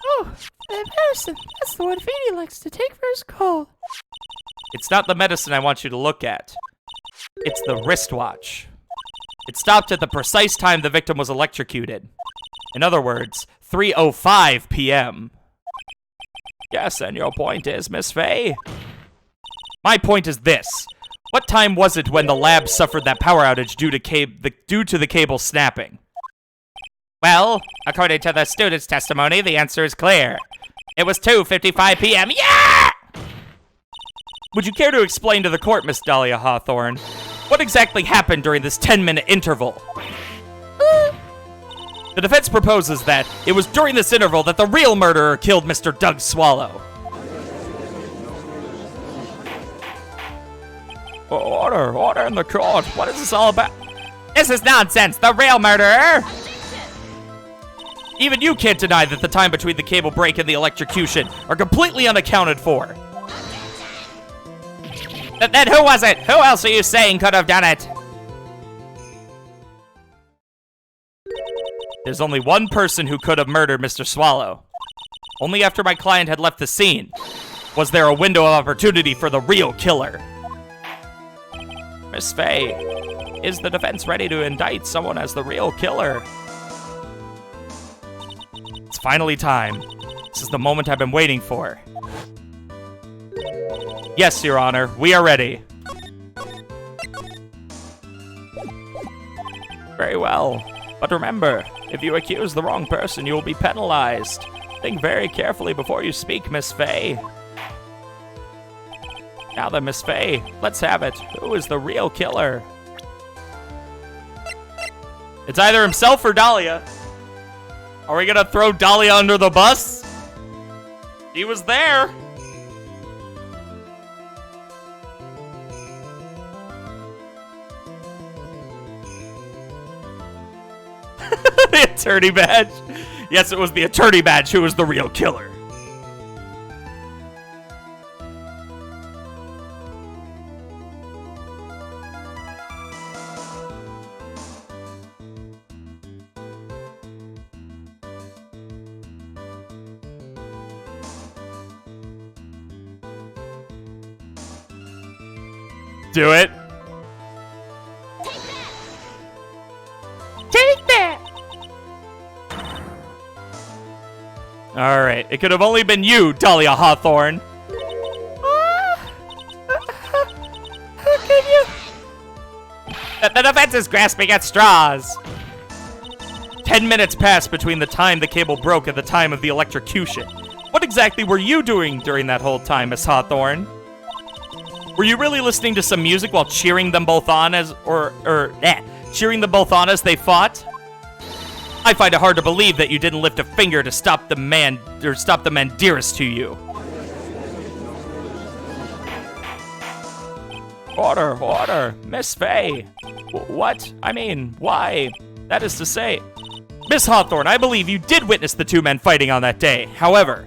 Speaker 4: Oh, that medicine. That's the one Feeny likes to take for his cold.
Speaker 1: It's not the medicine I want you to look at. It's the wristwatch. It stopped at the precise time the victim was electrocuted. In other words, 3:05 p.m.
Speaker 2: Yes, and your point is, Miss Faye?
Speaker 1: My point is this. What time was it when the lab suffered that power outage due to the cable snapping?
Speaker 3: Well, according to the student's testimony, the answer is clear. It was 2:55 p.m. Yeah!
Speaker 1: Would you care to explain to the court, Miss Dahlia Hawthorne, What exactly happened during this 10-minute interval? The defense proposes that it was during this interval that the real murderer killed Mr. Doug Swallow.
Speaker 2: Order in the court. What is this all about?
Speaker 3: This is nonsense. The real murderer.
Speaker 1: Even you can't deny that the time between the cable break and the electrocution are completely unaccounted for.
Speaker 3: Then who was it? Who else are you saying could have done it?
Speaker 1: There's only one person who could have murdered Mr. Swallow. Only after my client had left the scene was there a window of opportunity for the real killer.
Speaker 2: Miss Faye, is the defense ready to indict someone as the real killer?
Speaker 1: It's finally time. This is the moment I've been waiting for. Yes, Your Honor, we are ready.
Speaker 2: Very well. But remember, if you accuse the wrong person, you will be penalized. Think very carefully before you speak, Miss Faye. Now then, Miss Faye, let's have it. Who is the real killer?
Speaker 1: It's either himself or Dahlia. Are we gonna throw Dahlia under the bus? He was there. The attorney badge. Yes, it was the attorney badge who was the real killer. Do it.
Speaker 4: Take that!
Speaker 1: All right. It could have only been you, Dahlia Hawthorne.
Speaker 4: How can you?
Speaker 3: The defense is grasping at straws.
Speaker 1: 10 minutes passed between the time the cable broke and the time of the electrocution. What exactly were you doing during that whole time, Miss Hawthorne? Were you really listening to some music while cheering them both on as cheering them both on as they fought? I find it hard to believe that you didn't lift a finger to stop the man dearest to you.
Speaker 2: Order. Miss Faye. What? I mean, why? That is to say...
Speaker 1: Miss Hawthorne, I believe you did witness the two men fighting on that day. However,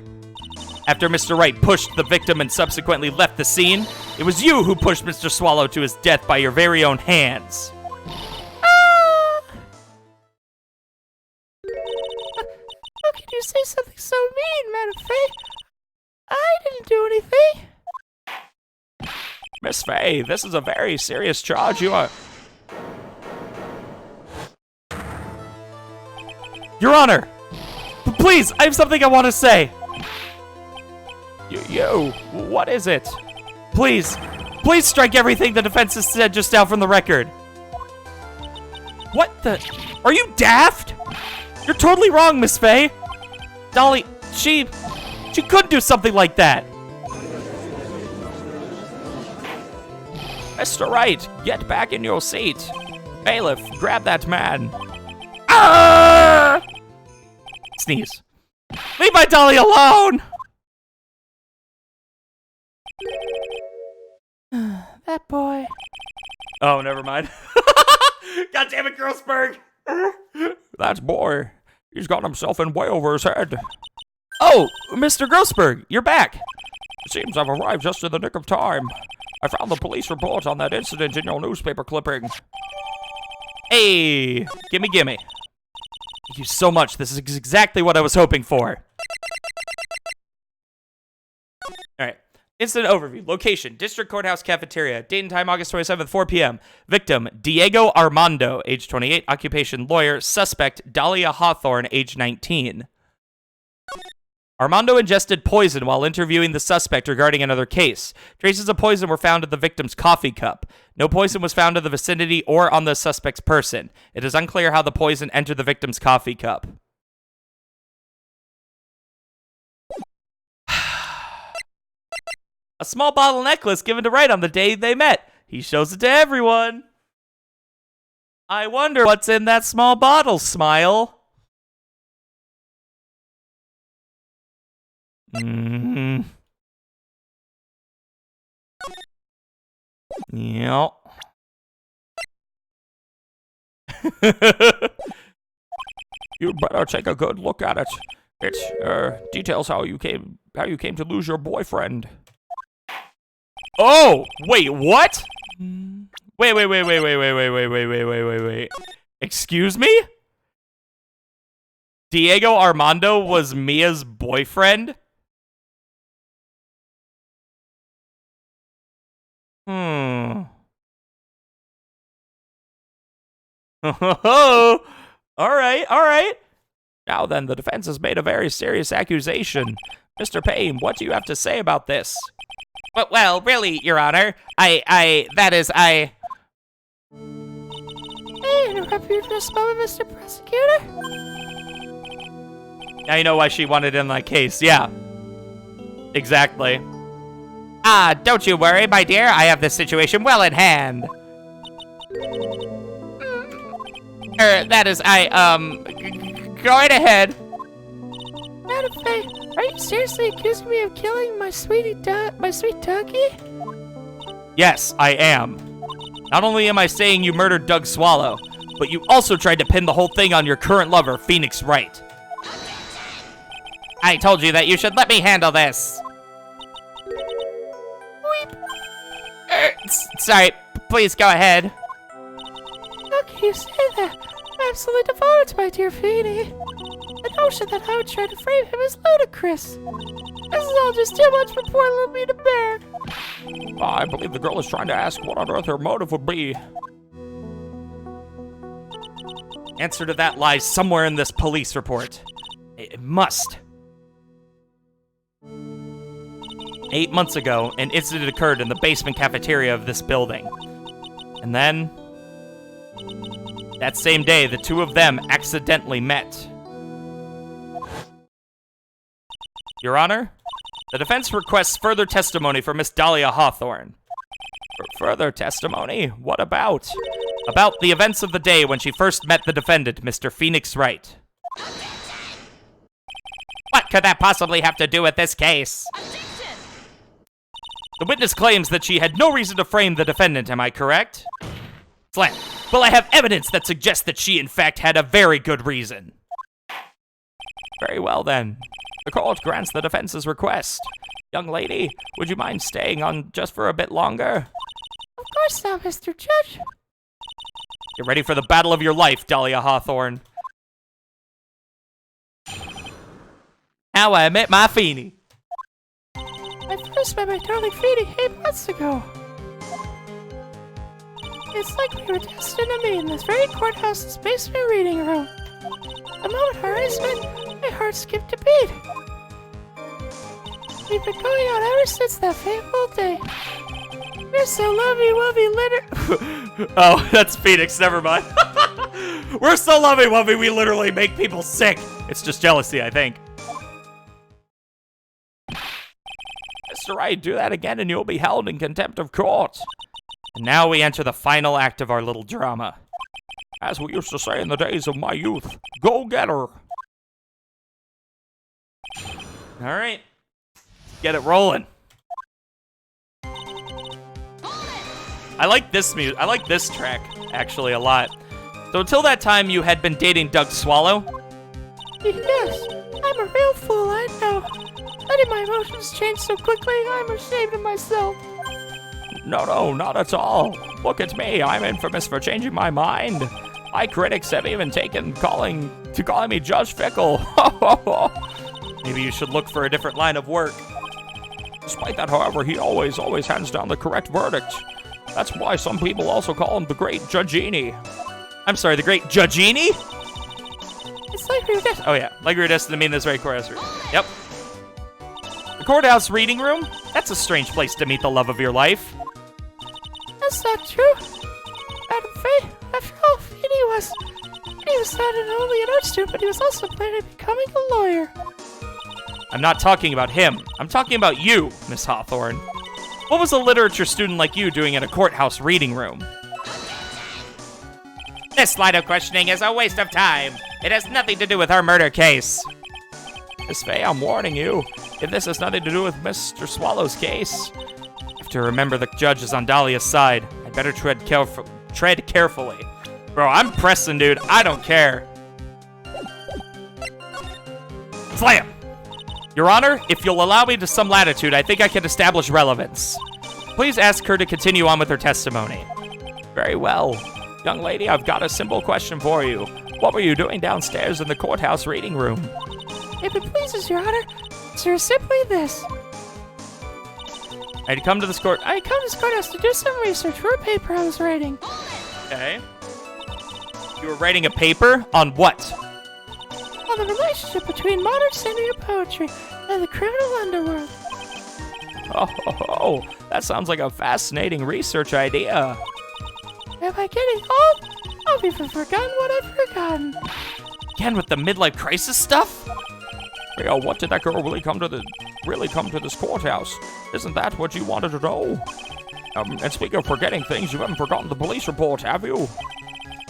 Speaker 1: after Mr. Wright pushed the victim and subsequently left the scene, it was you who pushed Mr. Swallow to his death by your very own hands.
Speaker 4: How can you say something so mean, Madam Faye? I didn't do anything.
Speaker 2: Miss Faye, this is a very serious charge. You are...
Speaker 1: Your Honor, please, I have something I want to say.
Speaker 2: You, what is it?
Speaker 1: Please strike everything the defense has said just now from the record. What the? Are you daft? You're totally wrong, Miss Faye. Dolly, she couldn't do something like that.
Speaker 2: Mr. Wright, get back in your seat. Bailiff, grab that man.
Speaker 1: Ah! Sneeze. Leave my Dolly alone!
Speaker 4: That boy.
Speaker 1: Oh, never mind. God damn it, Grossberg!
Speaker 2: That boy, he's got himself in way over his head.
Speaker 1: Oh, Mr. Grossberg, you're back.
Speaker 2: It seems I've arrived just in the nick of time. I found the police report on that incident in your newspaper clipping.
Speaker 1: Hey, gimme. Thank you so much. This is exactly what I was hoping for. All right. Incident overview. Location, District Courthouse Cafeteria. Date and time, August 27th, 4 p.m. Victim, Diego Armando, age 28. Occupation, lawyer. Suspect, Dahlia Hawthorne, age 19. Armando ingested poison while interviewing the suspect regarding another case. Traces of poison were found in the victim's coffee cup. No poison was found in the vicinity or on the suspect's person. It is unclear how the poison entered the victim's coffee cup. A small bottle necklace given to Wright on the day they met. He shows it to everyone. I wonder what's in that small bottle, Smile. Mm-hmm. Yep.
Speaker 2: You'd better take a good look at it. It details how you came to lose your boyfriend.
Speaker 1: Oh, wait, what? Wait. Excuse me? Diego Armando was Mia's boyfriend? All right.
Speaker 2: Now then, the defense has made a very serious accusation. Mr. Payne, what do you have to say about this?
Speaker 3: Well, really, Your Honor,
Speaker 4: May I interrupt you just a moment, Mr. Prosecutor?
Speaker 1: Now you know why she wanted in that case. Yeah. Exactly.
Speaker 3: Don't you worry, my dear. I have this situation well in hand. Go right ahead.
Speaker 4: Madam Faye, are you seriously accusing me of killing my sweet ducky?
Speaker 1: Yes, I am. Not only am I saying you murdered Doug Swallow, but you also tried to pin the whole thing on your current lover, Phoenix Wright.
Speaker 3: I told you that you should let me handle this. Sorry, please go ahead.
Speaker 4: How can you say that? I'm absolutely devoted to my dear Feeny. The notion that I would try to frame him is ludicrous. This is all just too much for poor little me to bear.
Speaker 2: I believe the girl is trying to ask what on earth her motive would be.
Speaker 1: Answer to that lies somewhere in this police report. It must. 8 months ago, an incident occurred in the basement cafeteria of this building. And then, that same day, the two of them accidentally met. Your Honor, the defense requests further testimony for Miss Dahlia Hawthorne.
Speaker 2: Further testimony? What about?
Speaker 1: About the events of the day when she first met the defendant, Mr. Phoenix Wright.
Speaker 3: What could that possibly have to do with this case?
Speaker 1: The witness claims that she had no reason to frame the defendant, am I correct? Slam. Well, I have evidence that suggests that she, in fact, had a very good reason.
Speaker 2: Very well, then. The court grants the defense's request. Young lady, would you mind staying on just for a bit longer?
Speaker 4: Of course not, Mr. Judge.
Speaker 1: Get ready for the battle of your life, Dahlia Hawthorne. How I met my Feeny.
Speaker 4: I first met my darling Feeny 8 months ago. It's like we were destined to meet in this very courthouse's basement reading room. The moment our eyes met, my heart skipped a beat. We've been going on ever since that fateful day. We're so lovey-wovey
Speaker 1: Oh, that's Phoenix, never mind. We're so lovey-wovey we literally make people sick. It's just jealousy, I think.
Speaker 2: Mr. Wright, do that again and you'll be held in contempt of court.
Speaker 1: And now we enter the final act of our little drama.
Speaker 2: As we used to say in the days of my youth, go get her.
Speaker 1: Alright. Get it rolling. I like this music. I like this track, actually, a lot. So until that time, you had been dating Doug Swallow?
Speaker 4: Yes, I'm a real fool, I know. Letting my emotions change so quickly, I'm ashamed of myself.
Speaker 2: No, not at all. Look at me, I'm infamous for changing my mind. My critics have even taken calling me Judge Fickle.
Speaker 1: Maybe you should look for a different line of work.
Speaker 2: Despite that, however, he always hands down the correct verdict. That's why some people also call him the Great Judgini.
Speaker 1: I'm sorry, the Great Judgini?
Speaker 4: It's like we were destined.
Speaker 1: Oh yeah, like we were destined to meet in this very courthouse room. Yep. The courthouse reading room? That's a strange place to meet the love of your life.
Speaker 4: That's not true. Madam Faye, after all, he was not only an art student, but he was also planning on becoming a lawyer.
Speaker 1: I'm not talking about him. I'm talking about you, Miss Hawthorne. What was a literature student like you doing in a courthouse reading room?
Speaker 3: This line of questioning is a waste of time. It has nothing to do with our murder case.
Speaker 2: Miss Fay, I'm warning you. If this has nothing to do with Mr. Swallow's case.
Speaker 1: I have to remember the judge is on Dahlia's side. I'd better tread carefully. Bro, I'm pressing, dude. I don't care. Slam! Your Honor, if you'll allow me to some latitude, I think I can establish relevance. Please ask her to continue on with her testimony.
Speaker 2: Very well. Young lady, I've got a simple question for you. What were you doing downstairs in the courthouse reading room?
Speaker 4: If it pleases your honor, sir, simply this.
Speaker 1: I'd come to this court.
Speaker 4: I come to this courthouse to do some research for a paper I was writing.
Speaker 1: Okay. You were writing a paper on what?
Speaker 4: On the relationship between modern standard of poetry and the criminal underworld.
Speaker 2: Oh, that sounds like a fascinating research idea.
Speaker 4: Am I getting old? I've even forgotten what I've forgotten.
Speaker 1: Again with the midlife crisis stuff?
Speaker 2: Yeah, what did that girl really come to this courthouse? Isn't that what you wanted to know? And speaking of forgetting things, you haven't forgotten the police report, have you?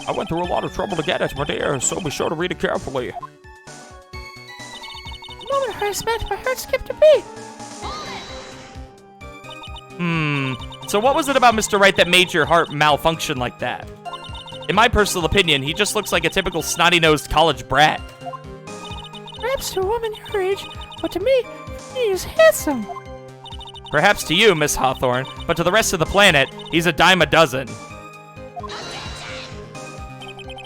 Speaker 2: I went through a lot of trouble to get it, my dear, so be sure to read it carefully.
Speaker 4: The moment I met, my heart skipped a beat.
Speaker 1: So what was it about Mr. Wright that made your heart malfunction like that? In my personal opinion, he just looks like a typical snotty-nosed college brat.
Speaker 4: Perhaps to a woman your age, but to me, he is handsome.
Speaker 1: Perhaps to you, Miss Hawthorne, but to the rest of the planet, he's a dime a dozen.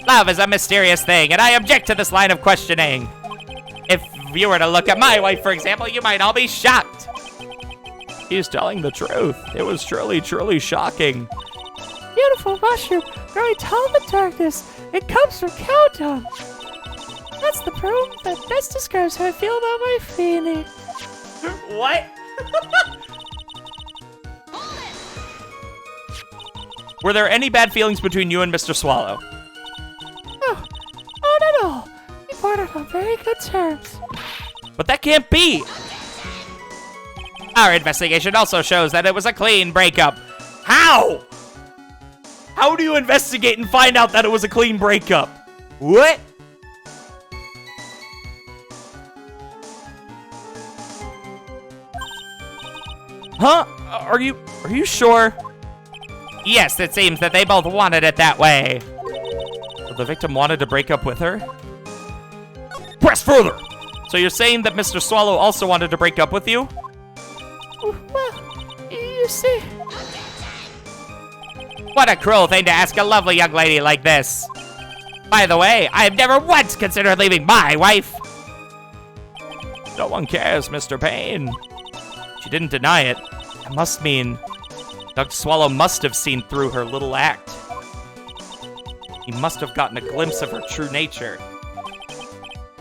Speaker 3: Love is a mysterious thing, and I object to this line of questioning. If you were to look at my wife, for example, you might all be shocked.
Speaker 2: He's telling the truth. It was truly, truly shocking.
Speaker 4: Beautiful mushroom, growing tall in the darkness. It comes from cow dung. That's the probe that best describes how I feel about my feeling.
Speaker 1: What? Were there any bad feelings between you and Mr. Swallow?
Speaker 4: Oh, not at all. We parted on very good terms.
Speaker 1: But that can't be!
Speaker 3: Our investigation also shows that it was a clean breakup.
Speaker 1: How? How do you investigate and find out that it was a clean breakup? What? Huh? Are you sure?
Speaker 3: Yes, it seems that they both wanted it that way.
Speaker 1: The victim wanted to break up with her? Press further! So you're saying that Mr. Swallow also wanted to break up with you?
Speaker 4: Well, you see...
Speaker 3: What a cruel thing to ask a lovely young lady like this. By the way, I've never once considered leaving my wife.
Speaker 2: No one cares, Mr. Payne.
Speaker 1: She didn't deny it. That must mean Doug Swallow must have seen through her little act. He must have gotten a glimpse of her true nature.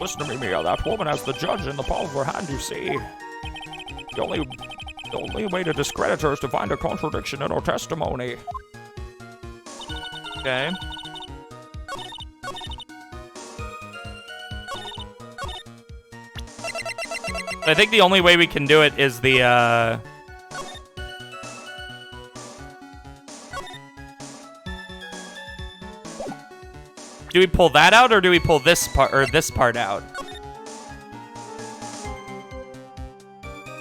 Speaker 2: Listen to me, Mia. That woman has the judge in the palm of her hand, you see. The only way to discredit her is to find a contradiction in her testimony.
Speaker 1: Okay. I think the only way we can do it is the, Do we pull that out, or do we pull this part out?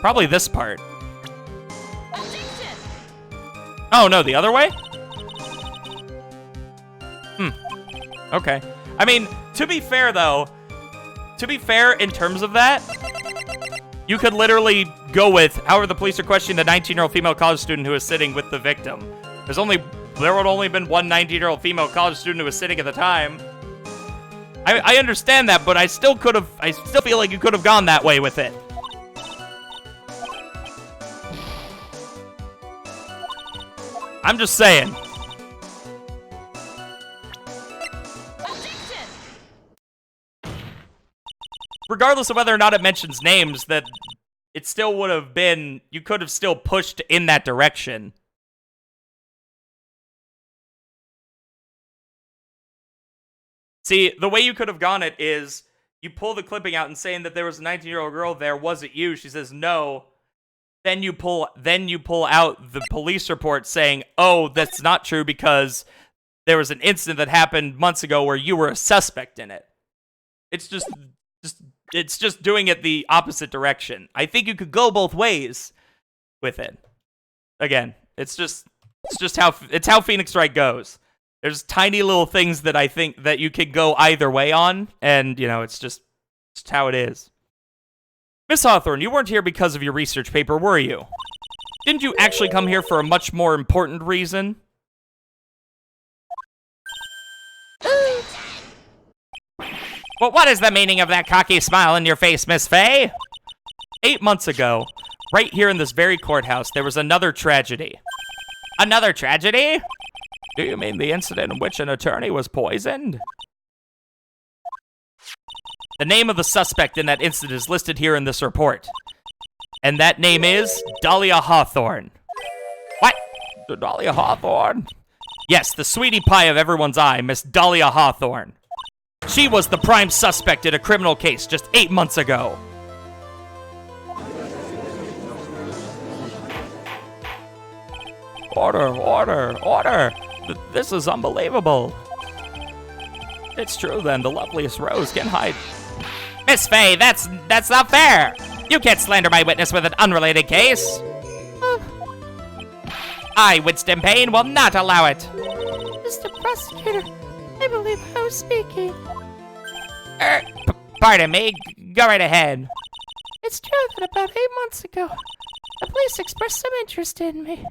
Speaker 1: Probably this part. Oh, no, the other way? Okay. I mean, to be fair, though, in terms of that, you could literally go with, however the police are questioning the 19-year-old female college student who is sitting with the victim. There would only been one 19-year-old female college student who was sitting at the time. I understand that, but I still feel like you could have gone that way with it. I'm just saying. Regardless of whether or not it mentions names, that it still would have been, you could have still pushed in that direction. See, the way you could have gone it is, you pull the clipping out and saying that there was a 19-year-old girl there, was it you? She says no. Then you pull out the police report saying, oh, that's not true because there was an incident that happened months ago where you were a suspect in it. It's just doing it the opposite direction. I think you could go both ways with it. Again, it's how Phoenix Wright goes. There's tiny little things that I think that you could go either way on, and it's just how it is. Miss Hawthorne, you weren't here because of your research paper, were you? Didn't you actually come here for a much more important reason?
Speaker 3: Well, what is the meaning of that cocky smile on your face, Miss Fay?
Speaker 1: 8 months ago, right here in this very courthouse, there was another tragedy.
Speaker 3: Another tragedy?
Speaker 2: Do you mean the incident in which an attorney was poisoned?
Speaker 1: The name of the suspect in that incident is listed here in this report. And that name is Dahlia Hawthorne.
Speaker 3: What?
Speaker 2: Dahlia Hawthorne?
Speaker 1: Yes, the sweetie pie of everyone's eye, Miss Dahlia Hawthorne. She was the prime suspect in a criminal case just 8 months ago.
Speaker 2: Order. This is unbelievable. It's true then, the loveliest rose can hide.
Speaker 3: Miss Fay, that's not fair. You can't slander my witness with an unrelated case. I, Winston Payne, will not allow it.
Speaker 4: Mr. Prosecutor, I believe I was speaking.
Speaker 3: Pardon me, go right ahead.
Speaker 4: It's true that about 8 months ago, the police expressed some interest in me.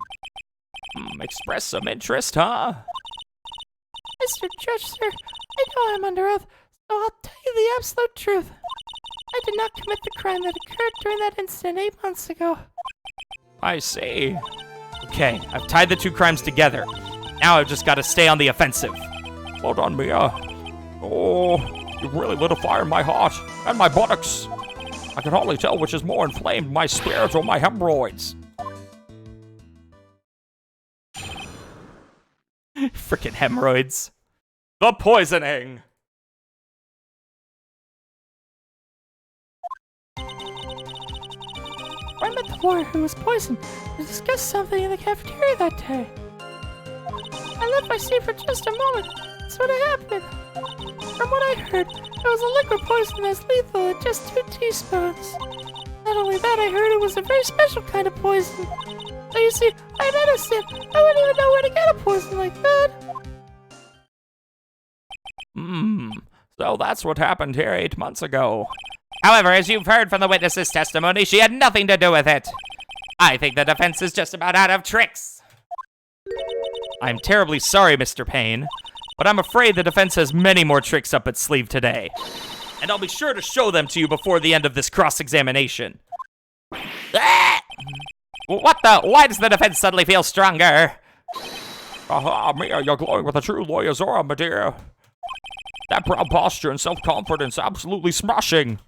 Speaker 2: Express some interest, huh?
Speaker 4: Mr. Judge, sir, I know I'm under oath, so I'll tell you the absolute truth. I did not commit the crime that occurred during that incident 8 months ago.
Speaker 2: I see.
Speaker 1: Okay, I've tied the two crimes together. Now I've just got to stay on the offensive.
Speaker 2: Well done, Mia. Oh, you really lit a fire in my heart and my buttocks. I can hardly tell which is more inflamed, my spirits or my hemorrhoids.
Speaker 1: Frickin' hemorrhoids. The poisoning.
Speaker 4: I met the lawyer who was poisoned to discuss something in the cafeteria that day. I left my seat for just a moment. That's what happened. From what I heard, it was a liquid poison that's lethal at just 2 teaspoons. Not only that, I heard it was a very special kind of poison. So you see, I'm innocent. I wouldn't even know where to get a poison like that.
Speaker 2: So that's what happened here 8 months ago.
Speaker 3: However, as you've heard from the witness's testimony, she had nothing to do with it. I think the defense is just about out of tricks.
Speaker 1: I'm terribly sorry, Mr. Payne, but I'm afraid the defense has many more tricks up its sleeve today. And I'll be sure to show them to you before the end of this cross-examination.
Speaker 3: What the? Why does the defense suddenly feel stronger?
Speaker 2: Aha, Mia, you're glowing with a true lawyer's aura, my dear. That proud posture and self-confidence absolutely smashing.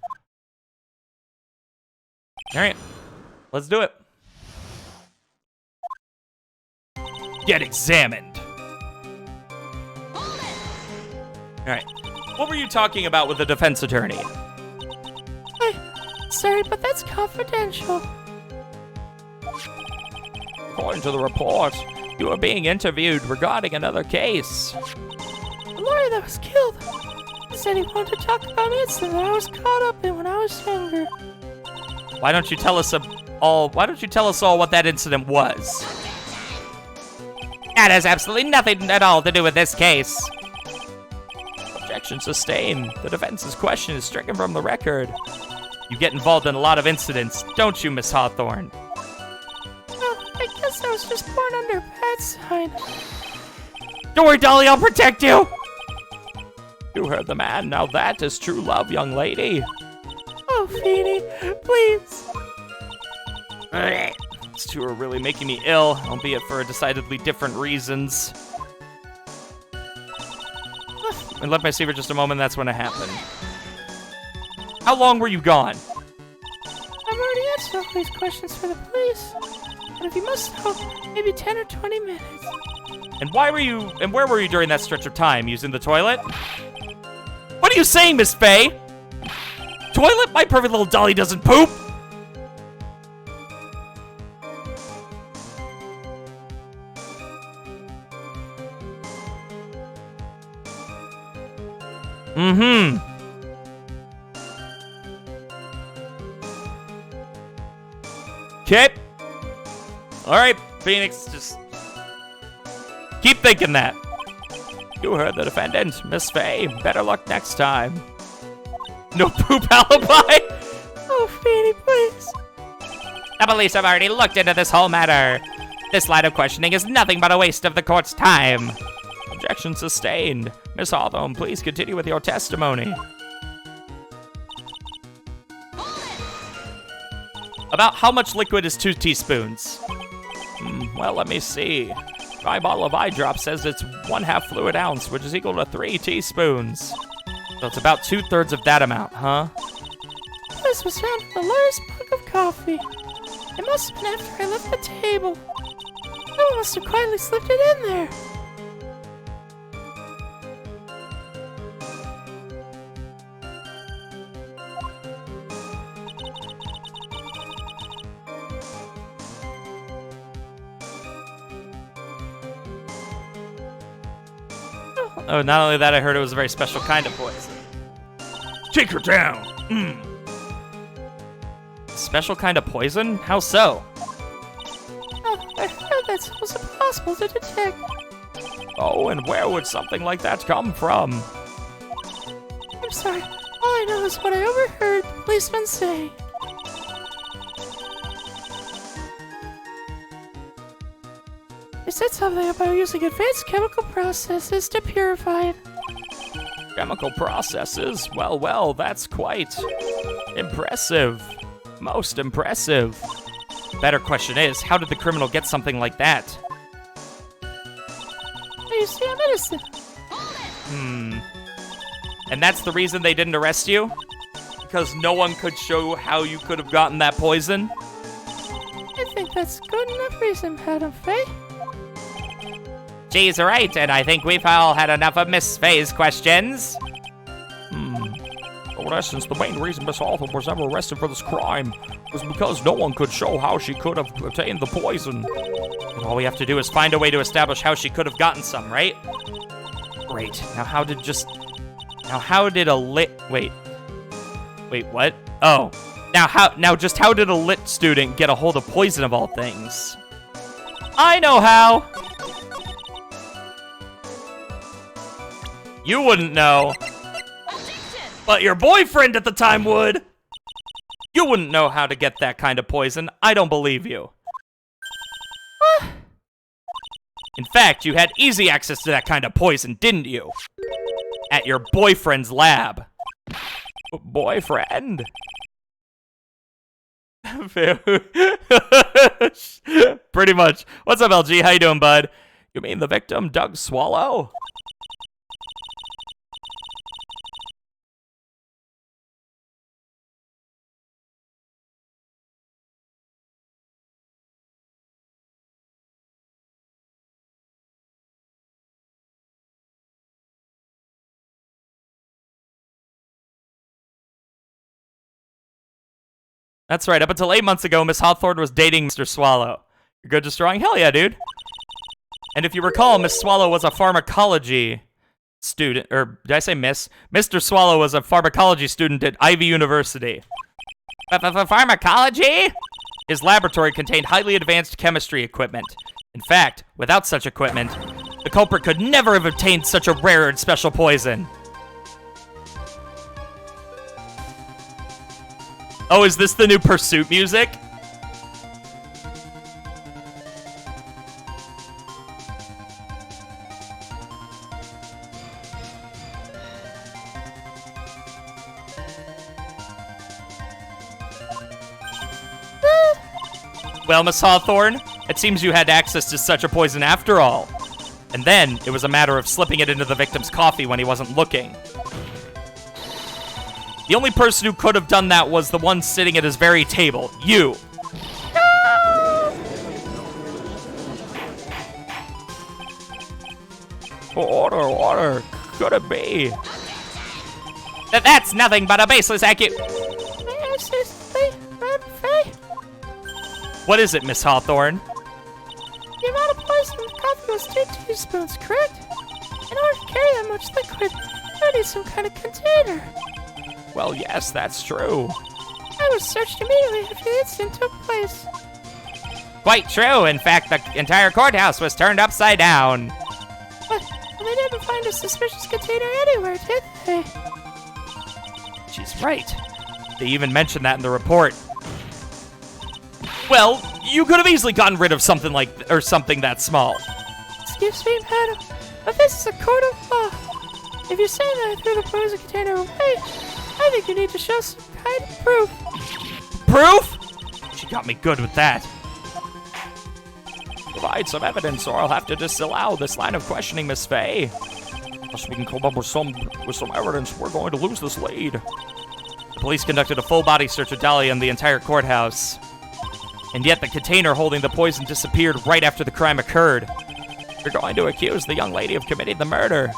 Speaker 1: All right, let's do it. Get examined. All right, what were you talking about with the defense attorney?
Speaker 4: Sorry, but that's confidential.
Speaker 2: According to the report, you are being interviewed regarding another case.
Speaker 4: The lawyer that was killed, he said he wanted to talk about an incident that I was caught up in when I was younger.
Speaker 1: Why don't you tell us all what that incident was?
Speaker 3: That has absolutely nothing at all to do with this case.
Speaker 2: Objection sustained. The defense's question is stricken from the record.
Speaker 1: You get involved in a lot of incidents, don't you, Miss Hawthorne?
Speaker 4: Well, I guess I was just born under a bad sign.
Speaker 1: Don't worry, Dolly, I'll protect you!
Speaker 2: You heard the man. Now that is true love, young lady.
Speaker 4: Oh, Feeny, please.
Speaker 1: These two are really making me ill, albeit for decidedly different reasons. And let me see for just a moment, that's when it happened. How long were you gone?
Speaker 4: I've already answered all these questions for the police. But if you must know, maybe 10 or 20 minutes.
Speaker 1: And where were you during that stretch of time? Using the toilet? What are you saying, Miss Fay? Toilet? My perfect little Dolly doesn't poop! Mm-hmm. Okay. Alright, Phoenix, just keep thinking that.
Speaker 2: You heard the defendant, Miss Faye. Better luck next time.
Speaker 1: No poop alibi?
Speaker 4: Oh, Fanny, please.
Speaker 3: The police have already looked into this whole matter. This line of questioning is nothing but a waste of the court's time.
Speaker 2: Objection sustained. Miss Hawthorne, please continue with your testimony.
Speaker 1: About how much liquid is 2 teaspoons?
Speaker 2: Well, let me see. My bottle of eye drop says it's 1/2 fluid ounce, which is equal to 3 teaspoons.
Speaker 1: So it's about 2/3 of that amount, huh?
Speaker 4: This was found in the largest mug of coffee. It must have been after I left the table. Someone must have quietly slipped it in there.
Speaker 1: Oh, not only that, I heard it was a very special kind of poison.
Speaker 5: Take her down.
Speaker 1: Special kind of poison? How so?
Speaker 4: Oh, I heard that was impossible to detect.
Speaker 2: Oh, and where would something like that come from?
Speaker 4: I'm sorry. All I know is what I overheard the policeman say. They said something about using advanced chemical processes to purify it.
Speaker 2: Chemical processes? Well, that's quite impressive. Most impressive.
Speaker 1: Better question is, how did the criminal get something like that?
Speaker 4: I used to have medicine.
Speaker 1: And that's the reason they didn't arrest you? Because no one could show how you could have gotten that poison?
Speaker 4: I think that's good enough reason, Madam Faye.
Speaker 3: She's right, and I think we've all had enough of Miss Faye's questions.
Speaker 2: In essence, the main reason Miss Hawthorne was ever arrested for this crime was because no one could show how she could have obtained the poison.
Speaker 1: And all we have to do is find a way to establish how she could have gotten some, right? Great. Now how did Wait, what? Oh. Now just how did a lit student get a hold of poison of all things? I know how! You wouldn't know. But your boyfriend at the time would. You wouldn't know how to get that kind of poison. I don't believe you. In fact, you had easy access to that kind of poison, didn't you? At your boyfriend's lab.
Speaker 2: Boyfriend?
Speaker 1: Pretty much. What's up, LG? How you doing, bud?
Speaker 2: You mean the victim, Doug Swallow?
Speaker 1: That's right. Up until 8 months ago, Miss Hawthorne was dating Mr. Swallow. You're good, just drawing? Hell yeah, dude. And if you recall, Miss Swallow was a pharmacology student, or did I say Miss? Mr. Swallow was a pharmacology student at Ivy University.
Speaker 3: Pharmacology?
Speaker 1: His laboratory contained highly advanced chemistry equipment. In fact, without such equipment, the culprit could never have obtained such a rare and special poison. Oh, is this the new Pursuit music? Well, Miss Hawthorne, it seems you had access to such a poison after all. And then, it was a matter of slipping it into the victim's coffee when he wasn't looking. The only person who could have done that was the one sitting at his very table, you.
Speaker 2: Order. Could it be?
Speaker 3: That's nothing but a baseless
Speaker 4: May I say something, Madam Faye?
Speaker 1: What is it, Miss Hawthorne?
Speaker 4: The amount of poison in the coffee was 2 teaspoons, correct? In order to carry that much liquid, there might need some kind of container.
Speaker 2: Well, yes, that's true.
Speaker 4: I was searched immediately after the incident took place.
Speaker 3: Quite true. In fact, the entire courthouse was turned upside down.
Speaker 4: But they didn't find a suspicious container anywhere, did they?
Speaker 1: She's right. They even mentioned that in the report. Well, you could have easily gotten rid of something something that small.
Speaker 4: Excuse me, madam, but this is a court of law. If you're saying that I threw the poison container away, I think you need to show some kind of proof.
Speaker 1: Proof? She got me good with that.
Speaker 2: Provide some evidence, or I'll have to disallow this line of questioning, Miss Faye. Unless we can come up with some evidence, we're going to lose this lead.
Speaker 1: The police conducted a full-body search of Dahlia and the entire courthouse. And yet the container holding the poison disappeared right after the crime occurred.
Speaker 2: You're going to accuse the young lady of committing the murder.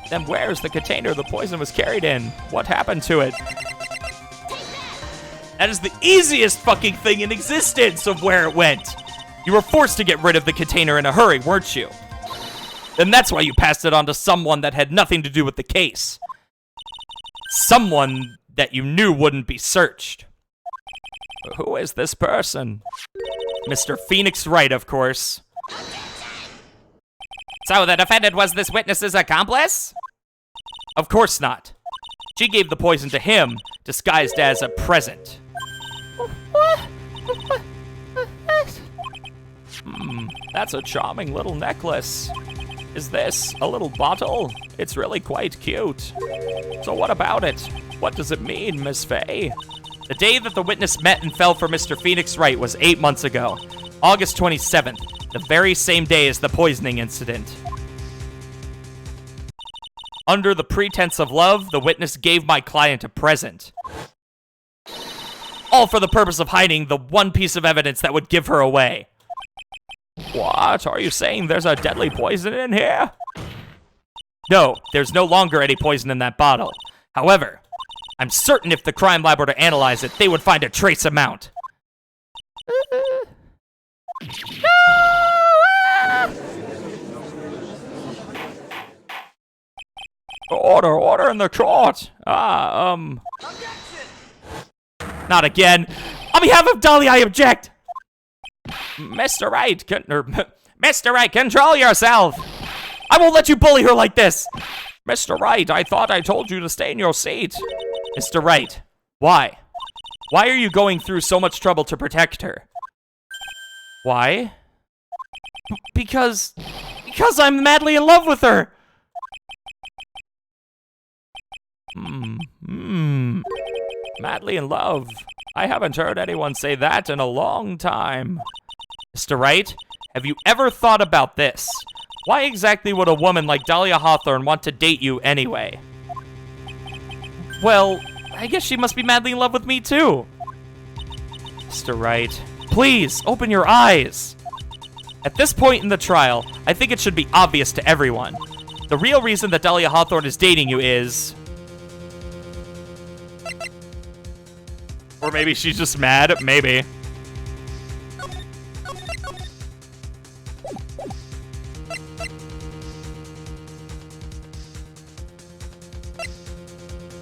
Speaker 2: Then where's the container the poison was carried in? What happened to it?
Speaker 1: That is the easiest fucking thing in existence of where it went. You were forced to get rid of the container in a hurry, weren't you? And that's why you passed it on to someone that had nothing to do with the case. Someone that you knew wouldn't be searched.
Speaker 2: Who is this person?
Speaker 1: Mr. Phoenix Wright, of course.
Speaker 3: So the defendant was this witness's accomplice?
Speaker 1: Of course not. She gave the poison to him, disguised as a present.
Speaker 4: What?
Speaker 2: That's a charming little necklace. Is this a little bottle? It's really quite cute. So what about it? What does it mean, Miss Faye?
Speaker 1: The day that the witness met and fell for Mr. Phoenix Wright was 8 months ago, August 27th, the very same day as the poisoning incident. Under the pretense of love, the witness gave my client a present. All for the purpose of hiding the one piece of evidence that would give her away.
Speaker 2: What? Are you saying there's a deadly poison in here?
Speaker 1: No, there's no longer any poison in that bottle. However, I'm certain if the crime lab were to analyze it, they would find a trace amount.
Speaker 2: Order in the court.
Speaker 1: Not again. On behalf of Dahlia, I object.
Speaker 2: Mr. Wright,
Speaker 3: Mr. Wright, control yourself!
Speaker 1: I won't let you bully her like this.
Speaker 2: Mr. Wright, I thought I told you to stay in your seat.
Speaker 1: Mr. Wright, why? Why are you going through so much trouble to protect her? Why? Because I'm madly in love with her.
Speaker 2: Madly in love. I haven't heard anyone say that in a long time.
Speaker 1: Mr. Wright, have you ever thought about this? Why exactly would a woman like Dahlia Hawthorne want to date you anyway? Well, I guess she must be madly in love with me too. Mr. Wright, please, open your eyes. At this point in the trial, I think it should be obvious to everyone. The real reason that Dahlia Hawthorne is dating you is... Or maybe she's just mad, maybe.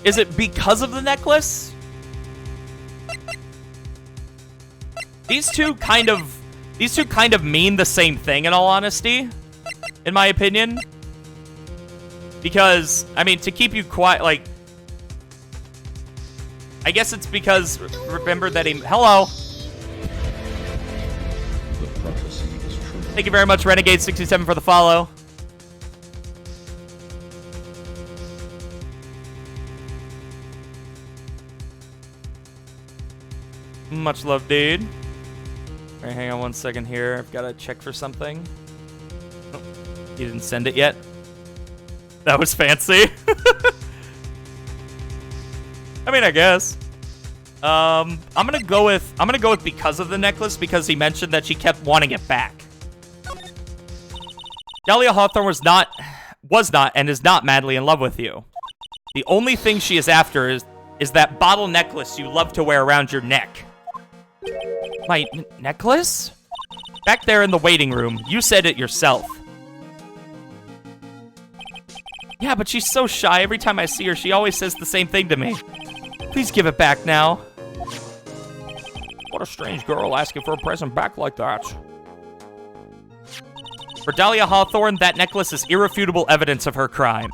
Speaker 1: Is it because of the necklace? These two kind of mean the same thing, in all honesty, in my opinion. Because, I mean, to keep you quiet, like, I guess it's because, remember that he, hello. Thank you very much, Renegade67, for the follow. Much love, dude. Alright, hang on one second here. I've got to check for something. Oh, he didn't send it yet. That was fancy. I mean, I guess. I'm gonna go with because of the necklace, because he mentioned that she kept wanting it back. Dahlia Hawthorne was not and is not madly in love with you. The only thing she is after is that bottle necklace you love to wear around your neck. My necklace? Back there in the waiting room, you said it yourself. Yeah, but she's so shy. Every time I see her, she always says the same thing to me. Please give it back now.
Speaker 2: What a strange girl asking for a present back like that.
Speaker 1: For Dahlia Hawthorne, that necklace is irrefutable evidence of her crime.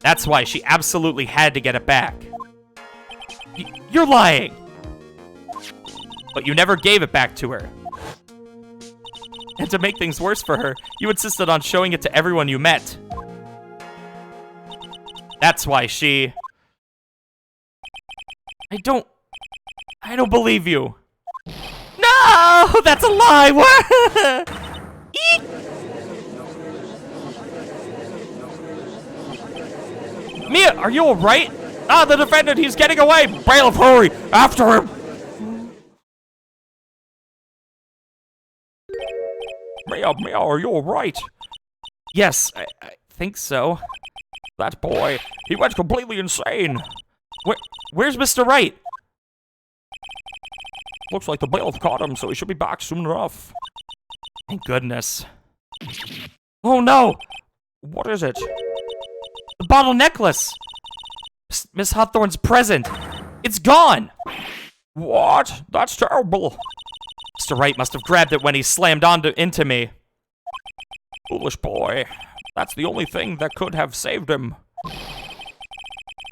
Speaker 1: That's why she absolutely had to get it back. You're lying! But you never gave it back to her. And to make things worse for her, you insisted on showing it to everyone you met. That's why she... I don't believe you. No! That's a lie! What? Eek! Mia, are you alright? Ah, the defendant, he's getting away! Bailiff, hurry! After him!
Speaker 2: Mia, are you alright?
Speaker 1: Yes, I think so.
Speaker 2: That boy, he went completely insane.
Speaker 1: Where's Mr. Wright?
Speaker 2: Looks like the bailiff caught him, so he should be back soon enough.
Speaker 1: Thank goodness. Oh no!
Speaker 2: What is it?
Speaker 1: The bottle necklace! Miss Hawthorne's present! It's gone!
Speaker 2: What? That's terrible.
Speaker 1: Mr. Wright must have grabbed it when he slammed into me.
Speaker 2: Foolish boy. That's the only thing that could have saved him.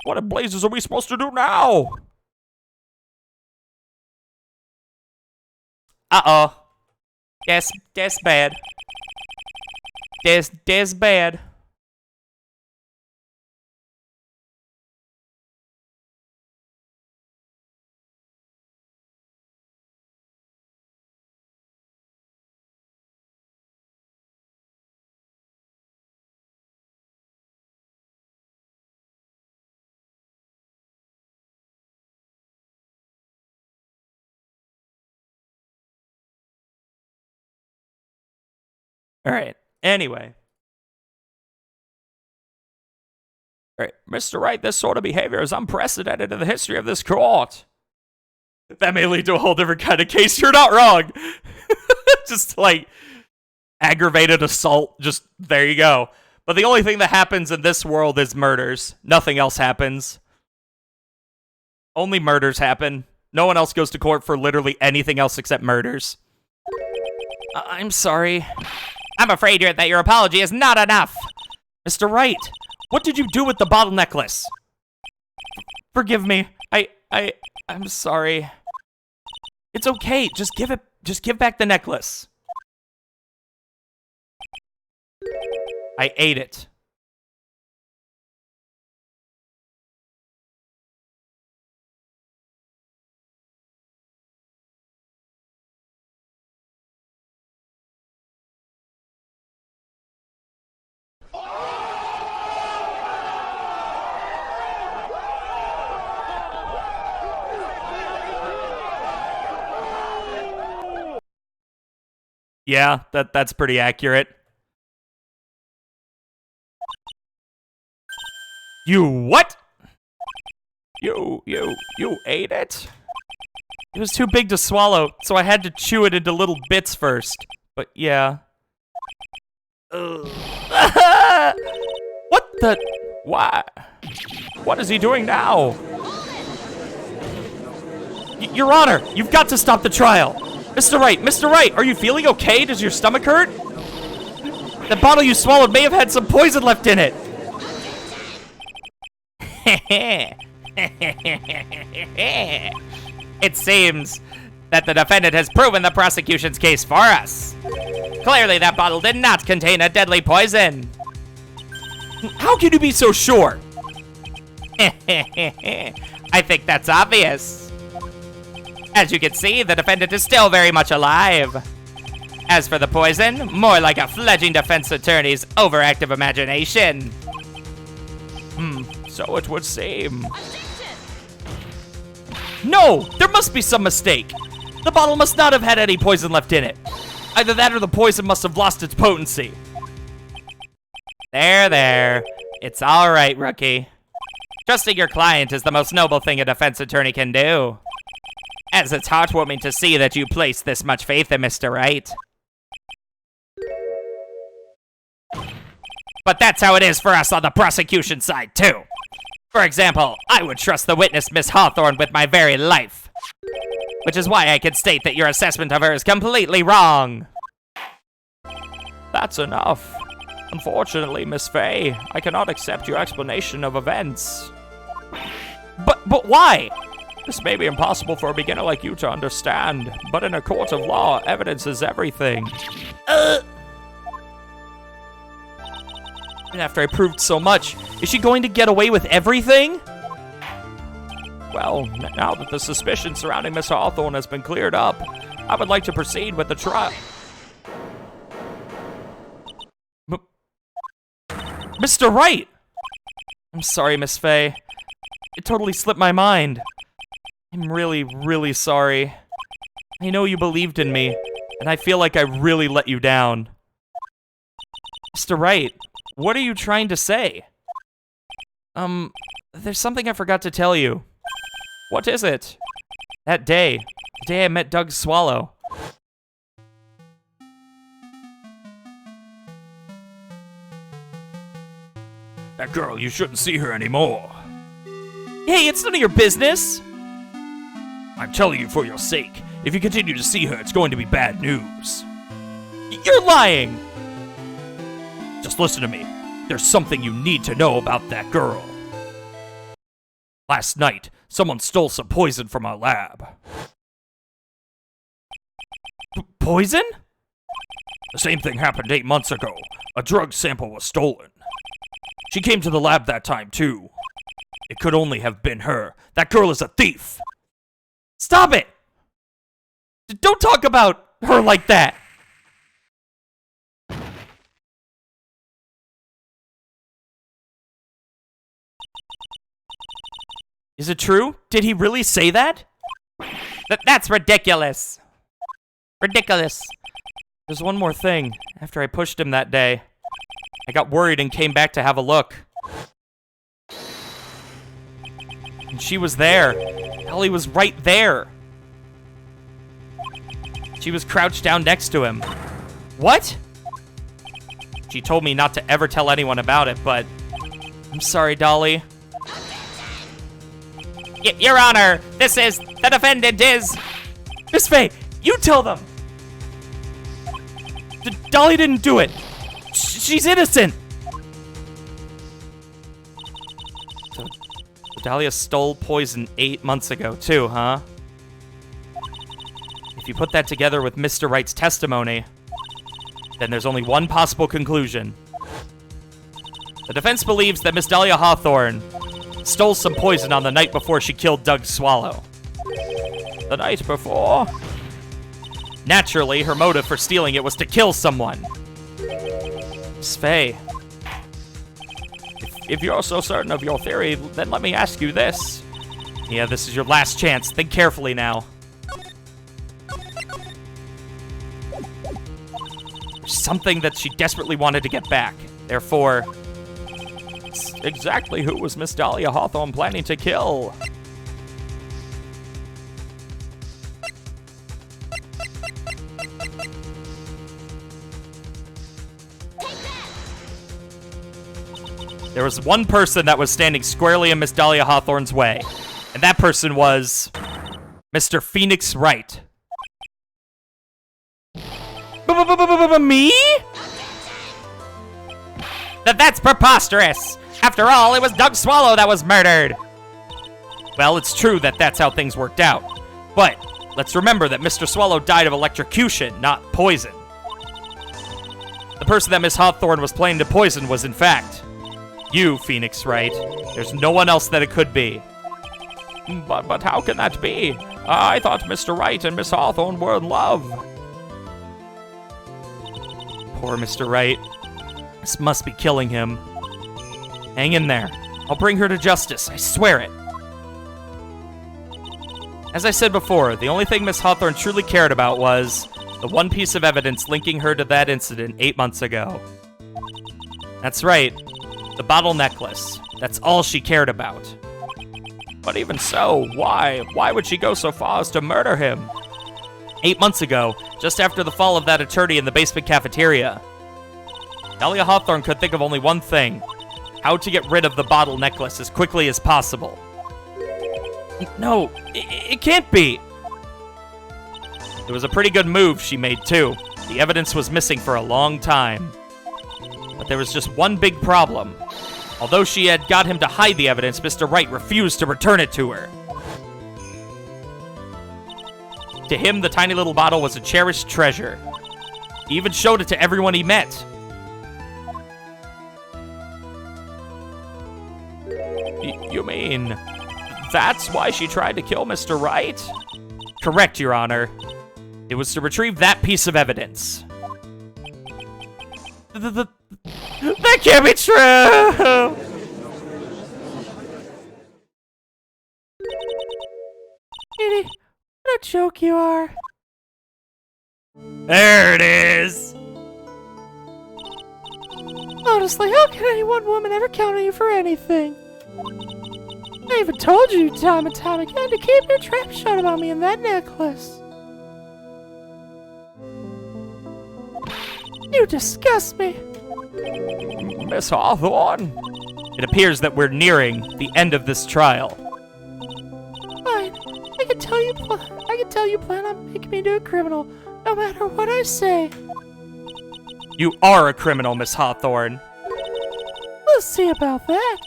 Speaker 2: What in blazes are we supposed to do now?
Speaker 1: Uh-oh. That's bad. That's bad. Alright, anyway.
Speaker 2: Alright, Mr. Wright, this sort of behavior is unprecedented in the history of this court.
Speaker 1: That may lead to a whole different kind of case. You're not wrong. Just like aggravated assault. Just there you go. But the only thing that happens in this world is murders. Nothing else happens. Only murders happen. No one else goes to court for literally anything else except murders. I'm sorry.
Speaker 3: I'm afraid that your apology is not enough.
Speaker 1: Mr. Wright, what did you do with the bottle necklace? Forgive me. I'm sorry. It's okay. Just give back the necklace. I ate it. Yeah, that's pretty accurate. You what?
Speaker 2: You ate it?
Speaker 1: It was too big to swallow, so I had to chew it into little bits first. But yeah. What the?
Speaker 2: Why? What is he doing now?
Speaker 1: Your Honor, you've got to stop the trial. Mr. Wright, are you feeling okay? Does your stomach hurt? The bottle you swallowed may have had some poison left in it.
Speaker 3: It seems that the defendant has proven the prosecution's case for us. Clearly, that bottle did not contain a deadly poison.
Speaker 1: How can you be so sure?
Speaker 3: I think that's obvious. As you can see, the defendant is still very much alive. As for the poison, more like a fledgling defense attorney's overactive imagination.
Speaker 2: So it would seem.
Speaker 1: No, there must be some mistake. The bottle must not have had any poison left in it. Either that or the poison must have lost its potency.
Speaker 3: There. It's all right, rookie. Trusting your client is the most noble thing a defense attorney can do. As it's heartwarming to see that you place this much faith in Mr. Wright. But that's how it is for us on the prosecution side, too. For example, I would trust the witness, Miss Hawthorne, with my very life. Which is why I can state that your assessment of her is completely wrong.
Speaker 2: That's enough. Unfortunately, Miss Fay, I cannot accept your explanation of events.
Speaker 1: But why?
Speaker 2: This may be impossible for a beginner like you to understand, but in a court of law, evidence is everything.
Speaker 1: And after I proved so much, is she going to get away with everything?
Speaker 2: Well, now that the suspicion surrounding Miss Hawthorne has been cleared up, I would like to proceed with the trial.
Speaker 1: Mr. Wright! I'm sorry, Miss Fay. It totally slipped my mind. I'm really, really sorry. I know you believed in me, and I feel like I really let you down. Mr. Wright, what are you trying to say? There's something I forgot to tell you.
Speaker 2: What is it?
Speaker 1: That day, the day I met Doug Swallow.
Speaker 5: That girl, you shouldn't see her anymore.
Speaker 1: Hey, it's none of your business!
Speaker 5: I'm telling you for your sake. If you continue to see her, it's going to be bad news.
Speaker 1: You're lying!
Speaker 5: Just listen to me. There's something you need to know about that girl. Last night, someone stole some poison from our lab.
Speaker 1: Poison?
Speaker 5: The same thing happened 8 months ago. A drug sample was stolen. She came to the lab that time, too. It could only have been her. That girl is a thief!
Speaker 1: Stop it! Don't talk about her like that! Is it true? Did he really say that?
Speaker 3: That's ridiculous. Ridiculous.
Speaker 1: There's one more thing. After I pushed him that day, I got worried and came back to have a look. And she was there. Ellie was right there. She was crouched down next to him. What? She told me not to ever tell anyone about it, but I'm sorry, Dolly.
Speaker 3: Your Honor, the defendant is...
Speaker 1: Miss Fay, you tell them! Dolly didn't do it. She's innocent. So Dahlia stole poison 8 months ago, too, huh? If you put that together with Mr. Wright's testimony, then there's only one possible conclusion. The defense believes that Miss Dahlia Hawthorne stole some poison on the night before she killed Doug Swallow.
Speaker 2: The night before?
Speaker 1: Naturally, her motive for stealing it was to kill someone. Miss Fay.
Speaker 2: If you're so certain of your theory, then let me ask you this.
Speaker 1: Yeah, this is your last chance. Think carefully now. There's something that she desperately wanted to get back. Therefore,
Speaker 2: exactly who was Miss Dahlia Hawthorne planning to kill?
Speaker 1: there was one person that was standing squarely in Miss Dahlia Hawthorne's way, and that person was Mr. Phoenix Wright. Me?
Speaker 3: That's preposterous! After all, it was Doug Swallow that was murdered!
Speaker 1: Well, it's true that that's how things worked out. But let's remember that Mr. Swallow died of electrocution, not poison. The person that Miss Hawthorne was planning to poison was, in fact, you, Phoenix Wright. There's no one else that it could be.
Speaker 2: But how can that be? I thought Mr. Wright and Miss Hawthorne were in love.
Speaker 1: Poor Mr. Wright. This must be killing him. Hang in there. I'll bring her to justice. I swear it. As I said before, the only thing Miss Hawthorne truly cared about was the one piece of evidence linking her to that incident 8 months ago. That's right. The bottle necklace. That's all she cared about.
Speaker 2: But even so, why? Why would she go so far as to murder him?
Speaker 1: 8 months ago, just after the fall of that attorney in the basement cafeteria, Dahlia Hawthorne could think of only one thing. How to get rid of the bottle necklace as quickly as possible. No, it can't be. It was a pretty good move she made, too. The evidence was missing for a long time. But there was just one big problem. Although she had got him to hide the evidence, Mr. Wright refused to return it to her. To him, the tiny little bottle was a cherished treasure. He even showed it to everyone he met.
Speaker 2: You mean, that's why she tried to kill Mr. Wright?
Speaker 1: Correct, Your Honor. It was to retrieve that piece of evidence. That can't be true!
Speaker 4: Edie, what a joke you are.
Speaker 1: There it is!
Speaker 4: Honestly, how can any one woman ever count on you for anything? I even told you time and time again to keep your trap shut about me and that necklace. You disgust me.
Speaker 2: Miss Hawthorne?
Speaker 1: It appears that we're nearing the end of this trial.
Speaker 4: Fine. I can tell you plan on making me into a criminal, no matter what I say.
Speaker 1: You are a criminal, Miss Hawthorne.
Speaker 4: We'll see about that.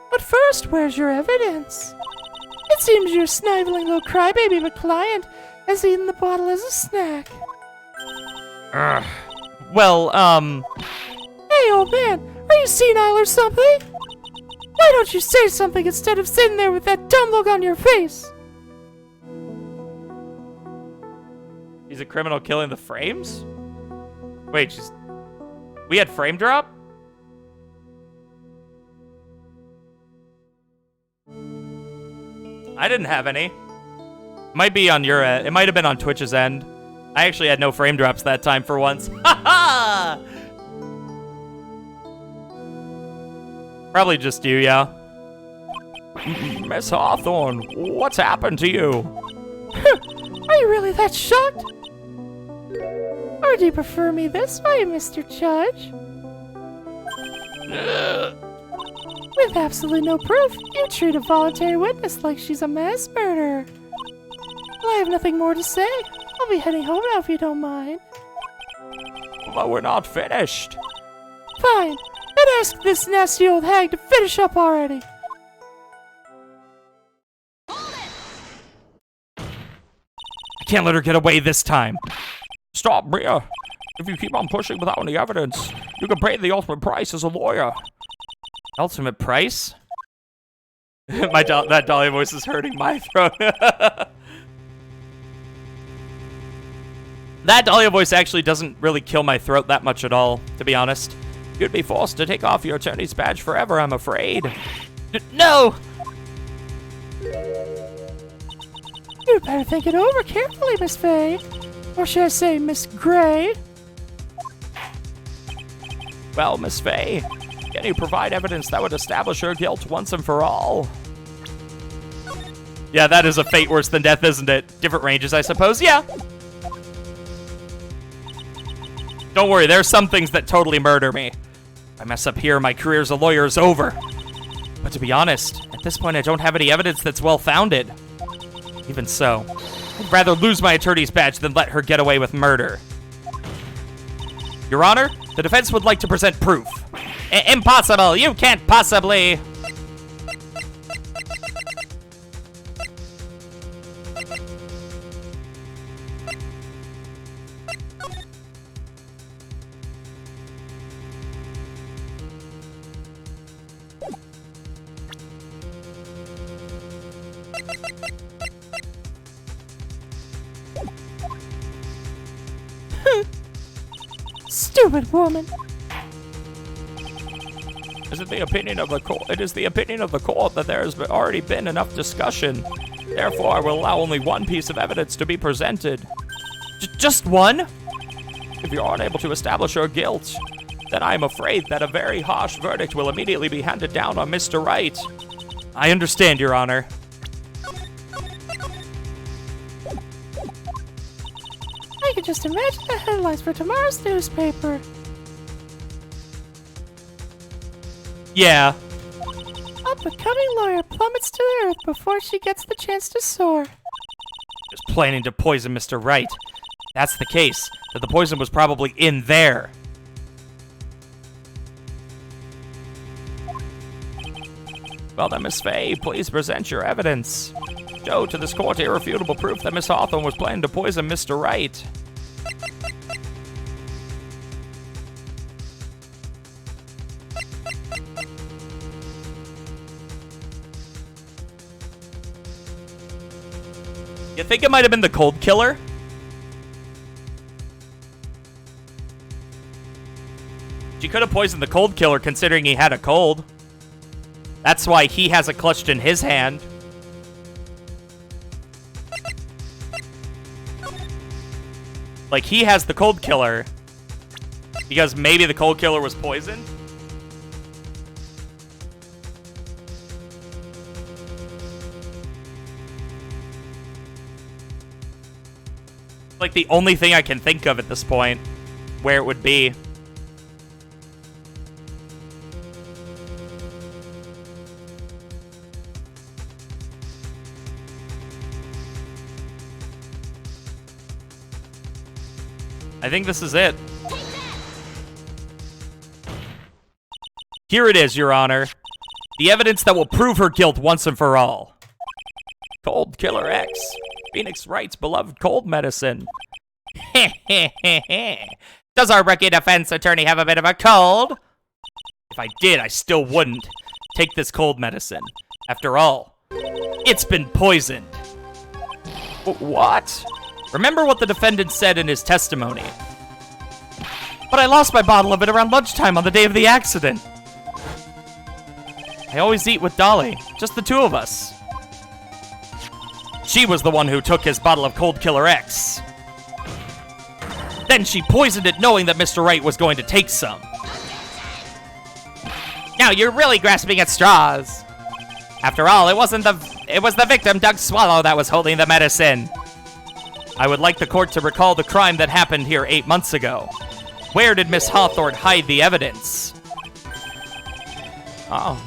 Speaker 4: But first, where's your evidence? It seems your sniveling little crybaby of a client has eaten the bottle as a snack.
Speaker 1: Well,
Speaker 4: Hey, old man, are you senile or something? Why don't you say something instead of sitting there with that dumb look on your face?
Speaker 1: he's a criminal killing the frames? Wait, we had frame drop? I didn't have any. Might be on your end. It might have been on Twitch's end. I actually had no frame drops that time for once. Ha Probably just you, yeah.
Speaker 2: Miss Hawthorne, what's happened to you?
Speaker 4: Are you really that shocked? Or do you prefer me this way, Mr. Judge? With absolutely no proof, you treat a voluntary witness like she's a mass murderer. Well, I have nothing more to say. I'll be heading home now if you don't mind.
Speaker 2: But we're not finished.
Speaker 4: Fine. Then ask this nasty old hag to finish up already.
Speaker 1: I can't let her get away this time.
Speaker 2: Stop, Mia. If you keep on pushing without any evidence, you can pay the ultimate price as a lawyer.
Speaker 1: Ultimate price? That Dahlia voice is hurting my throat. That Dahlia voice actually doesn't really kill my throat that much at all, to be honest.
Speaker 2: You'd be forced to take off your attorney's badge forever, I'm afraid.
Speaker 1: No!
Speaker 4: You'd better think it over carefully, Miss Faye. Or should I say, Miss Gray?
Speaker 2: Well, Miss Faye, can you provide evidence that would establish her guilt once and for all?
Speaker 1: Yeah, that is a fate worse than death, isn't it? Different ranges, I suppose. Yeah. Don't worry, there are some things that totally murder me. If I mess up here, my career as a lawyer is over. But to be honest, at this point I don't have any evidence that's well-founded. Even so, I'd rather lose my attorney's badge than let her get away with murder. Your Honor, the defense would like to present proof.
Speaker 3: Impossible! You can't possibly...
Speaker 4: Stupid woman.
Speaker 2: It is the opinion of the court that there has already been enough discussion. Therefore, I will allow only one piece of evidence to be presented.
Speaker 1: Just one?
Speaker 2: If you are unable to establish your guilt, then I am afraid that a very harsh verdict will immediately be handed down on Mr. Wright.
Speaker 1: I understand, Your Honor.
Speaker 4: I can just imagine the headlines for tomorrow's newspaper.
Speaker 1: Yeah.
Speaker 4: Up-and-coming lawyer plummets to the earth before she gets the chance to soar.
Speaker 1: Just planning to poison Mr. Wright. That's the case, that the poison was probably in there.
Speaker 2: Well then, Miss Fay, please present your evidence. Show to this court irrefutable proof that Miss Hawthorne was planning to poison Mr. Wright.
Speaker 1: You think it might have been the cold killer? She could have poisoned the cold killer considering he had a cold. That's why he has it clutched in his hand. Like, he has the cold killer because maybe the cold killer was poisoned? Like, the only thing I can think of at this point where it would be. I think this is it. Here it is, Your Honor. The evidence that will prove her guilt once and for all.
Speaker 2: Cold Killer X. Phoenix Wright's beloved cold medicine.
Speaker 3: Does our rookie defense attorney have a bit of a cold?
Speaker 1: If I did, I still wouldn't take this cold medicine. After all, it's been poisoned.
Speaker 2: What?
Speaker 1: Remember what the defendant said in his testimony. But I lost my bottle of it around lunchtime on the day of the accident. I always eat with Dolly, just the two of us. She was the one who took his bottle of Cold Killer X. Then she poisoned it knowing that Mr. Wright was going to take some.
Speaker 3: Now you're really grasping at straws. After all, it was the victim, Doug Swallow, that was holding the medicine.
Speaker 1: I would like the court to recall the crime that happened here 8 months ago. Where did Miss Hawthorne hide the evidence?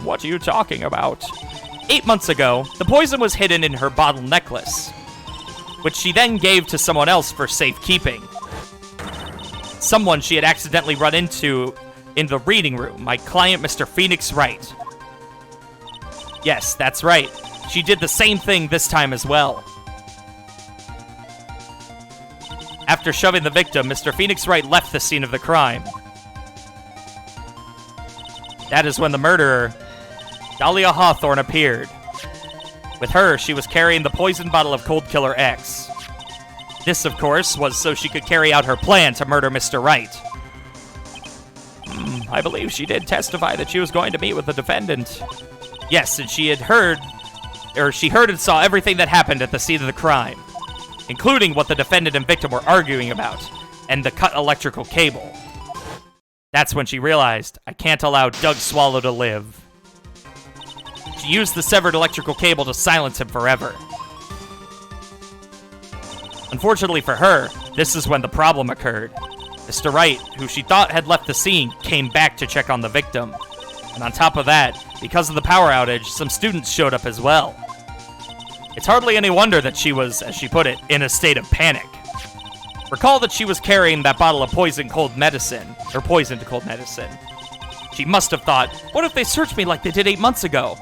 Speaker 2: What are you talking about?
Speaker 1: 8 months ago, the poison was hidden in her bottle necklace, which she then gave to someone else for safekeeping. Someone she had accidentally run into in the reading room, my client, Mr. Phoenix Wright. Yes, that's right. She did the same thing this time as well. After shoving the victim, Mr. Phoenix Wright left the scene of the crime. That is when the murderer, Dahlia Hawthorne, appeared. With her, she was carrying the poisoned bottle of Cold Killer X. This, of course, was so she could carry out her plan to murder Mr. Wright.
Speaker 2: I believe she did testify that she was going to meet with the defendant.
Speaker 1: Yes, and she heard and saw everything that happened at the scene of the crime, including what the defendant and victim were arguing about, and the cut electrical cable. That's when she realized, I can't allow Doug Swallow to live. She used the severed electrical cable to silence him forever. Unfortunately for her, this is when the problem occurred. Mr. Wright, who she thought had left the scene, came back to check on the victim. And on top of that, because of the power outage, some students showed up as well. It's hardly any wonder that she was, as she put it, in a state of panic. Recall that she was carrying that bottle of poisoned cold medicine. She must have thought, what if they searched me like they did 8 months ago?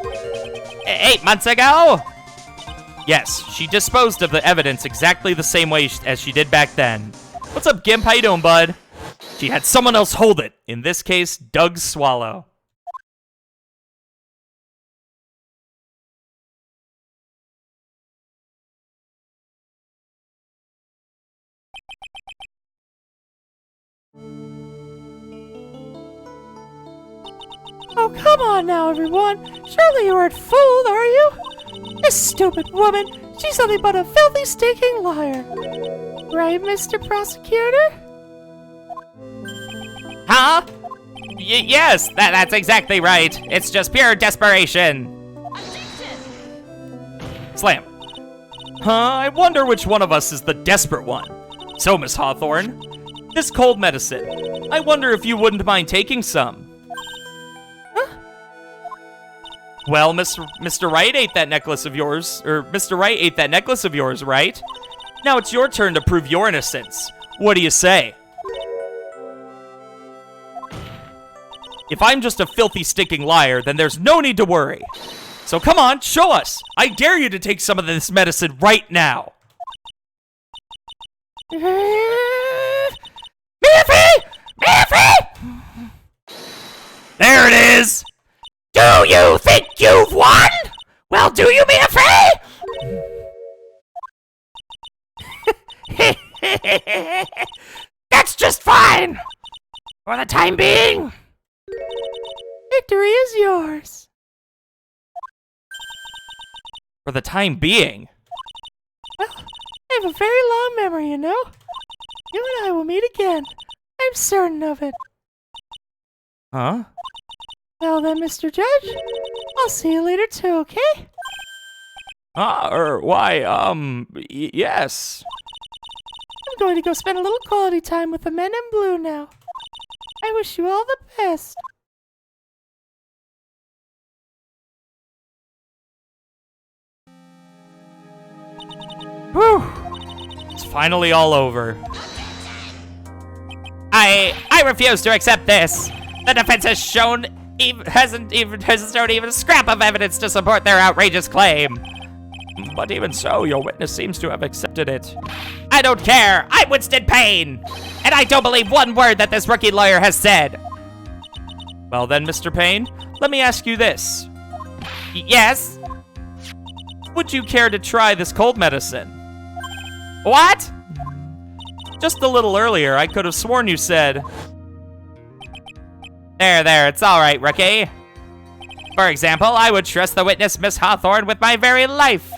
Speaker 3: 8 months ago?
Speaker 1: Yes, she disposed of the evidence exactly the same way as she did back then. What's up, Gimp? How you doing, bud? She had someone else hold it. In this case, Doug Swallow.
Speaker 4: Oh, come on now, everyone. Surely you aren't fooled, are you? This stupid woman, she's nothing but a filthy, stinking liar. Right, Mr. Prosecutor?
Speaker 3: Huh? Yes, that's exactly right. It's just pure desperation.
Speaker 1: Slam. I wonder which one of us is the desperate one. So, Miss Hawthorne, this cold medicine, I wonder if you wouldn't mind taking some. Well, Mr. Wright ate that necklace of yours, or Mr. Wright ate that necklace of yours, right? Now it's your turn to prove your innocence. What do you say? If I'm just a filthy, stinking liar, then there's no need to worry. So come on, show us. I dare you to take some of this medicine right now.
Speaker 3: Miffy! Miffy!
Speaker 1: There it is.
Speaker 3: Do you think you've won? Well, do you, Miffy? That's just fine. For the time being.
Speaker 4: Victory is yours.
Speaker 1: For the time being.
Speaker 4: Well, I have a very long memory, you know. You and I will meet again. I'm certain of it.
Speaker 1: Huh?
Speaker 4: Well then, Mr. Judge, I'll see you later too, okay?
Speaker 1: Yes.
Speaker 4: I'm going to go spend a little quality time with the men in blue now. I wish you all the best.
Speaker 1: Whew. It's finally all over.
Speaker 3: I refuse to accept this. The defense has hasn't shown even a scrap of evidence to support their outrageous claim.
Speaker 2: But even so, your witness seems to have accepted it.
Speaker 3: I don't care. I'm Winston Payne, and I don't believe one word that this rookie lawyer has said.
Speaker 1: Well then, Mr. Payne, let me ask you this.
Speaker 3: Yes?
Speaker 1: Would you care to try this cold medicine?
Speaker 3: What?
Speaker 1: Just a little earlier, I could have sworn you said...
Speaker 3: There, it's all right, rookie. For example, I would trust the witness, Miss Hawthorne, with my very life.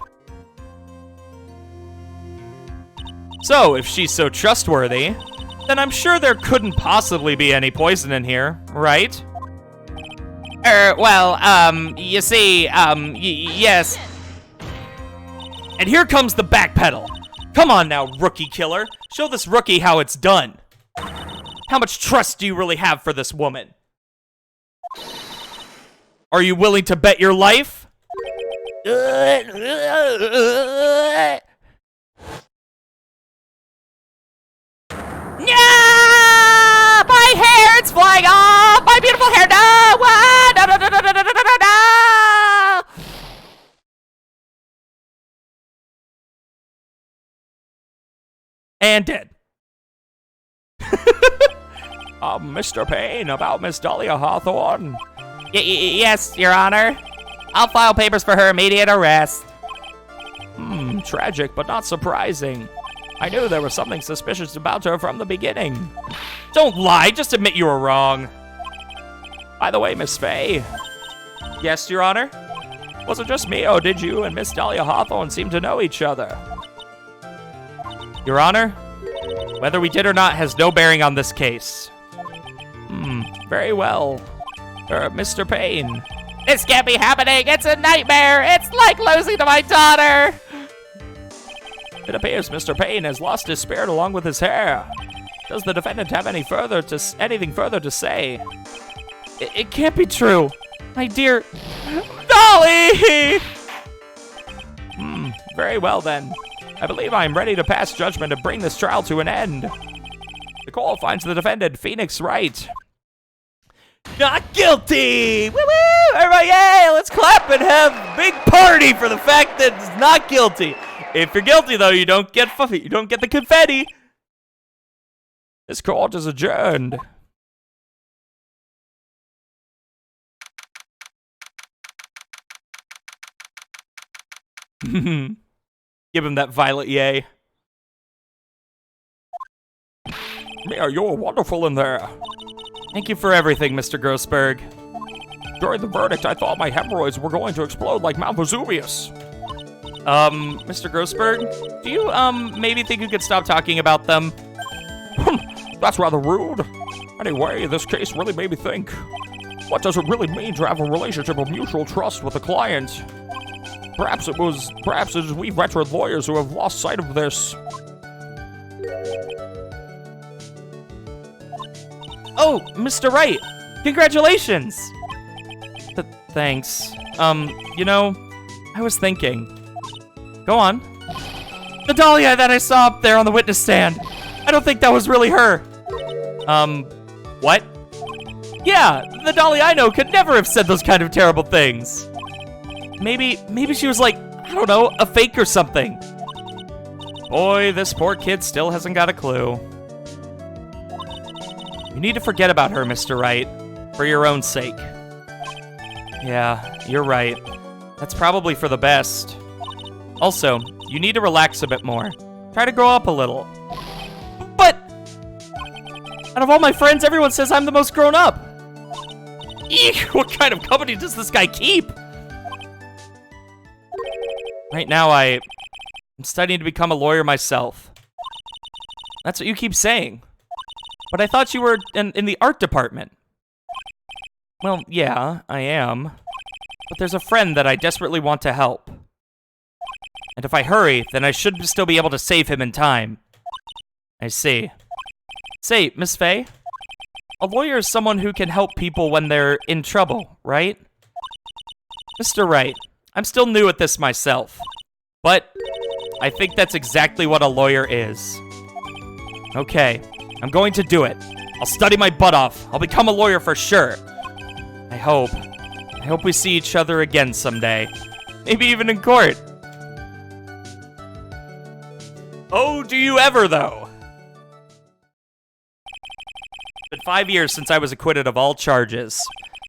Speaker 1: So, if she's so trustworthy, then I'm sure there couldn't possibly be any poison in here, right?
Speaker 3: You see, yes.
Speaker 1: And here comes the backpedal. Come on now, rookie killer. Show this rookie how it's done. How much trust do you really have for this woman? Are you willing to bet your life?
Speaker 3: Yeah! My hair, it's flying off! My beautiful hair, no! Ah, no, no, no, no, no, no, no, no, no!
Speaker 1: And dead.
Speaker 2: Mr. Payne, about Miss Dahlia Hawthorne.
Speaker 3: Yes, Your Honor. I'll file papers for her immediate arrest.
Speaker 2: Tragic, but not surprising. I knew there was something suspicious about her from the beginning.
Speaker 1: Don't lie, just admit you were wrong.
Speaker 2: By the way, Miss Fay,
Speaker 1: Yes, Your Honor?
Speaker 2: was it just me, or did you and Miss Dahlia Hawthorne seem to know each other?
Speaker 1: Your Honor, whether we did or not has no bearing on this case.
Speaker 2: Very well. Mr. Payne.
Speaker 3: This can't be happening. It's a nightmare. It's like losing to my daughter.
Speaker 2: It appears Mr. Payne has lost his spirit along with his hair. Does the defendant have anything further to say?
Speaker 1: It can't be true. My dear Dolly!
Speaker 2: Very well then. I believe I am ready to pass judgment and bring this trial to an end. The court finds the defendant, Phoenix Wright,
Speaker 1: Not guilty! Woo woo! Everybody, yay! Let's clap and have a big party for the fact that it's not guilty. If you're guilty, though, you don't get the confetti.
Speaker 2: This court is adjourned.
Speaker 1: Give him that violet yay.
Speaker 2: Mia, you're wonderful in there.
Speaker 1: Thank you for everything, Mr. Grossberg.
Speaker 2: During the verdict, I thought my hemorrhoids were going to explode like Mount Vesuvius.
Speaker 1: Mr. Grossberg, do you, maybe think you could stop talking about them?
Speaker 2: That's rather rude. Anyway, this case really made me think. What does it really mean to have a relationship of mutual trust with a client? Perhaps it is we veteran lawyers who have lost sight of this.
Speaker 1: Oh, Mr. Wright, congratulations! Thanks. You know, I was thinking. Go on. The Dahlia that I saw up there on the witness stand. I don't think that was really her. What? Yeah, the Dahlia I know could never have said those kind of terrible things. Maybe she was like, I don't know, a fake or something. Boy, this poor kid still hasn't got a clue. You need to forget about her, Mr. Wright, for your own sake. Yeah, you're right. That's probably for the best. Also, you need to relax a bit more. Try to grow up a little. But out of all my friends, everyone says I'm the most grown up. Eek, what kind of company does this guy keep? Right now, I'm studying to become a lawyer myself. That's what you keep saying. But I thought you were in the art department. Well, yeah, I am. But there's a friend that I desperately want to help. And if I hurry, then I should still be able to save him in time. I see. Say, Miss Faye, a lawyer is someone who can help people when they're in trouble, right? Mr. Wright, I'm still new at this myself, but I think that's exactly what a lawyer is. Okay, I'm going to do it. I'll study my butt off. I'll become a lawyer for sure. I hope we see each other again someday. Maybe even in court. Oh, do you ever, though? It's been 5 years since I was acquitted of all charges.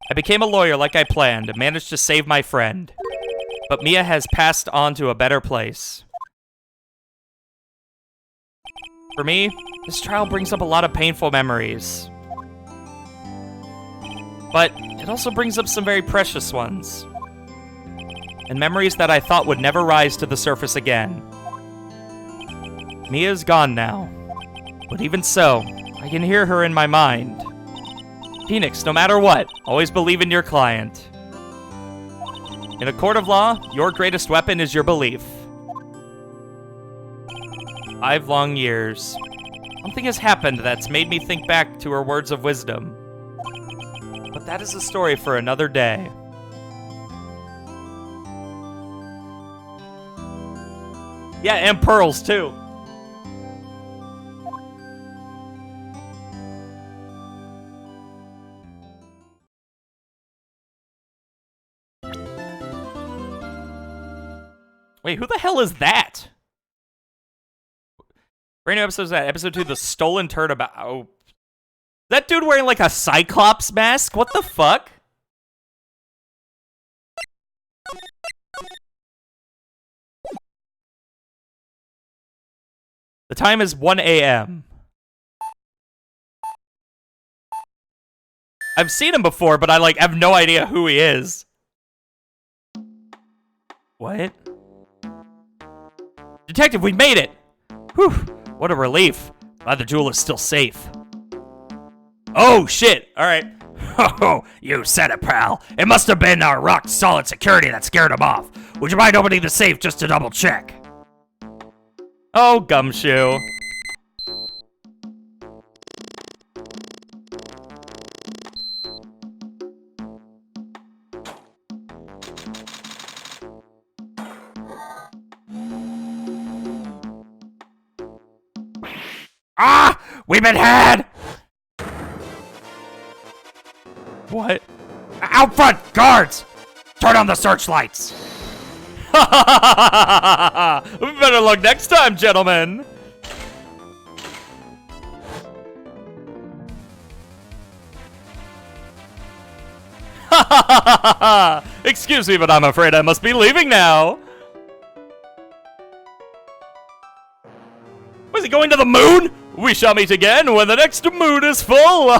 Speaker 1: I became a lawyer like I planned and managed to save my friend. But Mia has passed on to a better place. For me, this trial brings up a lot of painful memories. But it also brings up some very precious ones. And memories that I thought would never rise to the surface again. Mia's gone now. But even so, I can hear her in my mind. Phoenix, no matter what, always believe in your client. In a court of law, your greatest weapon is your belief. 5 long years. Something has happened that's made me think back to her words of wisdom. But that is a story for another day. Yeah, and pearls too. Wait, who the hell is that? Brand new episode is that? Episode 2, The Stolen Turnabout. Oh. That dude wearing like a Cyclops mask? What the fuck? The time is 1 a.m. I've seen him before, but I have no idea who he is. What? Detective, we made it! Whew, what a relief. Glad the jewel is still safe. Oh, shit, alright.
Speaker 5: Oh, you said it, pal. It must have been our rock-solid security that scared him off. Would you mind opening the safe just to double-check?
Speaker 1: Oh, gumshoe.
Speaker 5: Ah! We've been had!
Speaker 1: What?
Speaker 5: Out front! Guards! Turn on the searchlights!
Speaker 1: Better luck next time, gentlemen! Excuse me, but I'm afraid I must be leaving now. Was he going to the moon? We shall meet again when the next moon is full.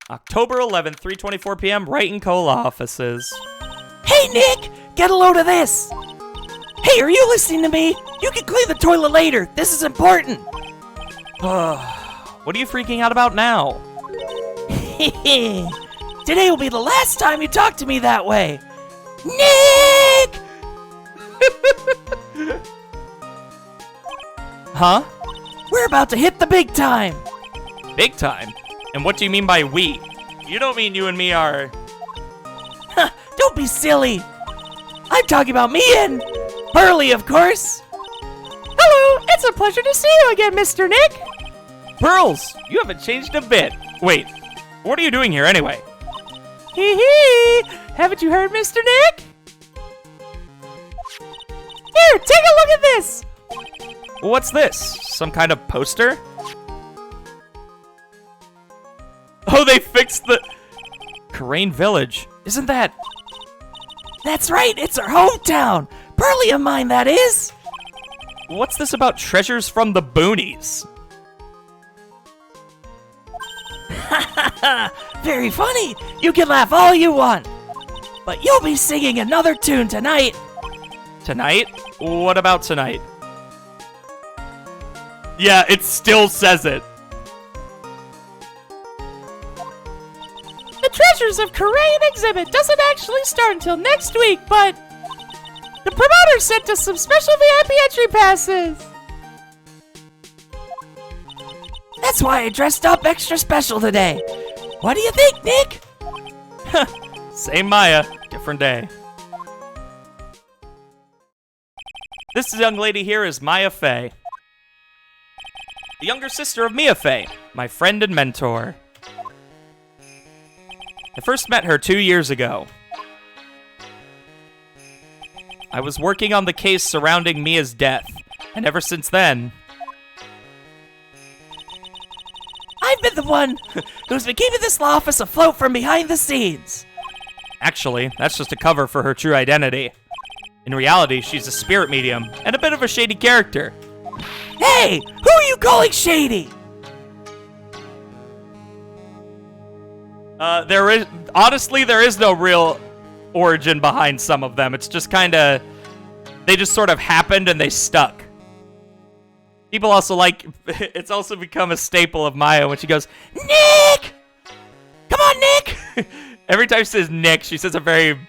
Speaker 1: October 11th, 3:24 p.m. Wright and Cole offices.
Speaker 4: Hey, Nick! Get a load of this! Hey, are you listening to me? You can clean the toilet later. This is important.
Speaker 1: What are you freaking out about now?
Speaker 4: Today will be the last time you talk to me that way. Nick!
Speaker 1: Huh?
Speaker 4: We're about to hit the big time.
Speaker 1: Big time? And what do you mean by we? You don't mean you and me are...
Speaker 4: Don't be silly. I'm talking about me and Burley, of course. Hello, it's a pleasure to see you again, Mr. Nick.
Speaker 1: Pearls, you haven't changed a bit. Wait, what are you doing here anyway?
Speaker 4: Hee hee. Haven't you heard, Mr. Nick? Here, take a look at this.
Speaker 1: What's this? Some kind of poster? Oh, they fixed the... Karain Village. Isn't that...
Speaker 4: That's right, it's our hometown. Burley of mine, that is.
Speaker 1: What's this about treasures from the boonies?
Speaker 4: Very funny. You can laugh all you want. But you'll be singing another tune tonight.
Speaker 1: Tonight? What about tonight? Yeah, it still says it.
Speaker 4: The Treasures of Karain exhibit doesn't actually start until next week, but the promoter sent us some special VIP entry passes. That's why I dressed up extra special today. What do you think, Nick?
Speaker 1: Same Maya, different day. This young lady here is Maya Fey, the younger sister of Mia Fey, my friend and mentor. I first met her 2 years ago. I was working on the case surrounding Mia's death, and ever since then...
Speaker 4: I've been the one who's been keeping this law office afloat from behind the scenes.
Speaker 1: Actually, that's just a cover for her true identity. In reality, she's a spirit medium, and a bit of a shady character.
Speaker 4: Hey, who are you calling shady?
Speaker 1: There is no real origin behind some of them. It's just kinda, they just sort of happened and they stuck. People also it's also become a staple of Maya when she goes,
Speaker 4: Nick! Come on, Nick!
Speaker 1: every time she says Nick, she says a very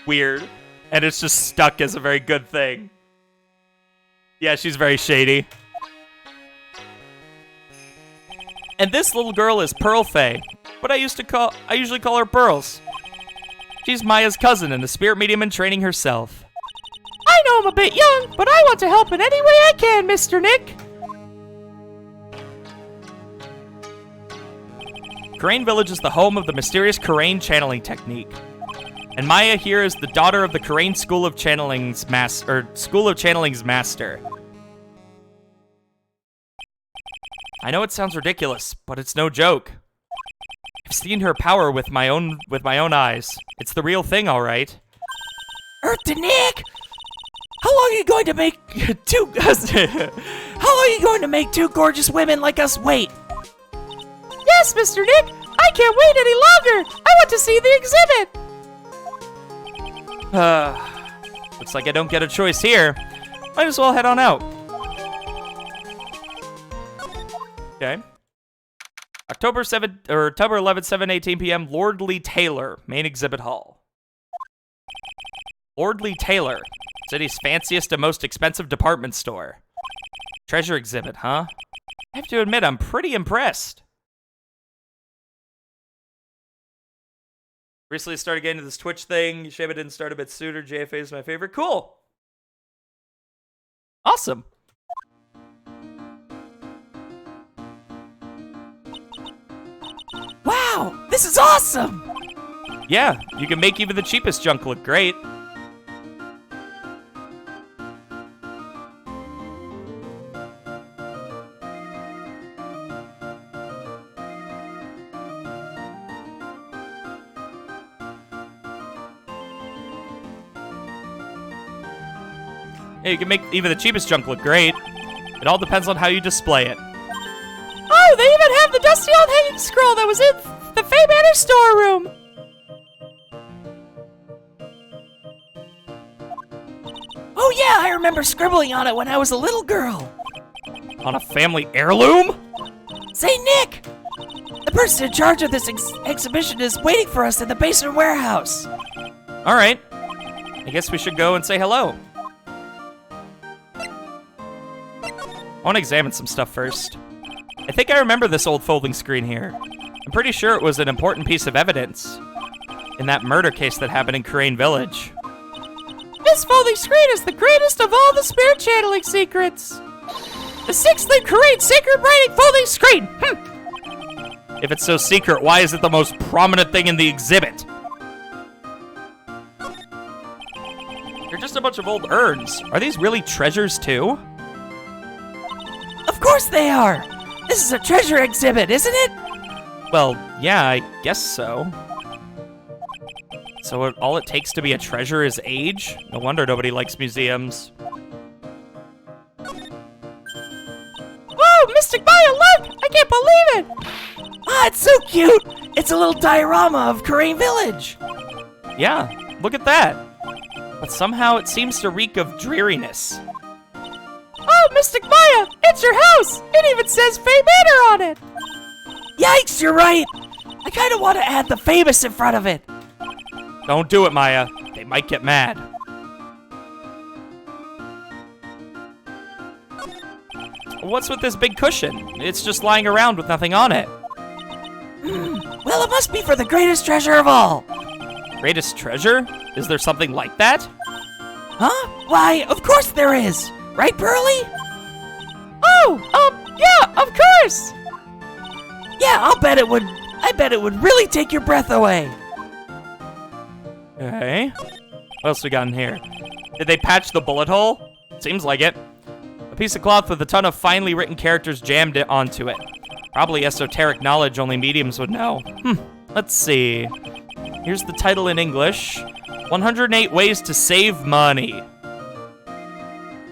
Speaker 1: weird, and it's just stuck as a very good thing. Yeah, she's very shady. And this little girl is Pearl Fey, but I usually call her Pearls. She's Maya's cousin and a spirit medium in training herself.
Speaker 4: I know I'm a bit young, but I want to help in any way I can, Mr. Nick.
Speaker 1: Karain Village is the home of the mysterious Karain channeling technique. And Maya here is the daughter of the Karain School of Channeling's master. I know it sounds ridiculous, but it's no joke. I've seen her power with my own eyes. It's the real thing, all right.
Speaker 4: Earth to Nick! How long are you going to make two gorgeous women like us wait? Yes, Mr. Nick! I can't wait any longer! I want to see the exhibit!
Speaker 1: Looks like I don't get a choice here. Might as well head on out. Okay. October 11th, 7:18 p.m. Lordly Taylor, main exhibit hall. Lordly Taylor, city's fanciest and most expensive department store. Treasure exhibit, huh? I have to admit, I'm pretty impressed. Recently started getting into this Twitch thing. Sheba didn't start a bit sooner. JFA is my favorite. Cool. Awesome.
Speaker 4: Wow, this is awesome!
Speaker 1: Yeah, you can make even the cheapest junk look great. Yeah, you can make even the cheapest junk look great. It all depends on how you display it.
Speaker 4: Oh, they even have the dusty old hanging scroll that was in the Fey Manor storeroom! Oh yeah, I remember scribbling on it when I was a little girl.
Speaker 1: On a family heirloom?
Speaker 4: Say, Nick! The person in charge of this exhibition is waiting for us in the basement warehouse.
Speaker 1: Alright. I guess we should go and say hello. want to examine some stuff first. I think I remember this old folding screen here. I'm pretty sure it was an important piece of evidence in that murder case that happened in Crane Village.
Speaker 4: This folding screen is the greatest of all the spirit channeling secrets. The 6th Crane sacred writing folding screen.
Speaker 1: If it's so secret, why is it the most prominent thing in the exhibit? They're just a bunch of old urns. Are these really treasures too?
Speaker 4: Of course they are. This is a treasure exhibit, isn't it?
Speaker 1: Well, yeah, I guess so. So all it takes to be a treasure is age? No wonder nobody likes museums.
Speaker 4: Whoa, Mystic Maya, look! I can't believe it! Ah, it's so cute! It's a little diorama of Crane Village.
Speaker 1: Yeah, look at that. But somehow it seems to reek of dreariness.
Speaker 4: Oh, Mystic Maya, it's your house! It even says Fey Manor on it! Yikes, you're right! I kinda want to add the famous in front of it.
Speaker 1: Don't do it, Maya. They might get mad. What's with this big cushion? It's just lying around with nothing on it.
Speaker 4: Well, it must be for the greatest treasure of all.
Speaker 1: Greatest treasure? Is there something like that?
Speaker 4: Huh? Why, of course there is. Right, Pearly? Oh, yeah, of course. Yeah, I bet it would really take your breath away.
Speaker 1: Okay. What else we got in here? Did they patch the bullet hole? Seems like it. A piece of cloth with a ton of finely written characters jammed onto it. Probably esoteric knowledge only mediums would know. Let's see. Here's the title in English. 108 Ways to Save Money.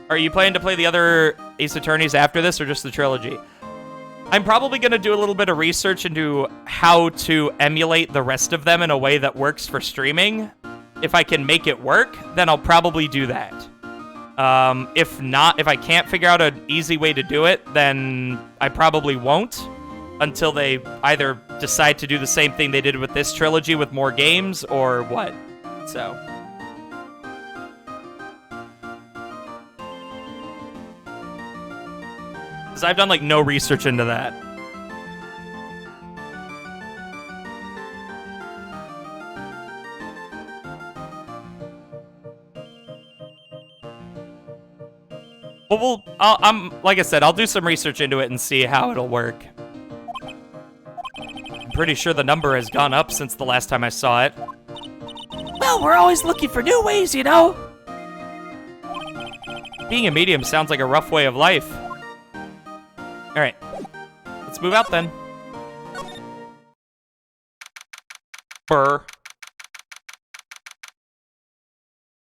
Speaker 1: Are you planning to play the other Ace Attorneys after this, or just the trilogy? I'm probably going to do a little bit of research into how to emulate the rest of them in a way that works for streaming. If I can make it work, then I'll probably do that. If not, if I can't figure out an easy way to do it, then I probably won't until they either decide to do the same thing they did with this trilogy with more games or what. So. Because I've done, like, no research into that. Well, like I said, I'll do some research into it and see how it'll work. I'm pretty sure the number has gone up since the last time I saw it.
Speaker 4: Well, we're always looking for new ways, you know.
Speaker 1: Being a medium sounds like a rough way of life. Alright, let's move out then. Burr.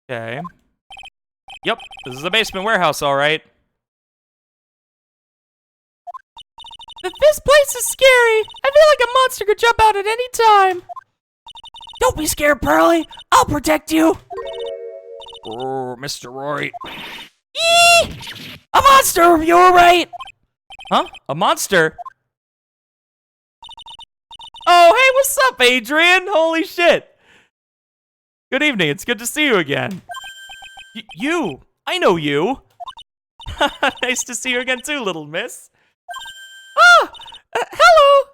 Speaker 1: Okay. Yep, this is a basement warehouse, alright.
Speaker 4: This place is scary. I feel like a monster could jump out at any time. Don't be scared, Pearly. I'll protect you.
Speaker 5: Oh, Mr. Wright.
Speaker 4: Eee! A monster, you were right.
Speaker 1: Huh? A monster? Oh, hey, what's up, Adrian? Holy shit. Good evening, it's good to see you again. You! I know you! Nice to see you again too, little miss.
Speaker 4: Ah! Hello!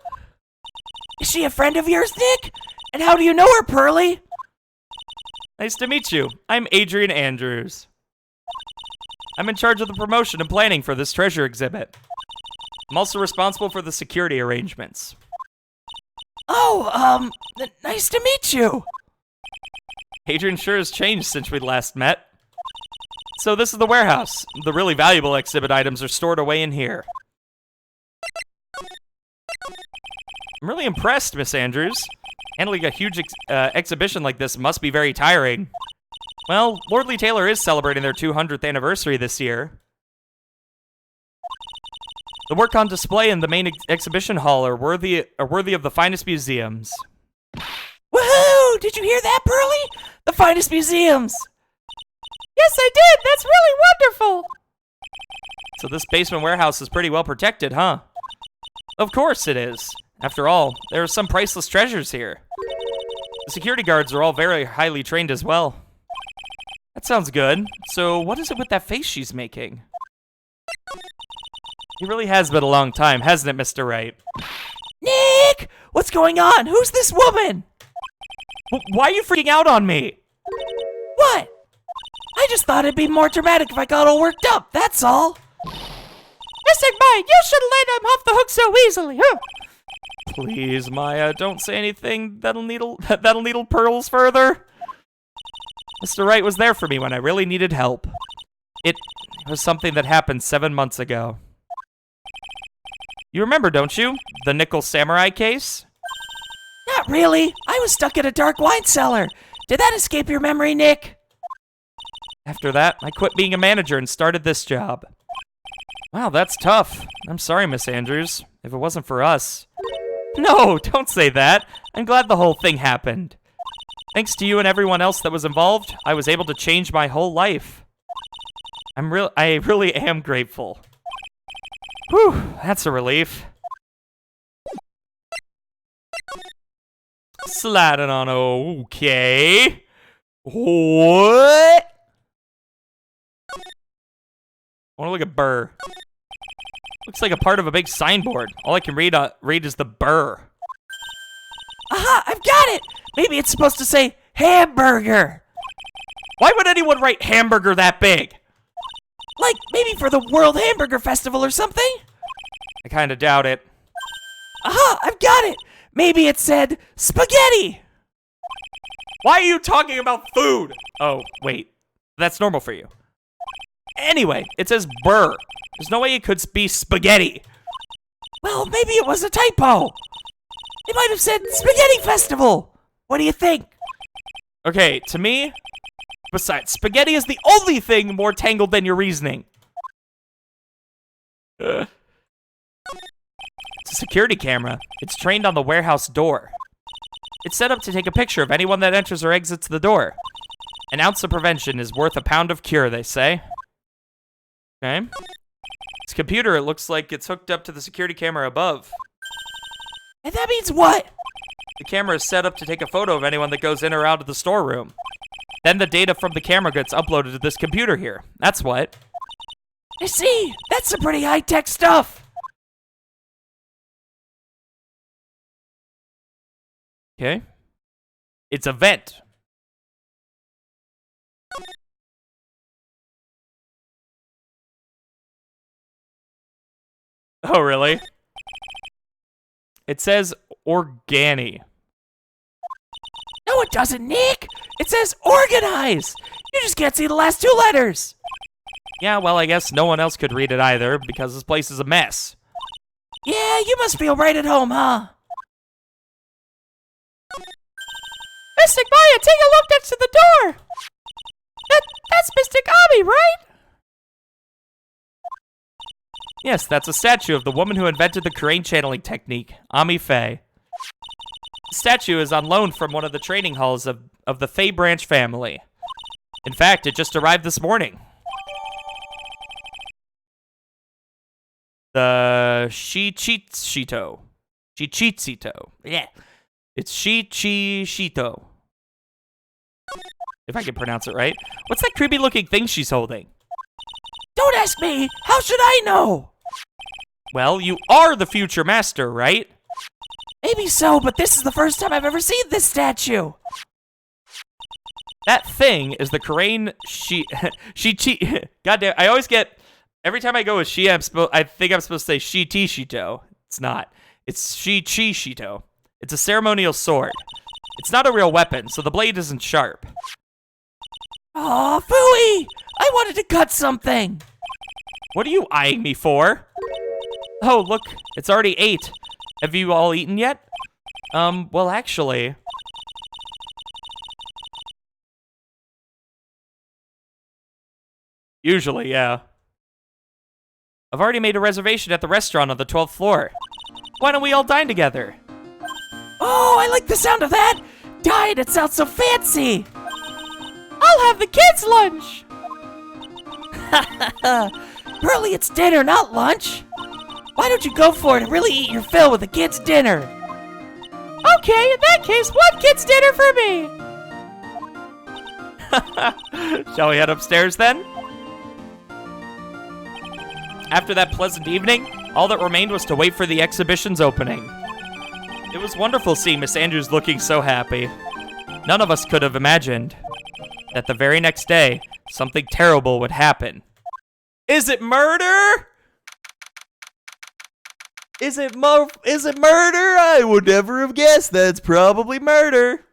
Speaker 4: Is she a friend of yours, Nick? And how do you know her, Pearly?
Speaker 1: Nice to meet you. I'm Adrian Andrews. I'm in charge of the promotion and planning for this treasure exhibit. I'm also responsible for the security arrangements.
Speaker 4: Oh, nice to meet you.
Speaker 1: Adrian sure has changed since we last met. So this is the warehouse. The really valuable exhibit items are stored away in here. I'm really impressed, Miss Andrews. Handling a huge exhibition like this must be very tiring. Well, Lordly Taylor is celebrating their 200th anniversary this year. The work on display in the main exhibition hall are worthy of the finest museums.
Speaker 4: Woohoo! Did you hear that, Pearly? The finest museums. Yes, I did. That's really wonderful.
Speaker 1: So this basement warehouse is pretty well protected, huh? Of course it is. After all, there are some priceless treasures here. The security guards are all very highly trained as well. That sounds good. So what is it with that face she's making? It really has been a long time, hasn't it, Mr. Wright?
Speaker 4: Nick! What's going on? Who's this woman?
Speaker 1: Why are you freaking out on me?
Speaker 4: What? I just thought it'd be more dramatic if I got all worked up, that's all.
Speaker 3: Mr. Mike, you shouldn't let him off the hook so easily, huh?
Speaker 1: Please, Maya, don't say anything that'll needle pearls further. Mr. Wright was there for me when I really needed help. It was something that happened 7 months ago. You remember, don't you? The Nickel Samurai case?
Speaker 4: Not really. I was stuck in a dark wine cellar. Did that escape your memory, Nick?
Speaker 1: After that, I quit being a manager and started this job. Wow, that's tough. I'm sorry, Miss Andrews, if it wasn't for us. No, don't say that. I'm glad the whole thing happened. Thanks to you and everyone else that was involved, I was able to change my whole life. I really am grateful. Whew, that's a relief. Sliding on okay. What? I want to look at Burr. Looks like a part of a big signboard. All I can read is the Burr.
Speaker 4: Aha, I've got it! Maybe it's supposed to say hamburger.
Speaker 1: Why would anyone write hamburger that big?
Speaker 4: Like, maybe for the World Hamburger Festival or something?
Speaker 1: I kind of doubt it.
Speaker 4: Aha, I've got it! Maybe it said spaghetti!
Speaker 1: Why are you talking about food? Oh, wait. That's normal for you. Anyway, it says Burr. There's no way it could be spaghetti.
Speaker 4: Well, maybe it was a typo. It might have said Spaghetti Festival. What do you think?
Speaker 1: Okay, to me, besides, spaghetti is the only thing more tangled than your reasoning. It's a security camera. It's trained on the warehouse door. It's set up to take a picture of anyone that enters or exits the door. An ounce of prevention is worth a pound of cure, they say. Okay. This computer, it looks like it's hooked up to the security camera above.
Speaker 4: And that means what?
Speaker 1: The camera is set up to take a photo of anyone that goes in or out of the storeroom. Then the data from the camera gets uploaded to this computer here. That's what.
Speaker 4: I see. That's some pretty high-tech stuff.
Speaker 1: Okay. It's a vent. Oh, really? It says Organi.
Speaker 4: No, it doesn't, Nick. It says organize. You just can't see the last 2 letters.
Speaker 1: Yeah, well, I guess no one else could read it either, because this place is a mess.
Speaker 4: Yeah, you must feel right at home, huh?
Speaker 3: Mystic Maya, take a look next to the door. That's Mystic Ami, right?
Speaker 1: Yes, that's a statue of the woman who invented the crane channeling technique, Ami Faye. The statue is on loan from one of the training halls of the Faye branch family. In fact, it just arrived this morning. The Shichitsito. Yeah. It's Shichishito. If I can pronounce it right. What's that creepy looking thing she's holding?
Speaker 4: Don't ask me. How should I know?
Speaker 1: Well, you are the future master, right?
Speaker 4: Maybe so, but this is the first time I've ever seen this statue.
Speaker 1: That thing is the crane Goddamn, I always get, every time I go with I think I'm supposed to say Shitishito. It's not. It's Shichishito. It's a ceremonial sword. It's not a real weapon, so the blade isn't sharp.
Speaker 4: Aw, phooey! I wanted to cut something.
Speaker 1: What are you eyeing me for? Oh, look, it's already 8. Have you all eaten yet? Well, actually... Usually, yeah. I've already made a reservation at the restaurant on the 12th floor. Why don't we all dine together?
Speaker 4: Oh, I like the sound of that. Dine, it sounds so fancy.
Speaker 3: I'll have the kids' lunch.
Speaker 4: Really, it's dinner, not lunch. Why don't you go for it and really eat your fill with the kids' dinner?
Speaker 3: Okay, in that case, 1 kid's dinner for me.
Speaker 1: Shall we head upstairs then? After that pleasant evening, all that remained was to wait for the exhibition's opening. It was wonderful seeing Miss Andrews looking so happy. None of us could have imagined that the very next day, something terrible would happen. Is it murder? Is it murder? I would never have guessed that's probably murder.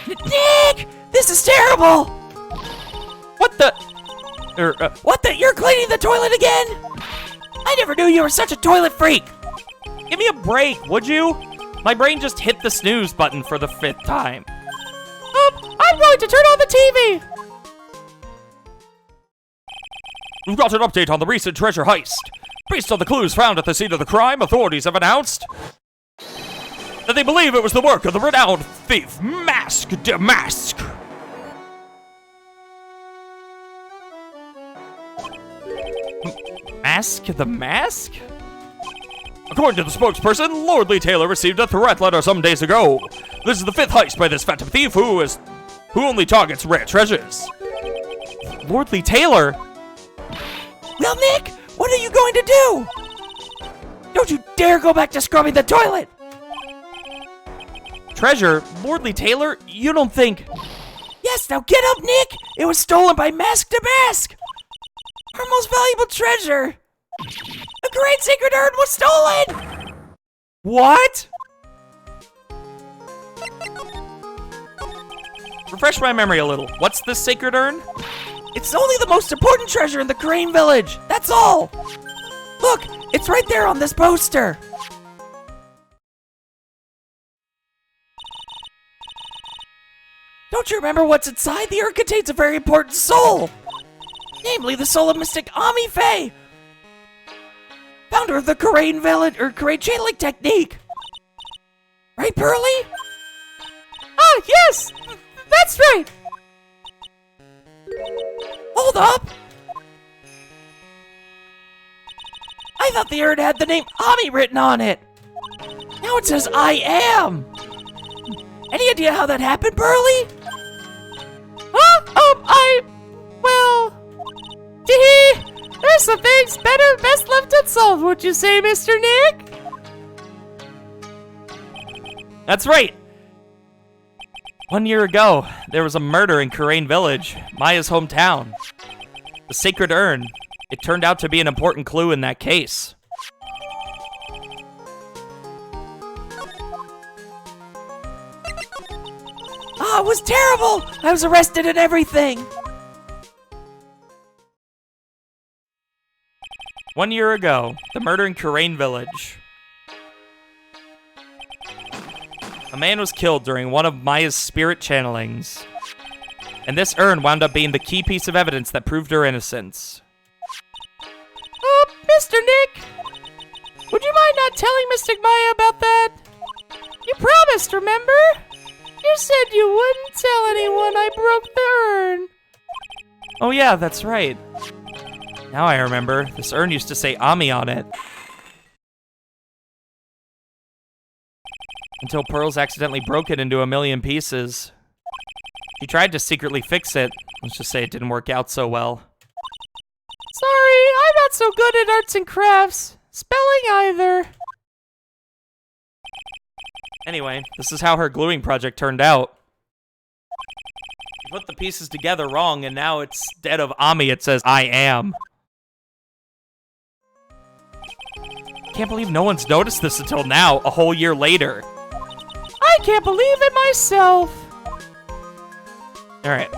Speaker 4: Nick! This is terrible!
Speaker 1: What the?
Speaker 4: What the? You're cleaning the toilet again? I never knew you were such a toilet freak!
Speaker 1: Give me a break, would you? My brain just hit the snooze button for the 5th time.
Speaker 4: I'm going to turn on the TV!
Speaker 5: We've got an update on the recent treasure heist. Based on the clues found at the scene of the crime, authorities have announced that they believe it was the work of the renowned thief, Mask de Mask.
Speaker 1: Mask the Mask?
Speaker 5: According to the spokesperson, Lordly Taylor received a threat letter some days ago. This is the 5th heist by this phantom thief who only targets rare treasures.
Speaker 1: Lordly Taylor?
Speaker 4: Well, Nick, what are you going to do? Don't you dare go back to scrubbing the toilet!
Speaker 1: Treasure? Lordly Taylor? You don't think...
Speaker 4: Yes, now get up, Nick! It was stolen by Mask to Mask! Our most valuable treasure! The great sacred urn was stolen!
Speaker 1: What? Refresh my memory a little. What's this sacred urn?
Speaker 4: It's only the most important treasure in the Crane Village! That's all! Look, it's right there on this poster! Don't you remember what's inside? The urn contains a very important soul! Namely, the soul of Mystic Ami Faye! Founder of the Crane Village, or Crane channeling technique! Right, Pearly? Ah, yes! That's right! Hold up! I thought the urn had the name Ami written on it! Now it says I am! Any idea how that happened, Burley? There's some things best left unsolved, would you say, Mr. Nick?
Speaker 1: That's right. 1 year ago, there was a murder in Karain Village, Maya's hometown. The sacred urn. It turned out to be an important clue in that case.
Speaker 4: Ah, it was terrible! I was arrested and everything!
Speaker 1: 1 year ago, the murder in Karain Village. A man was killed during one of Maya's spirit channelings. And this urn wound up being the key piece of evidence that proved her innocence.
Speaker 4: Mr. Nick! Would you mind not telling Mystic Maya about that? You promised, remember? You said you wouldn't tell anyone I broke the urn.
Speaker 1: Oh yeah, that's right. Now I remember. This urn used to say Ami on it. Until Pearls accidentally broke it into a million pieces. He tried to secretly fix it. Let's just say it didn't work out so well.
Speaker 4: Sorry, I'm not so good at arts and crafts. Spelling either.
Speaker 1: Anyway, this is how her gluing project turned out. She put the pieces together wrong, and now instead of Ami, it says I am. Can't believe no one's noticed this until now, a whole year later.
Speaker 4: I can't believe it myself.
Speaker 1: Alright.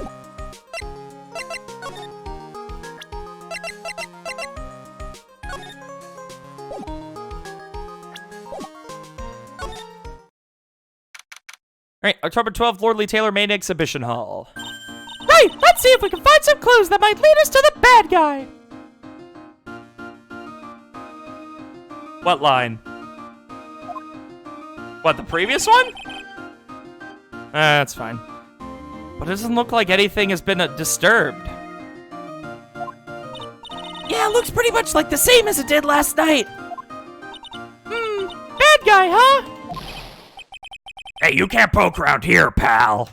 Speaker 1: Alright, October 12th, Lordly Taylor Main Exhibition Hall.
Speaker 4: Right, let's see if we can find some clues that might lead us to the bad guy.
Speaker 1: What line? What, the previous one? That's fine. But it doesn't look like anything has been disturbed.
Speaker 4: Yeah, it looks pretty much like the same as it did last night. Bad guy, huh?
Speaker 2: Hey, you can't poke around here, pal.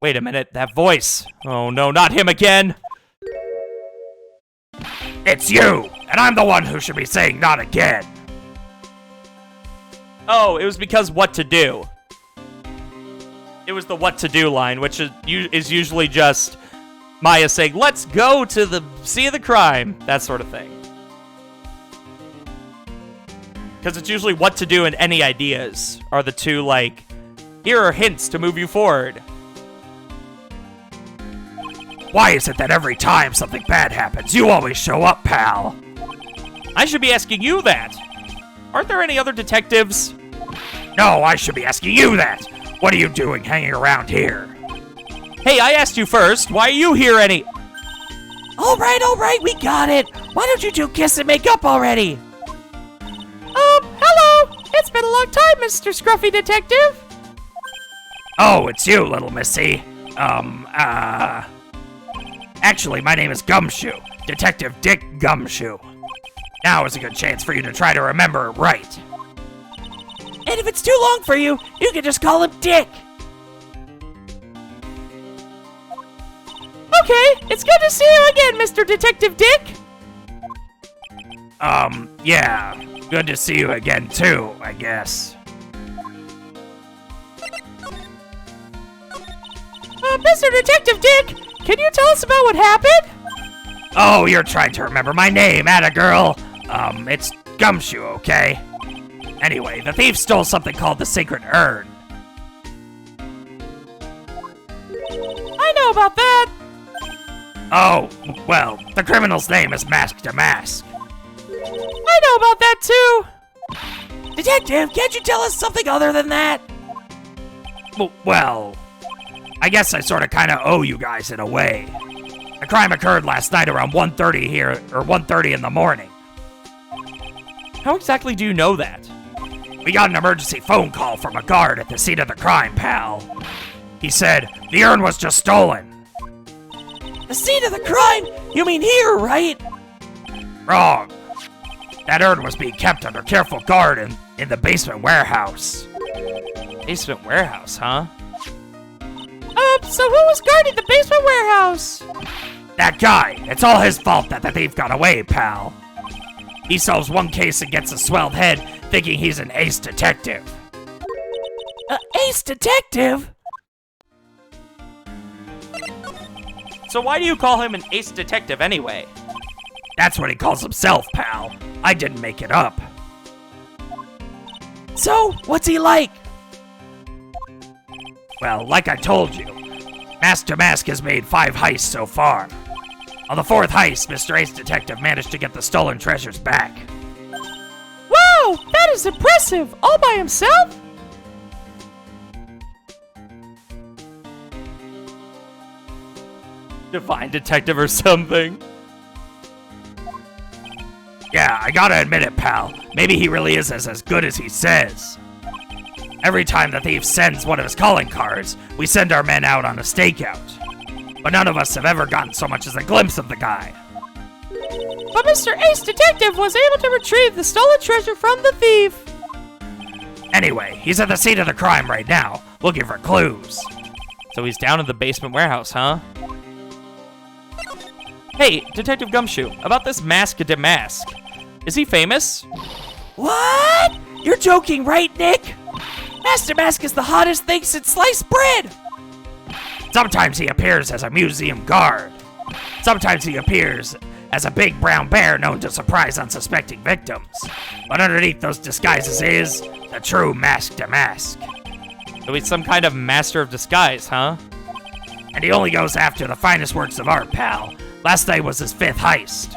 Speaker 1: Wait a minute, that voice. Oh no, not him again.
Speaker 2: It's you, and I'm the one who should be saying not again.
Speaker 1: Oh, it was because what to do. It was the what to do line, which is usually just Maya saying, let's go to the scene of the crime, that sort of thing. Because it's usually what to do and any ideas are the two, like, here are hints to move you forward.
Speaker 2: Why is it that every time something bad happens, you always show up, pal?
Speaker 1: I should be asking you that. Aren't there any other detectives?
Speaker 2: No, I should be asking you that. What are you doing hanging around here?
Speaker 1: Hey, I asked you first. Why are you here any...
Speaker 4: All right, we got it. Why don't you two kiss and make up already? Hello. It's been a long time, Mr. Scruffy Detective.
Speaker 2: Oh, it's you, little missy. Actually, my name is Gumshoe. Detective Dick Gumshoe. Now is a good chance for you to try to remember Wright.
Speaker 4: And if it's too long for you, you can just call him Dick. Okay, it's good to see you again, Mr. Detective Dick.
Speaker 2: Yeah. Good to see you again, too, I guess.
Speaker 4: Mr. Detective Dick, can you tell us about what happened?
Speaker 2: Oh, you're trying to remember my name, atta girl. It's Gumshoe, okay? Anyway, the thief stole something called the Sacred Urn.
Speaker 4: I know about that.
Speaker 2: Oh, well, the criminal's name is Mask to Mask.
Speaker 4: I know about that too. Detective, can't you tell us something other than that?
Speaker 2: Well, I guess I sort of kind of owe you guys in a way. The crime occurred last night around 1:30 here, or 1:30 in the morning.
Speaker 1: How exactly do you know that?
Speaker 2: We got an emergency phone call from a guard at the scene of the crime, pal. He said the urn was just stolen.
Speaker 4: The scene of the crime? You mean here, right?
Speaker 2: Wrong. That urn was being kept under careful guard in the basement warehouse.
Speaker 1: Basement warehouse, huh?
Speaker 4: So who was guarding the basement warehouse?
Speaker 2: That guy. It's all his fault that the thief got away, pal. He solves one case and gets a swelled head thinking he's an ace detective.
Speaker 4: Ace detective?
Speaker 1: So why do you call him an ace detective anyway?
Speaker 2: That's what he calls himself, pal. I didn't make it up.
Speaker 4: So, what's he like?
Speaker 2: Well, like I told you, Mask to Mask has made 5 heists so far. On the 4th heist, Mr. Ace Detective managed to get the stolen treasures back.
Speaker 4: Wow, that is impressive! All by himself?
Speaker 1: Divine detective or something.
Speaker 2: Yeah, I gotta admit it, pal. Maybe he really is as good as he says. Every time the thief sends one of his calling cards, we send our men out on a stakeout. But none of us have ever gotten so much as a glimpse of the guy.
Speaker 4: But Mr. Ace Detective was able to retrieve the stolen treasure from the thief.
Speaker 2: Anyway, he's at the scene of the crime right now, looking for clues.
Speaker 1: So he's down in the basement warehouse, huh? Hey, Detective Gumshoe, about this Mask to Mask. Is he famous?
Speaker 4: What? You're joking, right, Nick? Master Mask is the hottest thing since sliced bread.
Speaker 2: Sometimes he appears as a museum guard. Sometimes he appears as a big brown bear known to surprise unsuspecting victims. But underneath those disguises is the true Mask to Mask.
Speaker 1: So he's some kind of master of disguise, huh?
Speaker 2: And he only goes after the finest works of art, pal. Last night was his 5th heist.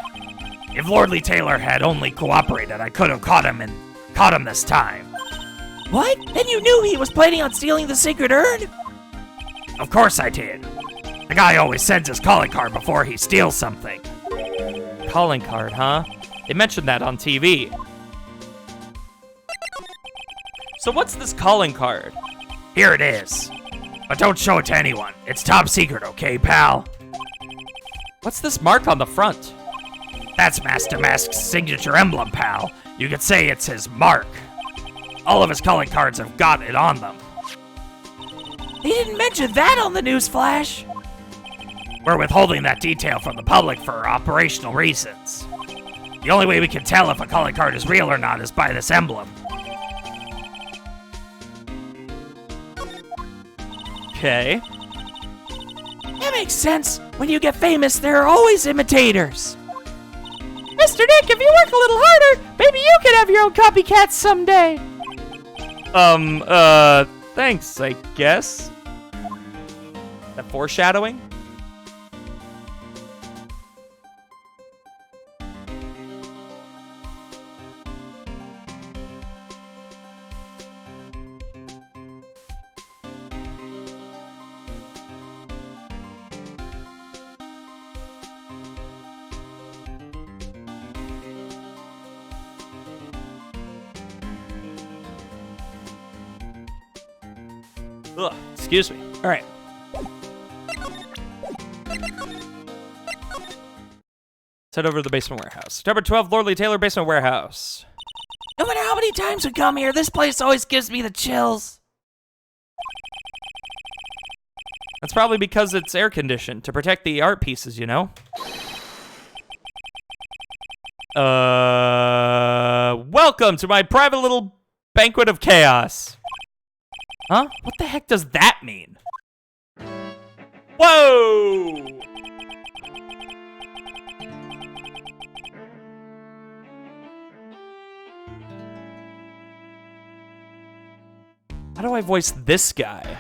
Speaker 2: If Lordly Taylor had only cooperated, I could have caught him this time.
Speaker 4: What? Then you knew he was planning on stealing the sacred urn?
Speaker 2: Of course I did. The guy always sends his calling card before he steals something.
Speaker 1: Calling card, huh? They mentioned that on TV.
Speaker 5: So what's this calling card?
Speaker 1: Here it is. But don't show it to anyone. It's top secret, okay, pal?
Speaker 5: What's this mark on the front?
Speaker 1: That's Master Mask's signature emblem, pal. You could say it's his mark. All of his calling cards have got it on them.
Speaker 4: They didn't mention that on the news flash.
Speaker 1: We're withholding that detail from the public for operational reasons. The only way we can tell if a calling card is real or not is by this emblem.
Speaker 5: Okay.
Speaker 4: That makes sense. When you get famous, there are always imitators. Mr. Nick, if you work a little harder, maybe you could have your own copycats someday.
Speaker 5: Thanks, I guess. That foreshadowing? Ugh, excuse me. All right. Let's head over to the basement warehouse. Number 12, Lordly Taylor Basement Warehouse.
Speaker 4: No matter how many times we come here, this place always gives me the chills.
Speaker 5: That's probably because it's air conditioned to protect the art pieces, you know? Welcome to my private little banquet of chaos. Huh? What the heck does that mean? Whoa! How do I voice this guy?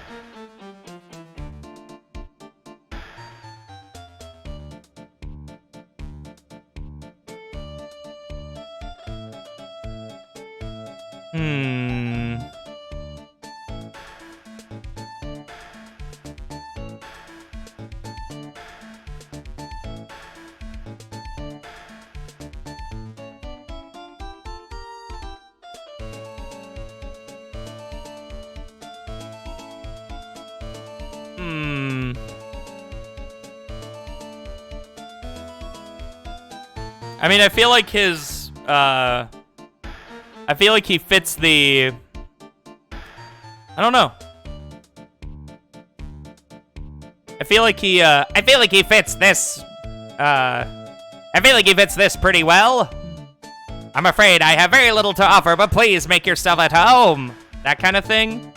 Speaker 5: I mean, I feel like his, I feel like he fits the, I don't know. I feel like he fits this, I feel like he fits this pretty well. I'm afraid I have very little to offer, but please make yourself at home. That kind of thing.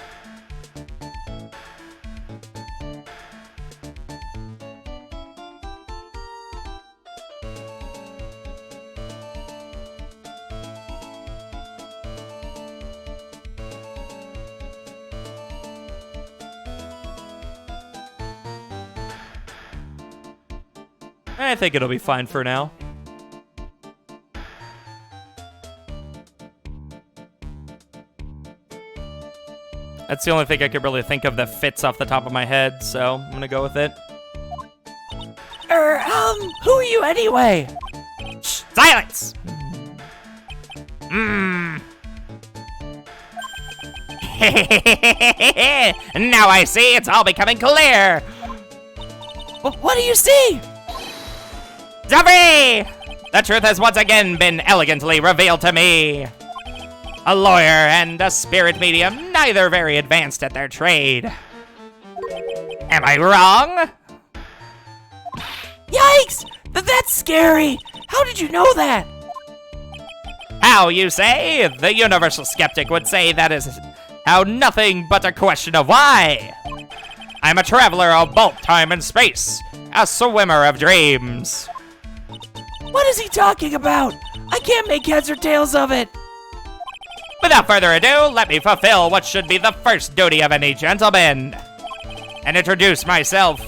Speaker 5: I think it'll be fine for now. That's the only thing I could really think of that fits off the top of my head, so I'm gonna go with it.
Speaker 4: Who are you anyway?
Speaker 3: Shh, silence! Now I see, it's all becoming clear.
Speaker 4: What do you see?
Speaker 3: Duffy! The truth has once again been elegantly revealed to me. A lawyer and a spirit medium, neither very advanced at their trade. Am I wrong?
Speaker 4: Yikes! That's scary! How did you know that?
Speaker 3: How, you say? The universal skeptic would say that is how nothing but a question of why. I'm a traveler of both time and space, a swimmer of dreams.
Speaker 4: What is he talking about? I can't make heads or tails of it.
Speaker 3: Without further ado, let me fulfill what should be the first duty of any gentleman, and introduce myself.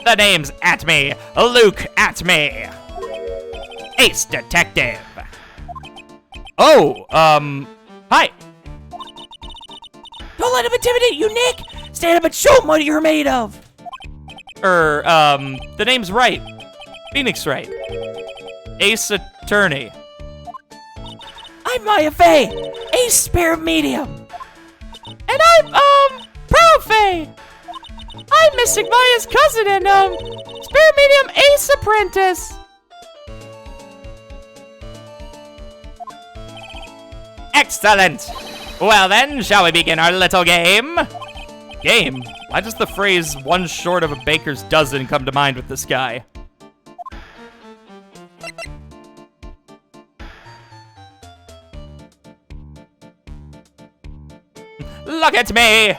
Speaker 3: The name's Atme, Luke Atme, Ace Detective.
Speaker 5: Oh, hi.
Speaker 4: Don't let him intimidate you, Nick! Stand up and show him what you're made of!
Speaker 5: The name's Wright. Phoenix Wright. Ace Attorney.
Speaker 4: I'm Maya Fey, Ace Spirit Medium. And I'm, Profe! I'm Miss Sigmaya's cousin and, Spirit Medium Ace Apprentice.
Speaker 3: Excellent! Well then, shall we begin our little game?
Speaker 1: Game? Why does the phrase one short of a baker's dozen come to mind with this guy?
Speaker 3: Look at me!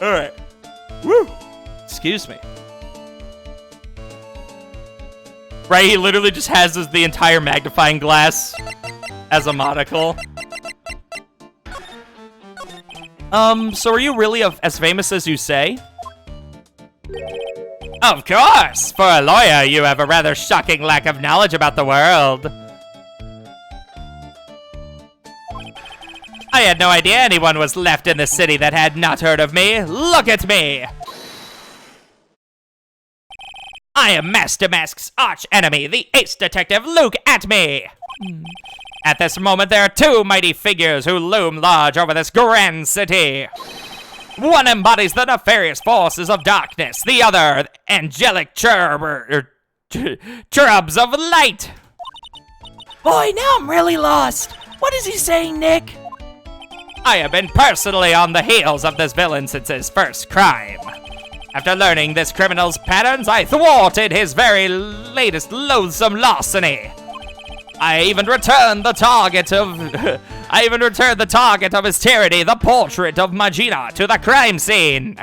Speaker 1: Alright. Woo! Excuse me. Right, he literally just has the entire magnifying glass as a monocle. So are you really as famous as you say?
Speaker 3: Of course! For a lawyer, you have a rather shocking lack of knowledge about the world. I had no idea anyone was left in the city that had not heard of me. Look at me! I am Master Mask's arch enemy, the ace detective. Look at me! At this moment, there are two mighty figures who loom large over this grand city. One embodies the nefarious forces of darkness, the other, angelic cherubs of light.
Speaker 4: Boy, now I'm really lost. What is he saying, Nick?
Speaker 3: I have been personally on the heels of this villain since his first crime. After learning this criminal's patterns, I thwarted his very latest loathsome larceny. I even returned the target of his tyranny, the portrait of Magina, to the crime scene.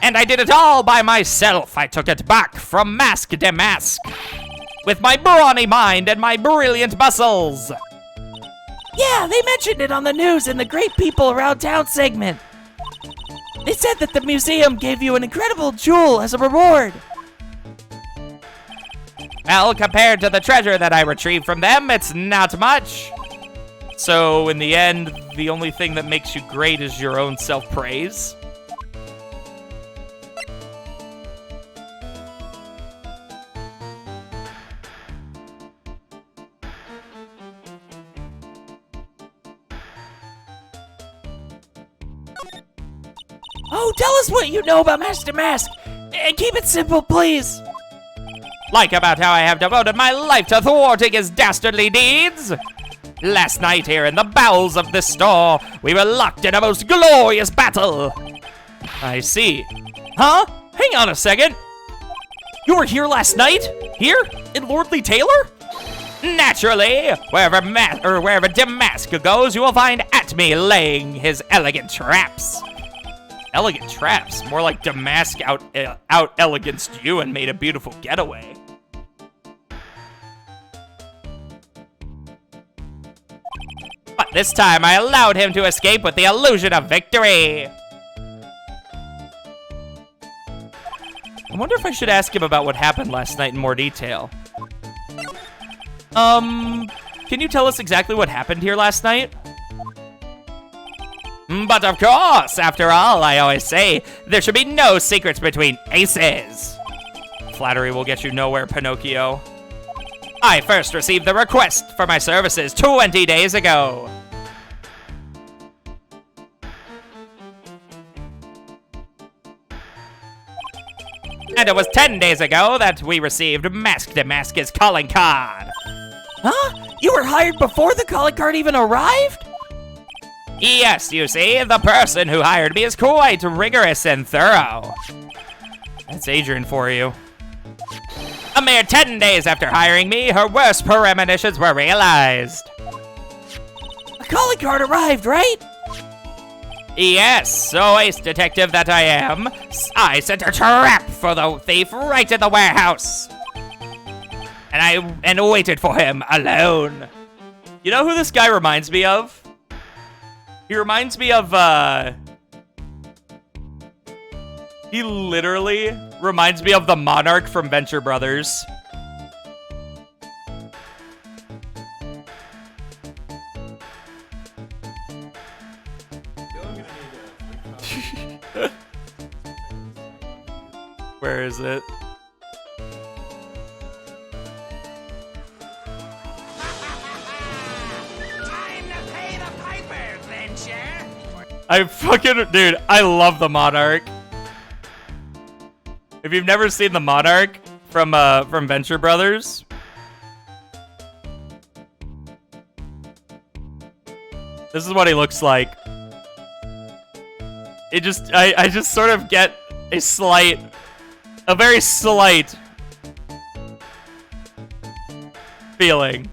Speaker 3: And I did it all by myself. I took it back from mask to mask, with my brawny mind and my brilliant muscles.
Speaker 4: Yeah, they mentioned it on the news in the Great People Around Town segment. They said that the museum gave you an incredible jewel as a reward.
Speaker 3: Well, compared to the treasure that I retrieved from them, it's not much.
Speaker 1: So, in the end, the only thing that makes you great is your own self-praise?
Speaker 4: Oh, tell us what you know about Master Mask. And keep it simple, please.
Speaker 3: Like about how I have devoted my life to thwarting his dastardly deeds. Last night here in the bowels of this store, we were locked in a most glorious battle.
Speaker 1: I see. Huh? Hang on a second. You were here last night? Here? In Lordly Taylor?
Speaker 3: Naturally, wherever Damask goes, you will find Atme laying his elegant traps.
Speaker 1: Elegant traps? More like Damask out eleganced you and made a beautiful getaway.
Speaker 3: But this time I allowed him to escape with the illusion of victory.
Speaker 1: I wonder if I should ask him about what happened last night in more detail. Can you tell us exactly what happened here last night?
Speaker 3: But of course, after all, I always say, there should be no secrets between aces.
Speaker 1: Flattery will get you nowhere, Pinocchio.
Speaker 3: I first received the request for my services 20 days ago. And it was 10 days ago that we received Mask Damask's calling card.
Speaker 4: Huh? You were hired before the calling card even arrived?
Speaker 3: Yes, you see, the person who hired me is quite rigorous and thorough.
Speaker 1: That's Adrian for you.
Speaker 3: A mere 10 days after hiring me, her worst premonitions were realized.
Speaker 4: A calling card arrived, right?
Speaker 3: Yes, so ace detective that I am, I set a trap for the thief right in the warehouse. And I waited for him alone.
Speaker 1: You know who this guy reminds me of? He reminds me of, he literally reminds me of the Monarch from Venture Where is it? I fucking, dude, I love the Monarch. If you've never seen the Monarch from Venture Brothers, this is what he looks like. It just, I just sort of get a very slight feeling.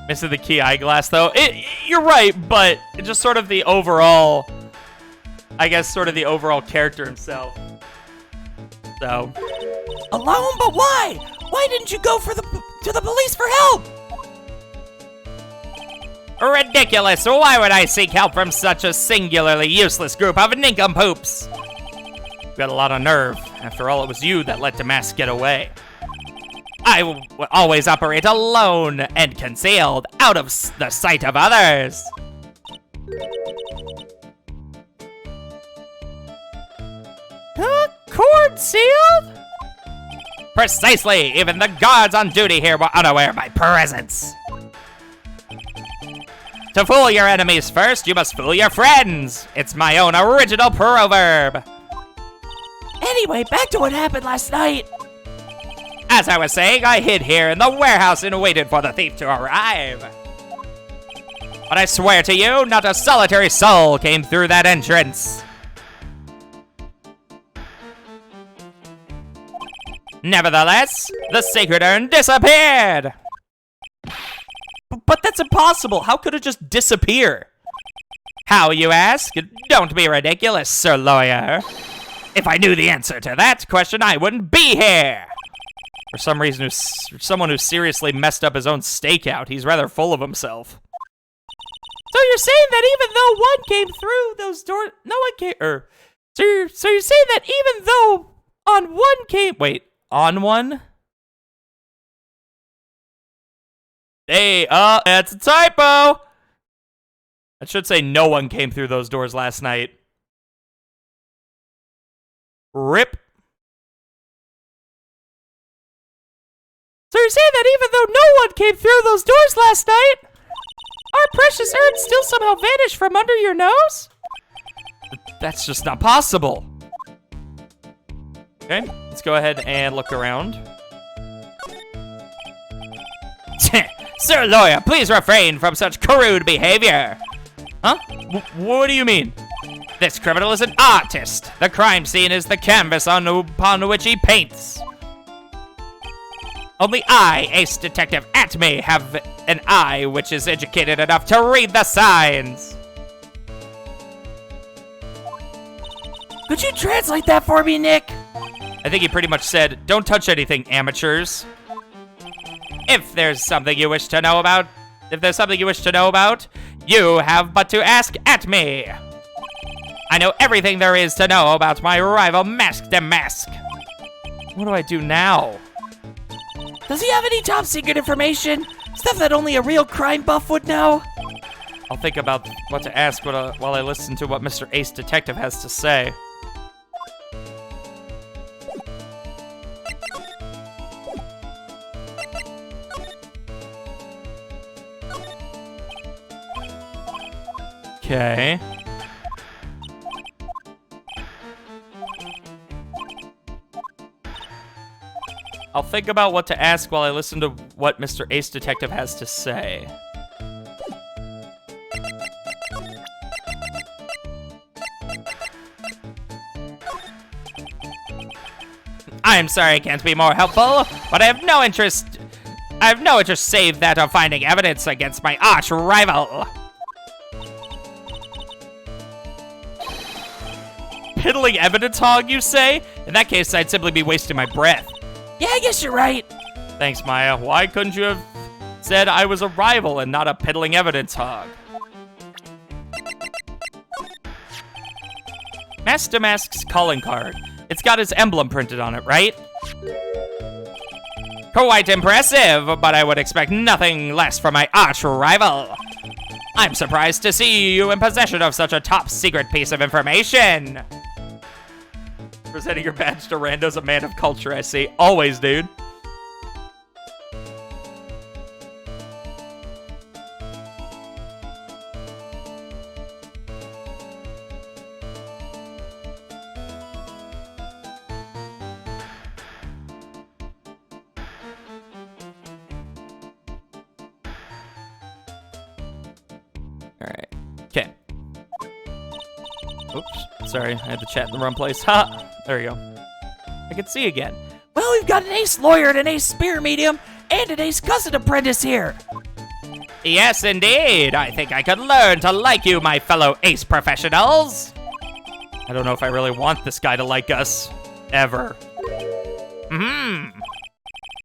Speaker 1: Missing the key eyeglass, though. You're right, but it's just sort of the overall, I guess, sort of the overall character himself. So.
Speaker 3: Alone, but why? Why didn't you go to the police for help? Ridiculous. Why would I seek help from such a singularly useless group of nincompoops?
Speaker 1: You got a lot of nerve. After all, it was you that let the mask get away.
Speaker 3: I will always operate alone and concealed, out of the sight of others.
Speaker 4: Cord sealed?
Speaker 3: Precisely. Even the guards on duty here were unaware of my presence. To fool your enemies first, you must fool your friends. It's my own original proverb.
Speaker 4: Anyway, back to what happened last night.
Speaker 3: As I was saying, I hid here in the warehouse and waited for the thief to arrive. But I swear to you, not a solitary soul came through that entrance. Nevertheless, the sacred urn disappeared.
Speaker 1: But that's impossible. How could it just disappear?
Speaker 3: How, you ask? Don't be ridiculous, Sir Lawyer. If I knew the answer to that question, I wouldn't be here.
Speaker 1: For some reason, someone who seriously messed up his own stakeout, he's rather full of himself.
Speaker 4: So you're saying that even though one came through those doors, no one came, so you're saying that even though on one came,
Speaker 1: wait, on one? Hey, that's a typo! I should say no one came through those doors last night. RIP.
Speaker 4: So you're saying that even though no one came through those doors last night, our precious urn still somehow vanished from under your nose?
Speaker 1: That's just not possible. Okay, let's go ahead and look around.
Speaker 3: Sir Lawyer, please refrain from such crude behavior.
Speaker 1: Huh? What do you mean?
Speaker 3: This criminal is an artist. The crime scene is the canvas upon which he paints. Only I, Ace Detective Atme, have an eye which is educated enough to read the signs.
Speaker 4: Could you translate that for me, Nick?
Speaker 1: I think he pretty much said, don't touch anything, amateurs.
Speaker 3: If there's something you wish to know about, you have but to ask Atme. I know everything there is to know about my rival Mask de Mask.
Speaker 1: What do I do now?
Speaker 4: Does he have any top secret information? Stuff that only a real crime buff would know?
Speaker 1: I'll think about what to ask while I listen to what Mr. Ace Detective has to say. Okay. I'll think about what to ask while I listen to what Mr. Ace Detective has to say.
Speaker 3: I'm sorry I can't be more helpful, but I have no interest save that of finding evidence against my arch rival.
Speaker 1: piddling evidence hog, you say? In that case, I'd simply be wasting my breath.
Speaker 4: Yeah, I guess you're right.
Speaker 1: Thanks, Maya. Why couldn't you have said I was a rival and not a piddling evidence hog? Master Mask's calling card. It's got his emblem printed on it, right?
Speaker 3: Quite impressive, but I would expect nothing less from my arch rival. I'm surprised to see you in possession of such a top secret piece of information.
Speaker 1: Presenting your badge to randos, a man of culture, I see. Always, dude. Alright. Okay. Oops. Sorry, I had the chat in the wrong place. Ha! There you go. I can see again.
Speaker 4: Well, we've got an ace lawyer and an ace spear medium and an ace cousin apprentice here.
Speaker 3: Yes, indeed. I think I could learn to like you, my fellow ace professionals.
Speaker 1: I don't know if I really want this guy to like us. Ever.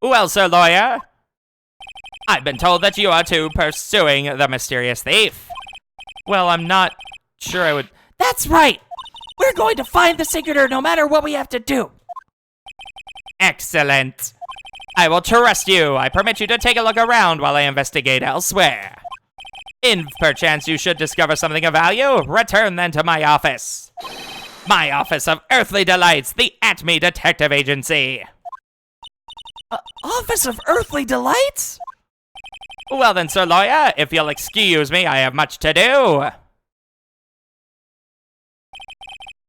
Speaker 3: Well, sir lawyer, I've been told that you are too pursuing the mysterious thief.
Speaker 1: Well, I'm not sure I would...
Speaker 4: That's right. We're going to find the Sigurder no matter what we have to do.
Speaker 3: Excellent. I will trust you. I permit you to take a look around while I investigate elsewhere. If perchance you should discover something of value, return then to my office. My Office of Earthly Delights, the Atme Detective Agency.
Speaker 4: Office of Earthly Delights?
Speaker 3: Well then, sir lawyer, if you'll excuse me, I have much to do.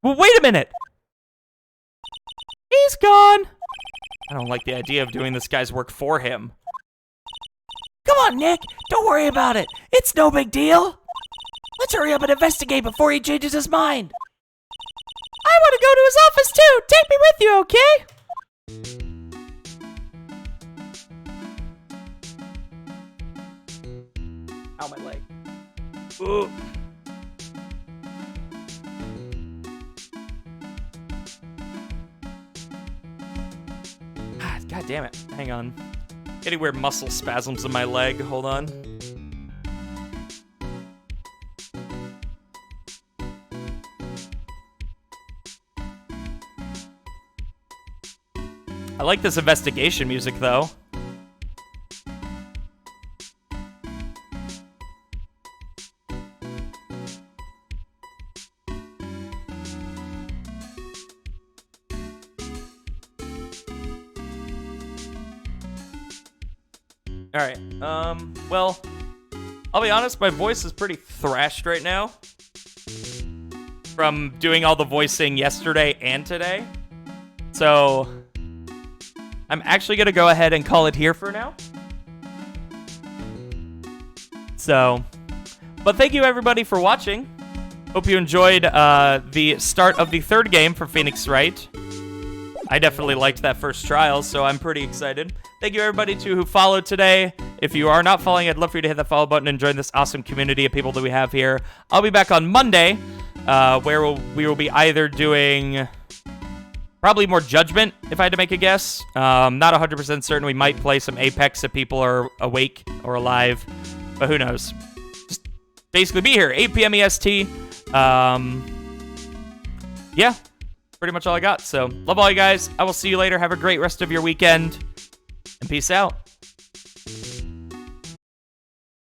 Speaker 1: Well, wait a minute! He's gone! I don't like the idea of doing this guy's work for him.
Speaker 4: Come on, Nick. Don't worry about it. It's no big deal. Let's hurry up and investigate before he changes his mind. I want to go to his office too. Take me with you, okay?
Speaker 1: Ow, my leg. Ooh. God damn it. Hang on. Getting weird muscle spasms in my leg. Hold on. I like this investigation music, though. Alright, well, I'll be honest, my voice is pretty thrashed right now from doing all the voicing yesterday and today. So, I'm actually going to go ahead and call it here for now. So, but thank you everybody for watching. Hope you enjoyed the start of the third game for Phoenix Wright. I definitely liked that first trial, so I'm pretty excited. Thank you everybody too who followed today. If you are not following, I'd love for you to hit the follow button and join this awesome community of people that we have here. I'll be back on Monday, where we will be either doing probably more Judgment, if I had to make a guess. Not 100% certain. We might play some Apex if people are awake or alive, but who knows. Just basically be here, 8 p.m. EST. Yeah, pretty much all I got. So, love all you guys. I will see you later. Have a great rest of your weekend, and peace out.